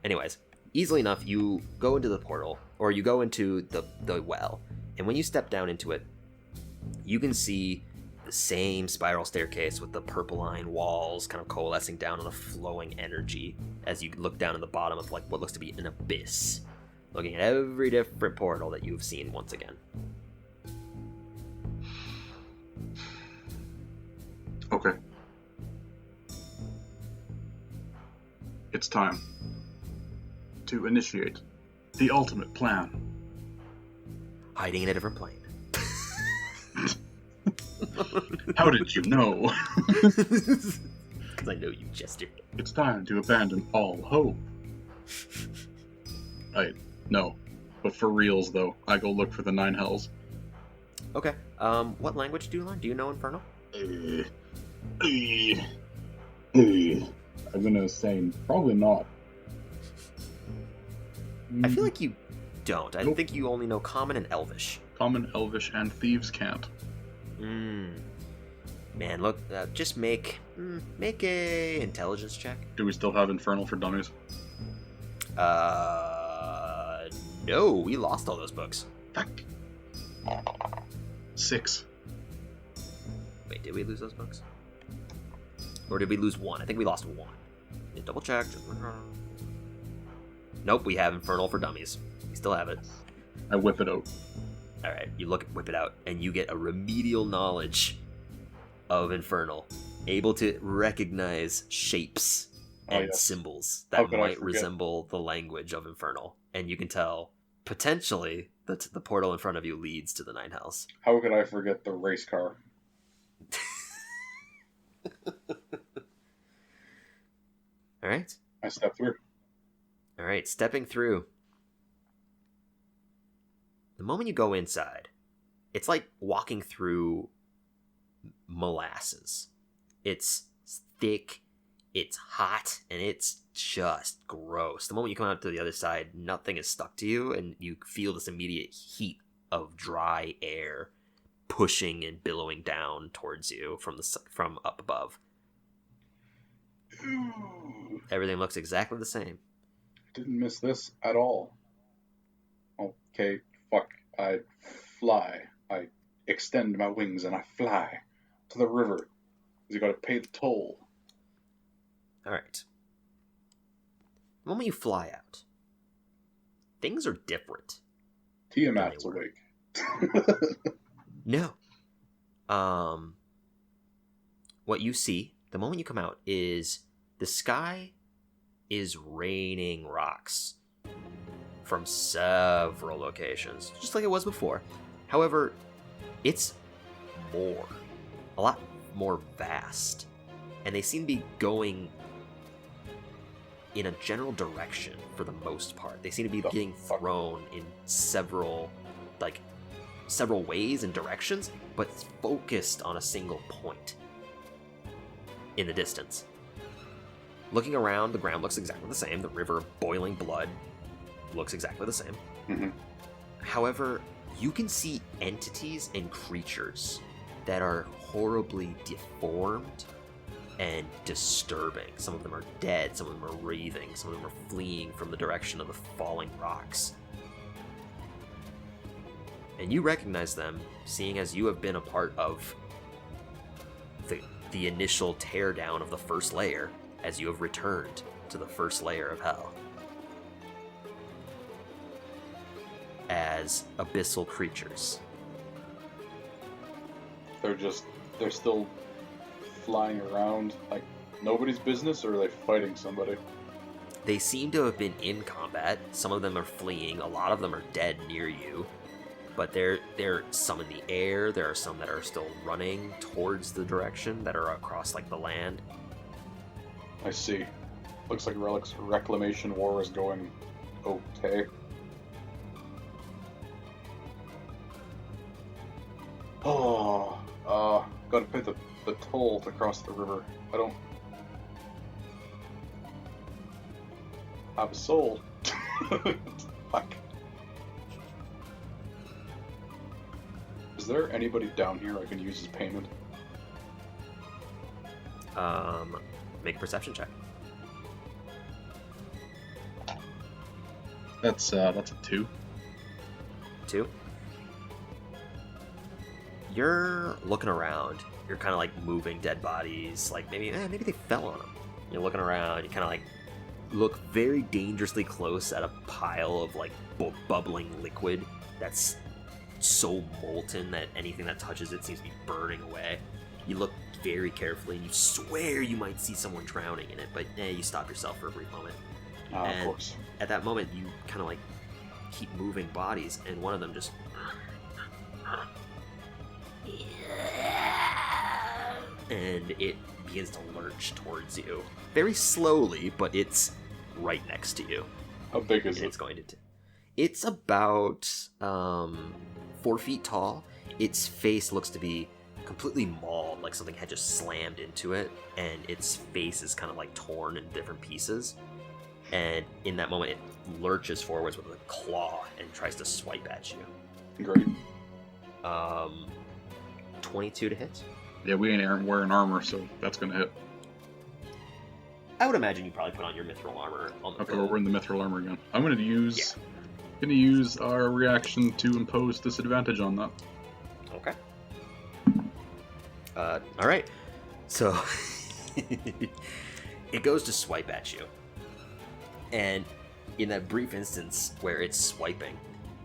Anyways, easily enough, you go into the portal, or you go into the well, and when you step down into it, you can see the same spiral staircase with the purple-line walls kind of coalescing down on a flowing energy as you look down at the bottom of like what looks to be an abyss, looking at every different portal that you've seen once again. Okay. It's time to initiate the ultimate plan. Hiding in a different plane. How did you know? Because I know you, Chester. It's time to abandon all hope. No. But for reals, though, I go look for the 9 hells. Okay. What language do you learn? Do you know Infernal? I'm gonna say probably not. I feel like you don't. I Nope. think you only know Common and Elvish. Common, Elvish, and Thieves' Cant. Man, look, just make a intelligence check. Do we still have Infernal for Dummies? No, we lost all those books. Fuck. 6. Wait, did we lose those books? Or did we lose one? I think we lost one. Yeah, double check. Nope, we have Infernal for Dummies. We still have it. I whip it out. Alright, you whip it out, and you get a remedial knowledge of Infernal, able to recognize shapes and symbols that might resemble the language of Infernal. And you can tell, potentially, that the portal in front of you leads to the 9 hells. How could I forget the race car? Alright. I step through. Alright, stepping through. The moment you go inside, it's like walking through molasses. It's thick, it's hot, and it's just gross. The moment you come out to the other side, nothing is stuck to you, and you feel this immediate heat of dry air pushing and billowing down towards you from up above. Ooh, Everything looks exactly the same. didn't miss this at all. Okay, fuck. I fly. I extend my wings and I fly to the river. 'Cause you gotta pay the toll. Alright. The moment you fly out, things are different. Tiamat's They were. awake. No. What you see, the moment you come out, is the sky is raining rocks from several locations, just like it was before. However, it's a lot more vast, and they seem to be going in a general direction for the most part. They seem to be getting thrown in several ways and directions, but it's focused on a single point in the distance. Looking around, the ground looks exactly the same. The river of boiling blood looks exactly the same. Mhm. However, you can see entities and creatures that are horribly deformed and disturbing. Some of them are dead, some of them are writhing, some of them are fleeing from the direction of the falling rocks. And you recognize them, seeing as you have been a part of the initial teardown of the first layer, as you have returned to the first layer of hell. As abyssal creatures. They're still flying around like nobody's business, or are they fighting somebody? They seem to have been in combat. Some of them are fleeing. A lot of them are dead near you. But they're some in the air. There are some that are still running towards the direction that are across like the land. I see. Looks like Relic's reclamation war is going okay. Gotta pay the toll to cross the river. I don't have a soul. Fuck. Is there anybody down here I can use as payment? Make a perception check. That's a 2. 2. You're looking around, you're kind of like moving dead bodies, like maybe they fell on them. You're looking around, you kind of like look very dangerously close at a pile of like bubbling liquid that's so molten that anything that touches it seems to be burning away. You look very carefully and you swear you might see someone drowning in it, but you stop yourself for a brief moment. Of course. At that moment, you kind of like keep moving bodies, and one of them just and it begins to lurch towards you very slowly, but it's right next to you. How big is it? It's going to. It's about 4 feet tall. Its face looks to be completely mauled, like something had just slammed into it, and its face is kind of like torn in different pieces. And in that moment, it lurches forwards with a claw and tries to swipe at you. Great. 22 to hit. Yeah, we ain't wearing armor, so that's gonna hit. I would imagine you probably put on your mithril armor. Okay, we're in the mithril armor again. I'm gonna use our reaction to impose disadvantage on that. Okay. All right. So it goes to swipe at you, and in that brief instance where it's swiping,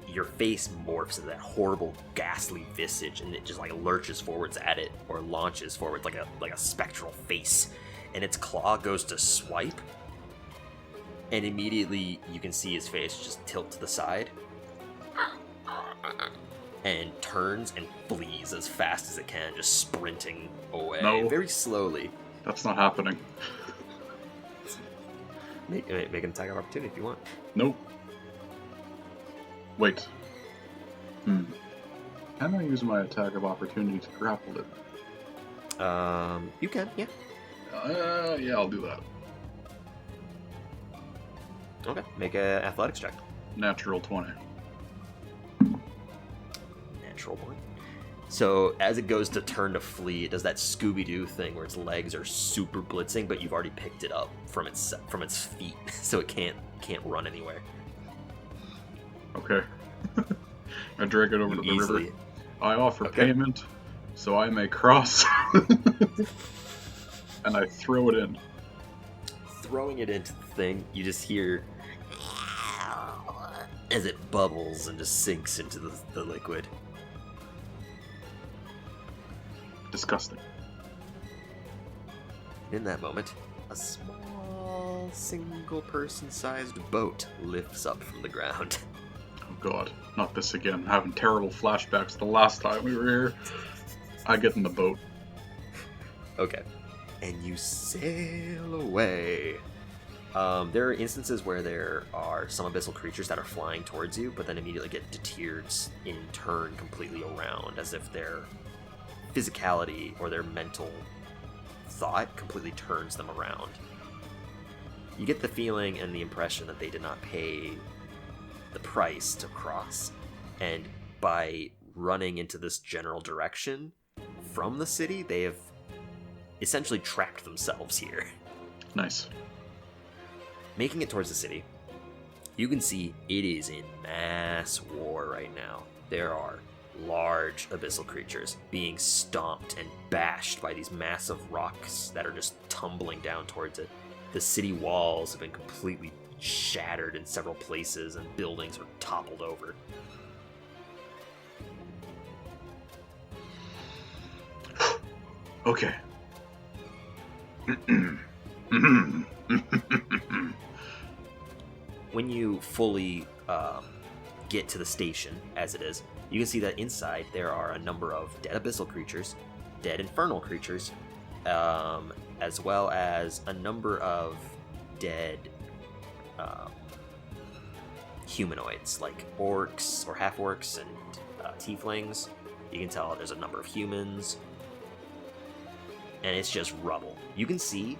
your face morphs into that horrible, ghastly visage, and it just like lurches forwards at it, or launches forwards like a spectral face, and its claw goes to swipe, and immediately you can see his face just tilt to the side, and turns and flees as fast as it can, just sprinting away, very slowly. That's not happening. Make an attack of opportunity if you want. Nope. Wait. Can I use my attack of opportunity to grapple it? You can, yeah. Yeah, I'll do that. Okay, make an athletics check. Natural 20. Natural one. So as it goes to turn to flee, it does that Scooby-Doo thing where its legs are super blitzing, but you've already picked it up from its feet, so it can't run anywhere. Okay. I drag it over to the river. I offer payment, so I may cross. And I throw it in. Throwing it into the thing, you just hear as it bubbles and just sinks into the liquid. Disgusting. In that moment, a small, single-person-sized boat lifts up from the ground. Oh god, not this again. I'm having terrible flashbacks to the last time we were here. I get in the boat. Okay. And you sail away. There are instances where there are some abyssal creatures that are flying towards you, but then immediately get deterred in turn completely around, as if their physicality or their mental thought completely turns them around. You get the feeling and the impression that they did not pay the price to cross, and by running into this general direction from the city, they have essentially trapped themselves here. Nice. Making it towards the city, you can see it is in mass war right now. There are large abyssal creatures being stomped and bashed by these massive rocks that are just tumbling down towards it. The city walls have been completely shattered in several places, and buildings are toppled over. Okay. When you fully get to the station, as it is, you can see that inside there are a number of dead abyssal creatures, dead infernal creatures, as well as a number of dead humanoids, like orcs or half-orcs and tieflings. You can tell there's a number of humans, and it's just rubble. You can see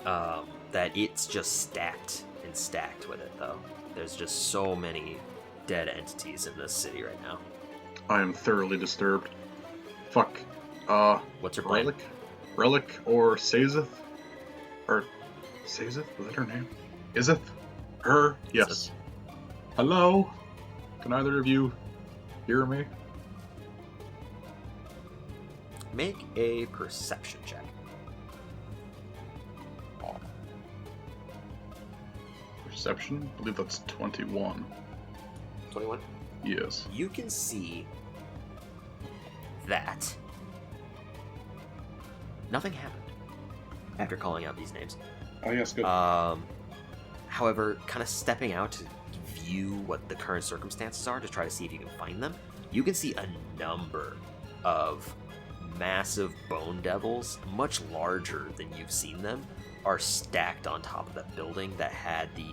that it's just stacked and stacked with it, though. There's just so many dead entities in this city right now. I am thoroughly disturbed. Fuck. What's your plan? Relic or Sazeth? Or Sazeth? Was that her name? Iseth? Her? Yes. Hello? Can either of you hear me? Make a perception check. Perception? I believe that's 21. 21? Yes. You can see that nothing happened after calling out these names. Oh, yes, good. However, kind of stepping out to view what the current circumstances are to try to see if you can find them, you can see a number of massive bone devils, much larger than you've seen them, are stacked on top of that building that had the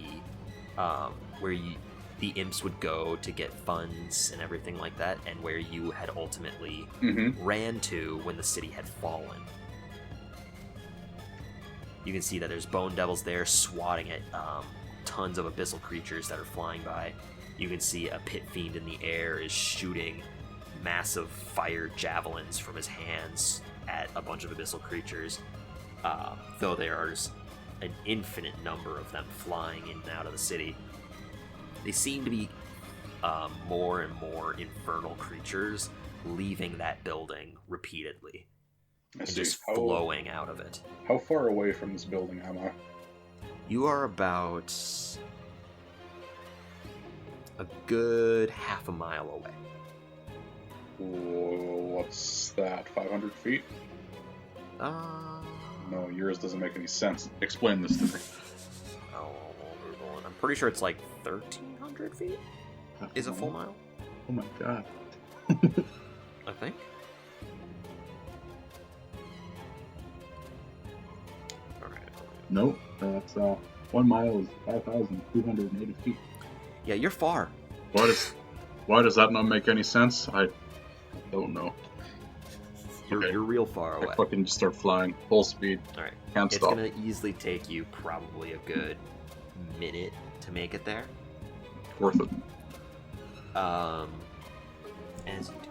imps would go to get funds and everything like that, and where you had ultimately ran to when the city had fallen. You can see that there's bone devils there swatting at tons of abyssal creatures that are flying by. You can see a pit fiend in the air is shooting massive fire javelins from his hands at a bunch of abyssal creatures, though there's an infinite number of them flying in and out of the city. They seem to be more and more infernal creatures leaving that building repeatedly and just flowing out of it. How far away from this building am I? You are about a good half a mile away. What's that, 500 feet? No, yours doesn't make any sense. Explain this to me. I'm pretty sure it's like 1,300 feet is a full mile. Oh my god. I think. Alright. Nope, that's 1 mile is 5,280 feet. Yeah, you're far. Why does that not make any sense? I don't know. You're real far away. I fucking just start flying full speed. Alright. Can't It's stop. gonna easily take you probably a good minute to make it there. Worth it. As you do.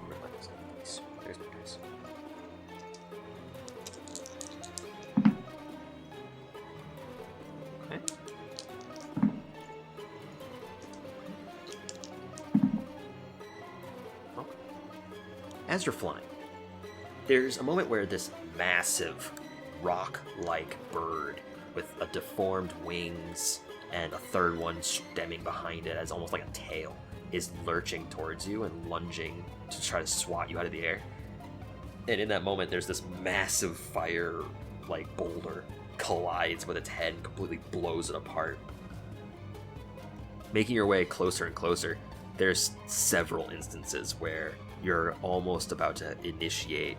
Where are those dice? There's my dice. Okay. Okay. As you're flying, there's a moment where this massive rock-like bird with a deformed wings and a third one stemming behind it as almost like a tail is lurching towards you and lunging to try to swat you out of the air. And in that moment, there's this massive fire like boulder collides with its head and completely blows it apart. Making your way closer and closer, there's several instances where you're almost about to initiate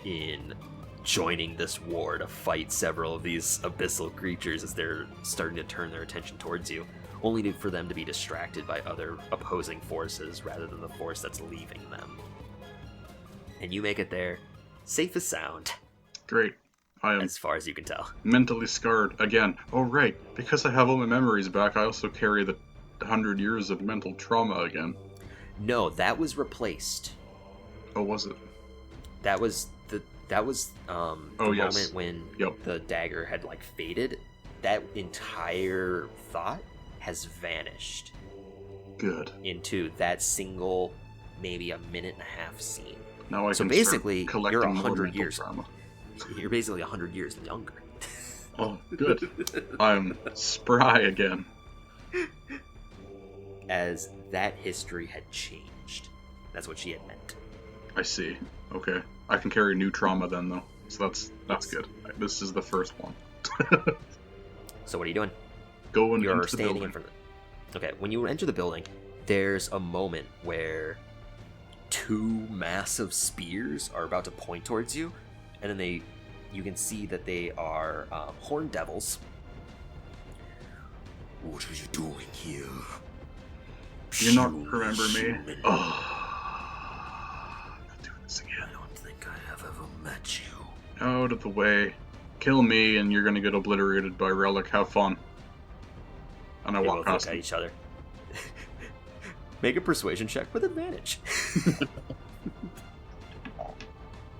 in joining this war to fight several of these abyssal creatures as they're starting to turn their attention towards you, only for them to be distracted by other opposing forces rather than the force that's leaving them. And you make it there, safe as sound. Great. I am as far as you can tell. Mentally scarred again. Oh right, because I have all my memories back, I also carry the 100 years of mental trauma again. No, that was replaced. Oh, was it? That was the yes. moment when the dagger had like faded. That entire thought has vanished. Good. Into that single, maybe a minute and a half scene. Now I so can basically, start you're collecting 100 years. Trauma. You're basically 100 years younger. Oh, good. I'm spry again. As that history had changed. That's what she had meant. I see. Okay. I can carry new trauma then, though. So that's good. This is the first one. So what are you doing? Going You're into the standing building. in front of it. Okay, when you enter the building, there's a moment where two massive spears are about to point towards you, and then you can see that they are horned devils. What are you doing here? Do you not remember me? Oh. Not doing this again. I don't think I have ever met you. Out of the way. Kill me and you're gonna get obliterated by Relic. Have fun. And I They walk both past look at him. each other. Make a persuasion check with advantage.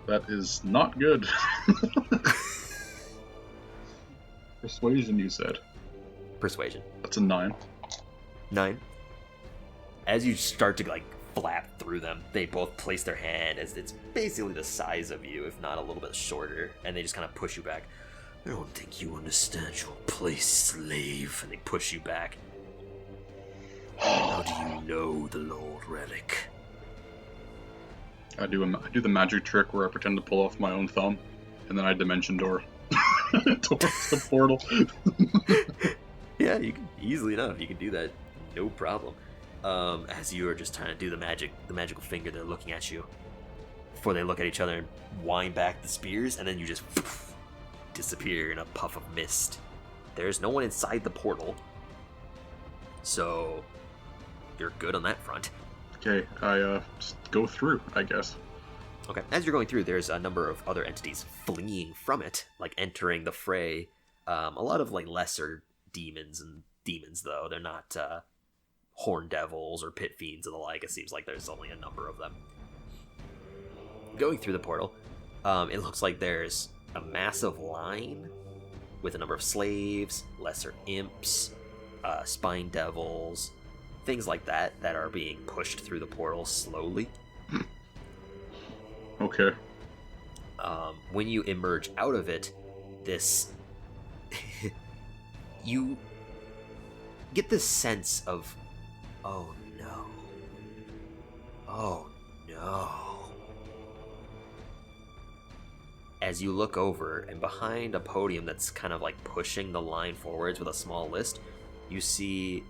That is not good. Persuasion, you said. Persuasion. That's a 9. 9. As you start to flap through them. They both place their hand as it's basically the size of you, if not a little bit shorter, and they just kind of push you back. I don't think you understand your place, slave. And they push you back. How do you know the Lord Relic? I do the magic trick where I pretend to pull off my own thumb, and then I dimension door towards the portal. Yeah, you can easily enough. You can do that, no problem. As you are just trying to do the magical finger, they're looking at you. Before they look at each other and wind back the spears, and then you just disappear in a puff of mist. There's no one inside the portal, so you're good on that front. Okay, I just go through, I guess. Okay, as you're going through, there's a number of other entities fleeing from it, like entering the fray. A lot of like lesser demons, though. They're not horn devils or pit fiends and the like. It seems like there's only a number of them. Going through the portal, it looks like there's a massive line with a number of slaves, lesser imps, spine devils, things like that are being pushed through the portal slowly. Okay. When you emerge out of it, you get this sense of, oh no. As you look over, and behind a podium that's kind of like pushing the line forwards with a small list, you see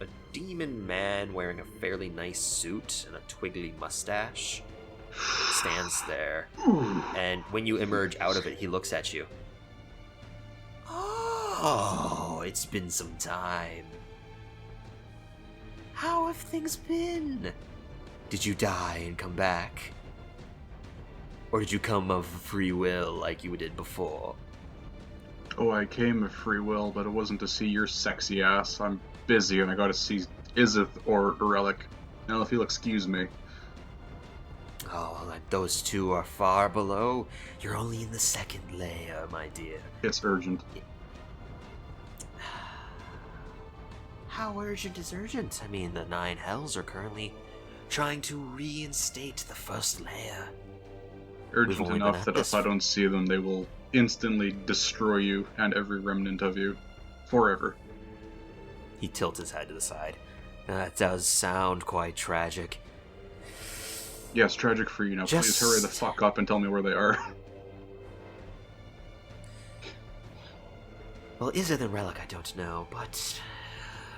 a demon man wearing a fairly nice suit and a twiggly mustache stands there. And when you emerge out of it, he looks at you. Oh, it's been some time. How have things been? Did you die and come back? Or did you come of free will like you did before? Oh, I came of free will, but it wasn't to see your sexy ass. I'm busy and I gotta see Izith or Relic. Now, if you'll excuse me. Oh, and those two are far below. You're only in the second layer, my dear. It's urgent. How urgent is urgent? I mean, the 9 hells are currently trying to reinstate the first layer. Urgent enough that if I don't see them, they will instantly destroy you and every remnant of you. Forever. He tilts his head to the side. That does sound quite tragic. Yes, tragic for you. Now please hurry the fuck up and tell me where they are. Well, Izith and Relic I don't know, but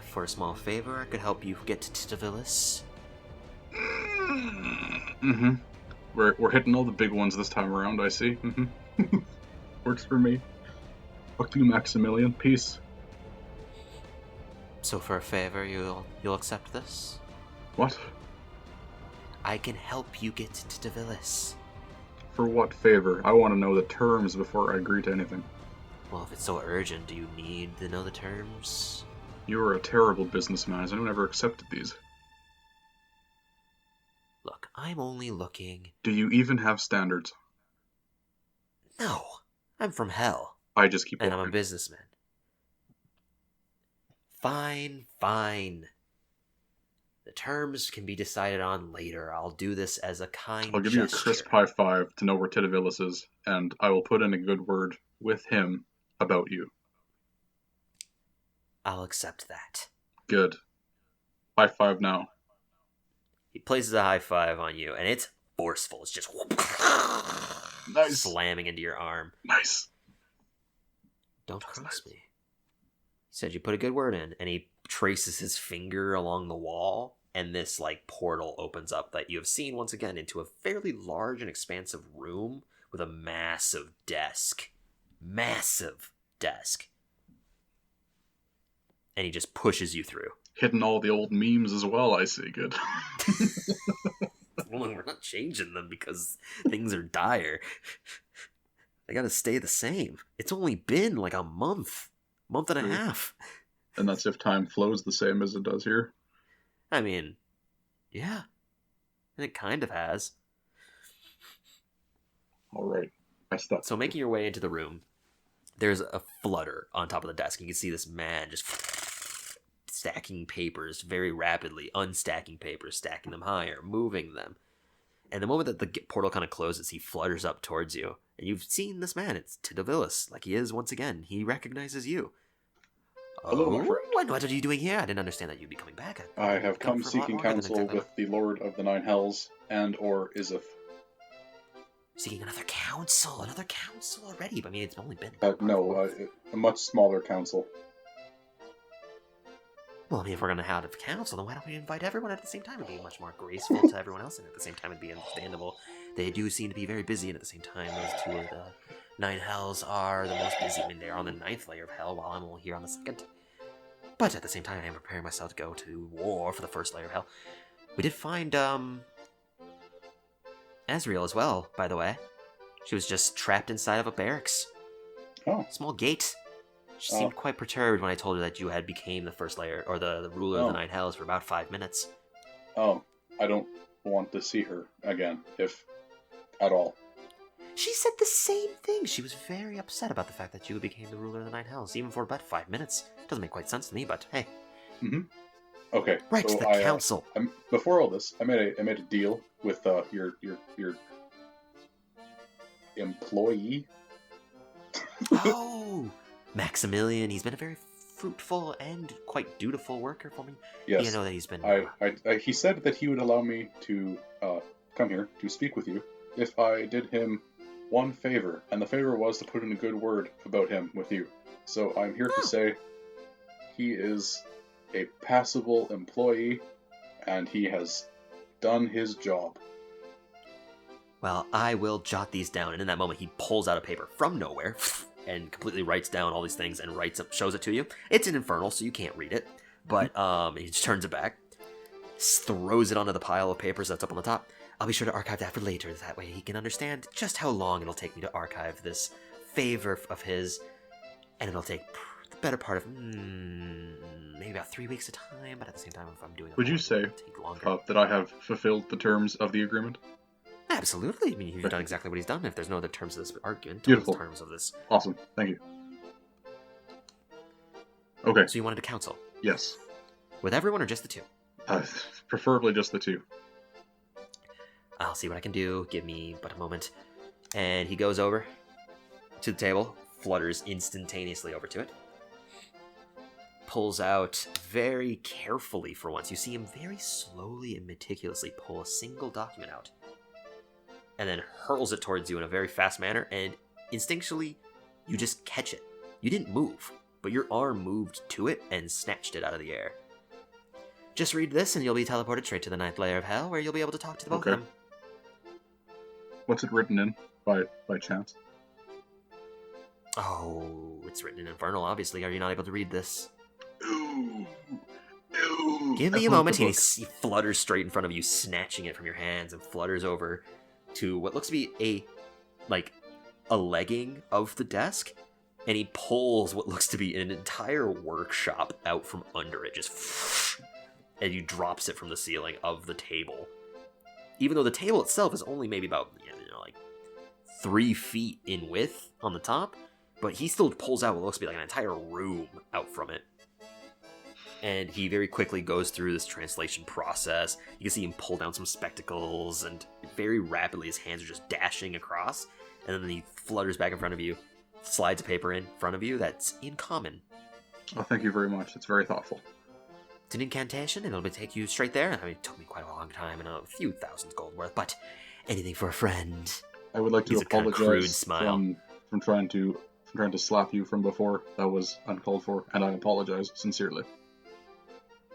for a small favor, I could help you get to Tidavillis. Mm-hmm. We're hitting all the big ones this time around, I see. Mm-hmm. Works for me. Fuck you, Maximilian. Peace. So for a favor, you'll accept this? What? I can help you get to Tidavillis. For what favor? I want to know the terms before I agree to anything. Well, if it's so urgent, do you need to know the terms? You are a terrible businessman, as I never accepted these. Look, I'm only looking... Do you even have standards? No, I'm from hell. I just keep and walking. I'm a businessman. Fine. The terms can be decided on later. I'll do this as a kind I'll give gesture. you a crisp high five to know where Tidavillis is, and I will put in a good word with him about you. I'll accept that. Good. High five now. He places a high five on you, and it's forceful. It's just Nice. slamming into your arm. Nice. Don't cross me. He said you put a good word in, and he traces his finger along the wall, and this like portal opens up that you have seen once again into a fairly large and expansive room with a massive desk. And he just pushes you through. Hitting all the old memes as well, I see. Good. Well, we're not changing them because things are dire. They gotta stay the same. It's only been like a month and a half. And that's if time flows the same as it does here. I mean, yeah. And it kind of has. Alright. I stopped. So making your way into the room, there's a flutter on top of the desk. You can see this man just stacking papers very rapidly, unstacking papers, stacking them higher, moving them. And the moment that the portal kind of closes, he flutters up towards you. And you've seen this man. It's Tidovilus, like he is once again. He recognizes you. Hello, my friend. What are you doing here? I didn't understand that you'd be coming back. I have come seeking counsel with the Lord of the Nine Hells and or Izith. Seeking another council already. But I mean, it's only been... A much smaller council. Well, I mean, if we're going to have a council, then why don't we invite everyone at the same time? It'd be much more graceful to everyone else, and at the same time, it'd be understandable. They do seem to be very busy, and at the same time, those two of the Nine Hells are the most busy. I mean, they're on the 9th layer of hell, while I'm only here on the 2nd. But at the same time, I am preparing myself to go to war for the 1st layer of hell. We did find, Azrael as well, by the way. She was just trapped inside of a barracks. Oh. Small gate. She seemed quite perturbed when I told her that you had became the 1st layer, or the ruler of the Nine Hells for about 5 minutes. Oh, I don't want to see her again, if at all. She said the same thing. She was very upset about the fact that you became the ruler of the Nine Hells, even for about 5 minutes. Doesn't make quite sense to me, but hey. Mm-hmm. Okay. Right, so the council. Before all this, I made a deal with your employee. Oh, Maximilian. He's been a very fruitful and quite dutiful worker for me. Yes. You know that he's been... he said that he would allow me to come here to speak with you if I did him one favor, and the favor was to put in a good word about him with you. So I'm here to say he is a passable employee, and he has done his job. Well, I will jot these down, and in that moment he pulls out a paper from nowhere and completely writes down all these things and shows it to you. It's an infernal, so you can't read it, but he just turns it back, throws it onto the pile of papers that's up on the top. I'll be sure to archive that for later, that way he can understand just how long it'll take me to archive this favor of his, and it'll take the better part of maybe about 3 weeks of time, but at the same time, if I'm doing it, would you say that I have fulfilled the terms of the agreement? Absolutely. I mean, you've done exactly what he's done. If there's no other terms of this argument, beautiful terms of this. Awesome. Thank you. Okay. So you wanted a council? Yes. With everyone or just the two? Preferably just the two. I'll see what I can do. Give me but a moment. And he goes over to the table, flutters instantaneously over to it, pulls out very carefully for once. You see him very slowly and meticulously pull a single document out, and then hurls it towards you in a very fast manner, and instinctually, you just catch it. You didn't move, but your arm moved to it and snatched it out of the air. Just read this, and you'll be teleported straight to the 9th layer of hell, where you'll be able to talk to both of them. What's it written in, by chance? Oh, it's written in Infernal, obviously. Are you not able to read this? Ooh. Give me a moment. He flutters straight in front of you, snatching it from your hands, and flutters over to what looks to be a legging of the desk, and he pulls what looks to be an entire workshop out from under it, just and he drops it from the ceiling of the table. Even though the table itself is only maybe about 3 feet in width on the top, but he still pulls out what looks to be like an entire room out from it. And he very quickly goes through this translation process. You can see him pull down some spectacles, and very rapidly his hands are just dashing across. And then he flutters back in front of you, slides a paper in front of you that's in common. Oh, thank you very much. It's very thoughtful. It's an incantation, and it'll take you straight there. I mean, it took me quite a long time and a few thousands gold worth, but anything for a friend. I would like to apologize kind of crude smile. from trying to slap you from before. That was uncalled for, and I apologize sincerely.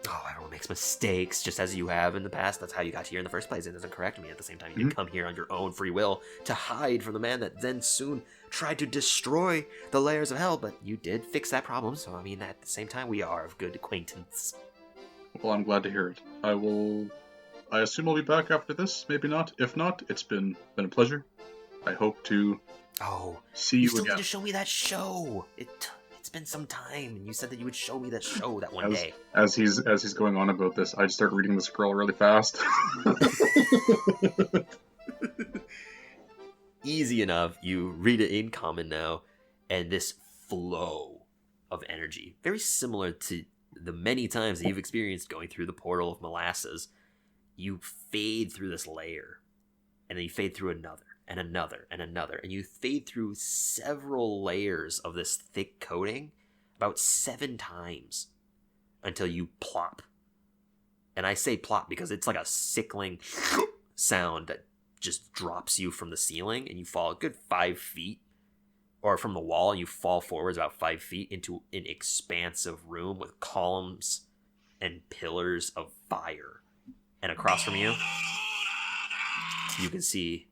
Oh, everyone makes mistakes, just as you have in the past. That's how you got here in the first place. It doesn't correct me. At the same time, you did come here on your own free will to hide from the man that then soon tried to destroy the layers of hell, but you did fix that problem, so I mean, at the same time, we are of good acquaintance. Well, I'm glad to hear it. I assume I'll be back after this, maybe not. If not, it's been a pleasure. I hope to see you again. You still need to show me that show. It's been some time, and you said that you would show me that show that one day. As he's going on about this, I start reading the scroll really fast. Easy enough. You read it in common now, and this flow of energy, very similar to the many times that you've experienced going through the portal of molasses, you fade through this layer, and then you fade through another, and another, and another, and you fade through several layers of this thick coating about 7 times until you plop. And I say plop because it's like a sickling sound that just drops you from the ceiling, and you fall a good 5 feet, or from the wall, and you fall forwards about 5 feet into an expansive room with columns and pillars of fire. And across from you, you can see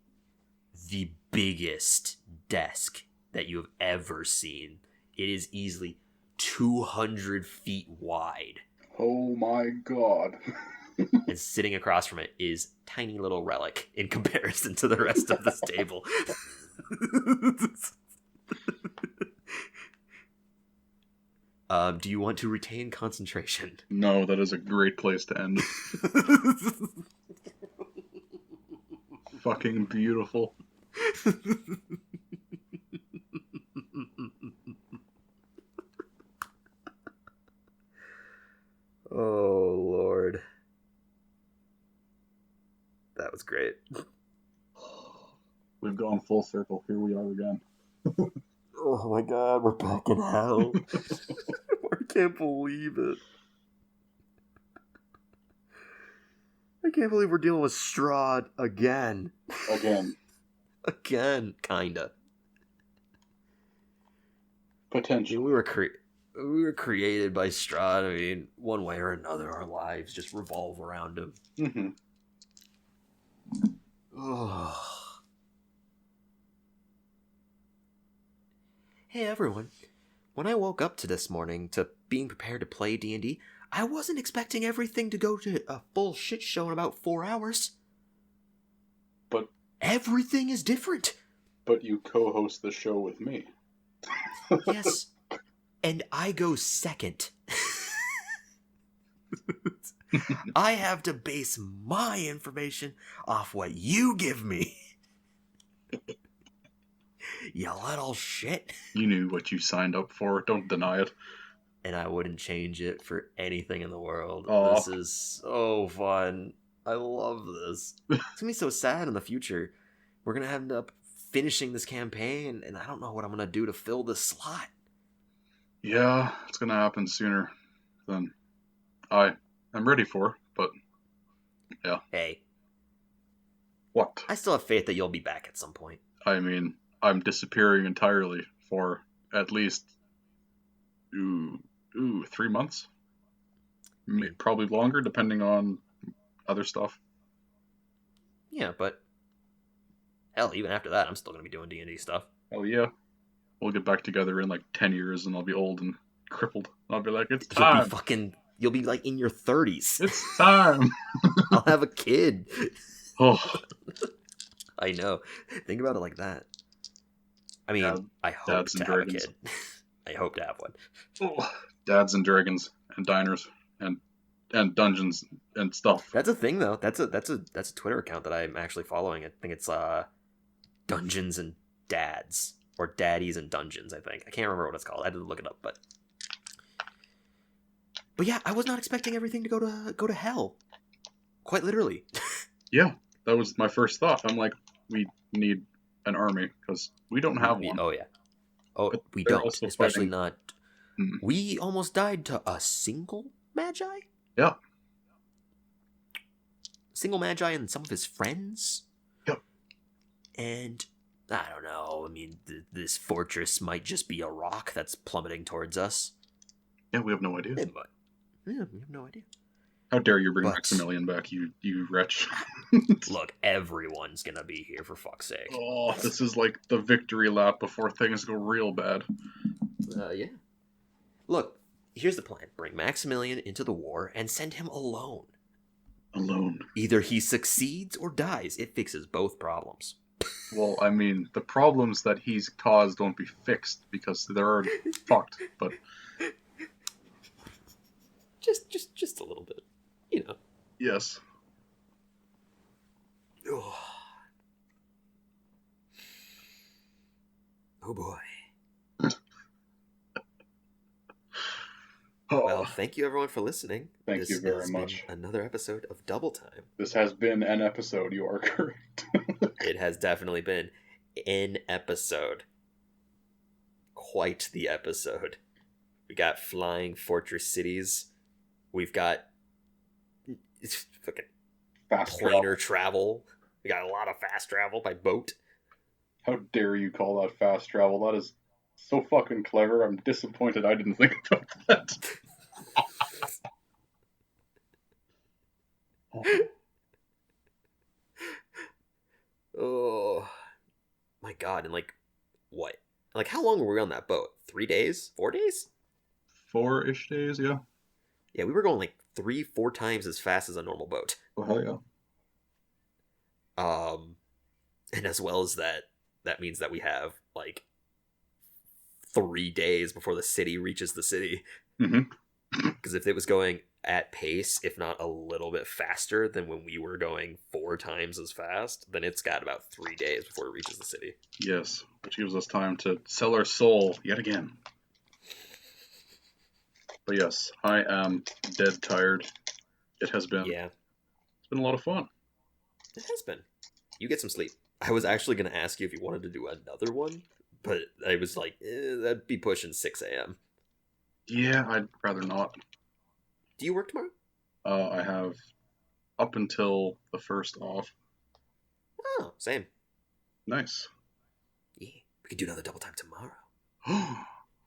the biggest desk that you have ever seen. It is easily 200 feet wide. Oh my god. And sitting across from it is tiny little relic in comparison to the rest of this table. Do you want to retain concentration? No, that is a great place to end. Fucking beautiful. Oh, Lord. That was great. We've gone full circle. Here we are again. Oh my god, we're back in hell. I can't believe it. I can't believe we're dealing with Strahd again. Again, kinda. Potentially. We were created by Strahd. I mean, one way or another, our lives just revolve around him. Mm-hmm. Oh. Hey everyone, when I woke up to this morning to being prepared to play D&D, I wasn't expecting everything to go to a full shit show in about 4 hours. But everything is different. But you co-host the show with me. Yes, and I go second. I have to base my information off what you give me. You little shit. You knew what you signed up for. Don't deny it. And I wouldn't change it for anything in the world. Aww. This is so fun. I love this. It's going to be so sad in the future. We're going to end up finishing this campaign, and I don't know what I'm going to do to fill this slot. Yeah, it's going to happen sooner than I'm ready for, but yeah. Hey. What? I still have faith that you'll be back at some point. I mean, I'm disappearing entirely for at least 3 months. Probably longer, depending on other stuff. Yeah, but hell, even after that, I'm still going to be doing D&D stuff. Oh yeah. We'll get back together in like 10 years and I'll be old and crippled. I'll be like, it's time. You'll be like in your 30s. It's time. I'll have a kid. Oh. I know. Think about it like that. I mean, I hope to have a kid. I hope to have one. Oh. Dads and Dragons and Diners and Dungeons and stuff. That's a thing, though. That's a Twitter account that I'm actually following. I think it's Dungeons and Dads, or Daddies and Dungeons. I think I can't remember what it's called. I had to look it up, but yeah, I was not expecting everything to go to hell. Quite literally. Yeah, that was my first thought. I'm like, we need an army because we don't have one. Oh yeah. Oh, but we don't, especially fighting. Not. We almost died to a single Magi. Yeah. Single Magi and some of his friends. Yep. And I don't know. I mean, this fortress might just be a rock that's plummeting towards us. Yeah, we have no idea. It might. Yeah, we have no idea. How dare you bring Maximilian back, you wretch. Look, everyone's gonna be here, for fuck's sake. Oh, this is like the victory lap before things go real bad. Yeah. Look, here's the plan. Bring Maximilian into the war and send him alone. Alone. Either he succeeds or dies. It fixes both problems. Well, I mean, the problems that he's caused won't be fixed because they're already fucked, but... Just a little bit. You know. Yes. Oh boy. Well, thank you everyone for listening. Thank you very much. Another episode of Double Time. This has been an episode, you are correct. It has definitely been an episode. Quite the episode. We got flying fortress cities. We've got fucking Fast planar travel. We got a lot of fast travel by boat. How dare you call that fast travel? That is so fucking clever. I'm disappointed I didn't think about that. Oh my god. And like, what? Like, how long were we on that boat? 3 days? 4 days? 4-ish days, yeah. Yeah, we were going like 3-4 times as fast as a normal boat. Oh, hell yeah. And as well as that means that we have like 3 days before the city reaches the city. Because if it was going at pace, if not a little bit faster than when we were going 4 times as fast, then it's got about 3 days before it reaches the city. Yes, which gives us time to sell our soul yet again. But yes, I am dead tired. It has been. Yeah. It's been a lot of fun. It has been. You get some sleep. I was actually going to ask you if you wanted to do another one, but I was like, that'd be pushing 6 a.m. Yeah, I'd rather not. Do you work tomorrow? I have up until the 1st off. Oh, same. Nice. Yeah, we could do another double time tomorrow.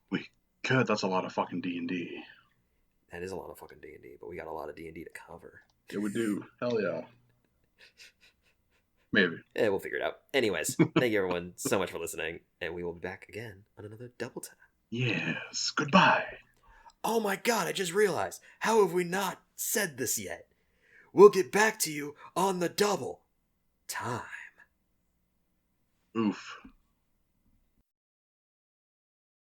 We could. That's a lot of fucking D&D. That is a lot of fucking D&D, but we got a lot of D&D to cover. Yeah, we do. Hell yeah. Maybe. Yeah, we'll figure it out. Anyways, thank you everyone so much for listening, and we will be back again on another double time. Yes. Goodbye. Oh my god, I just realized. How have we not said this yet? We'll get back to you on the double time. Oof.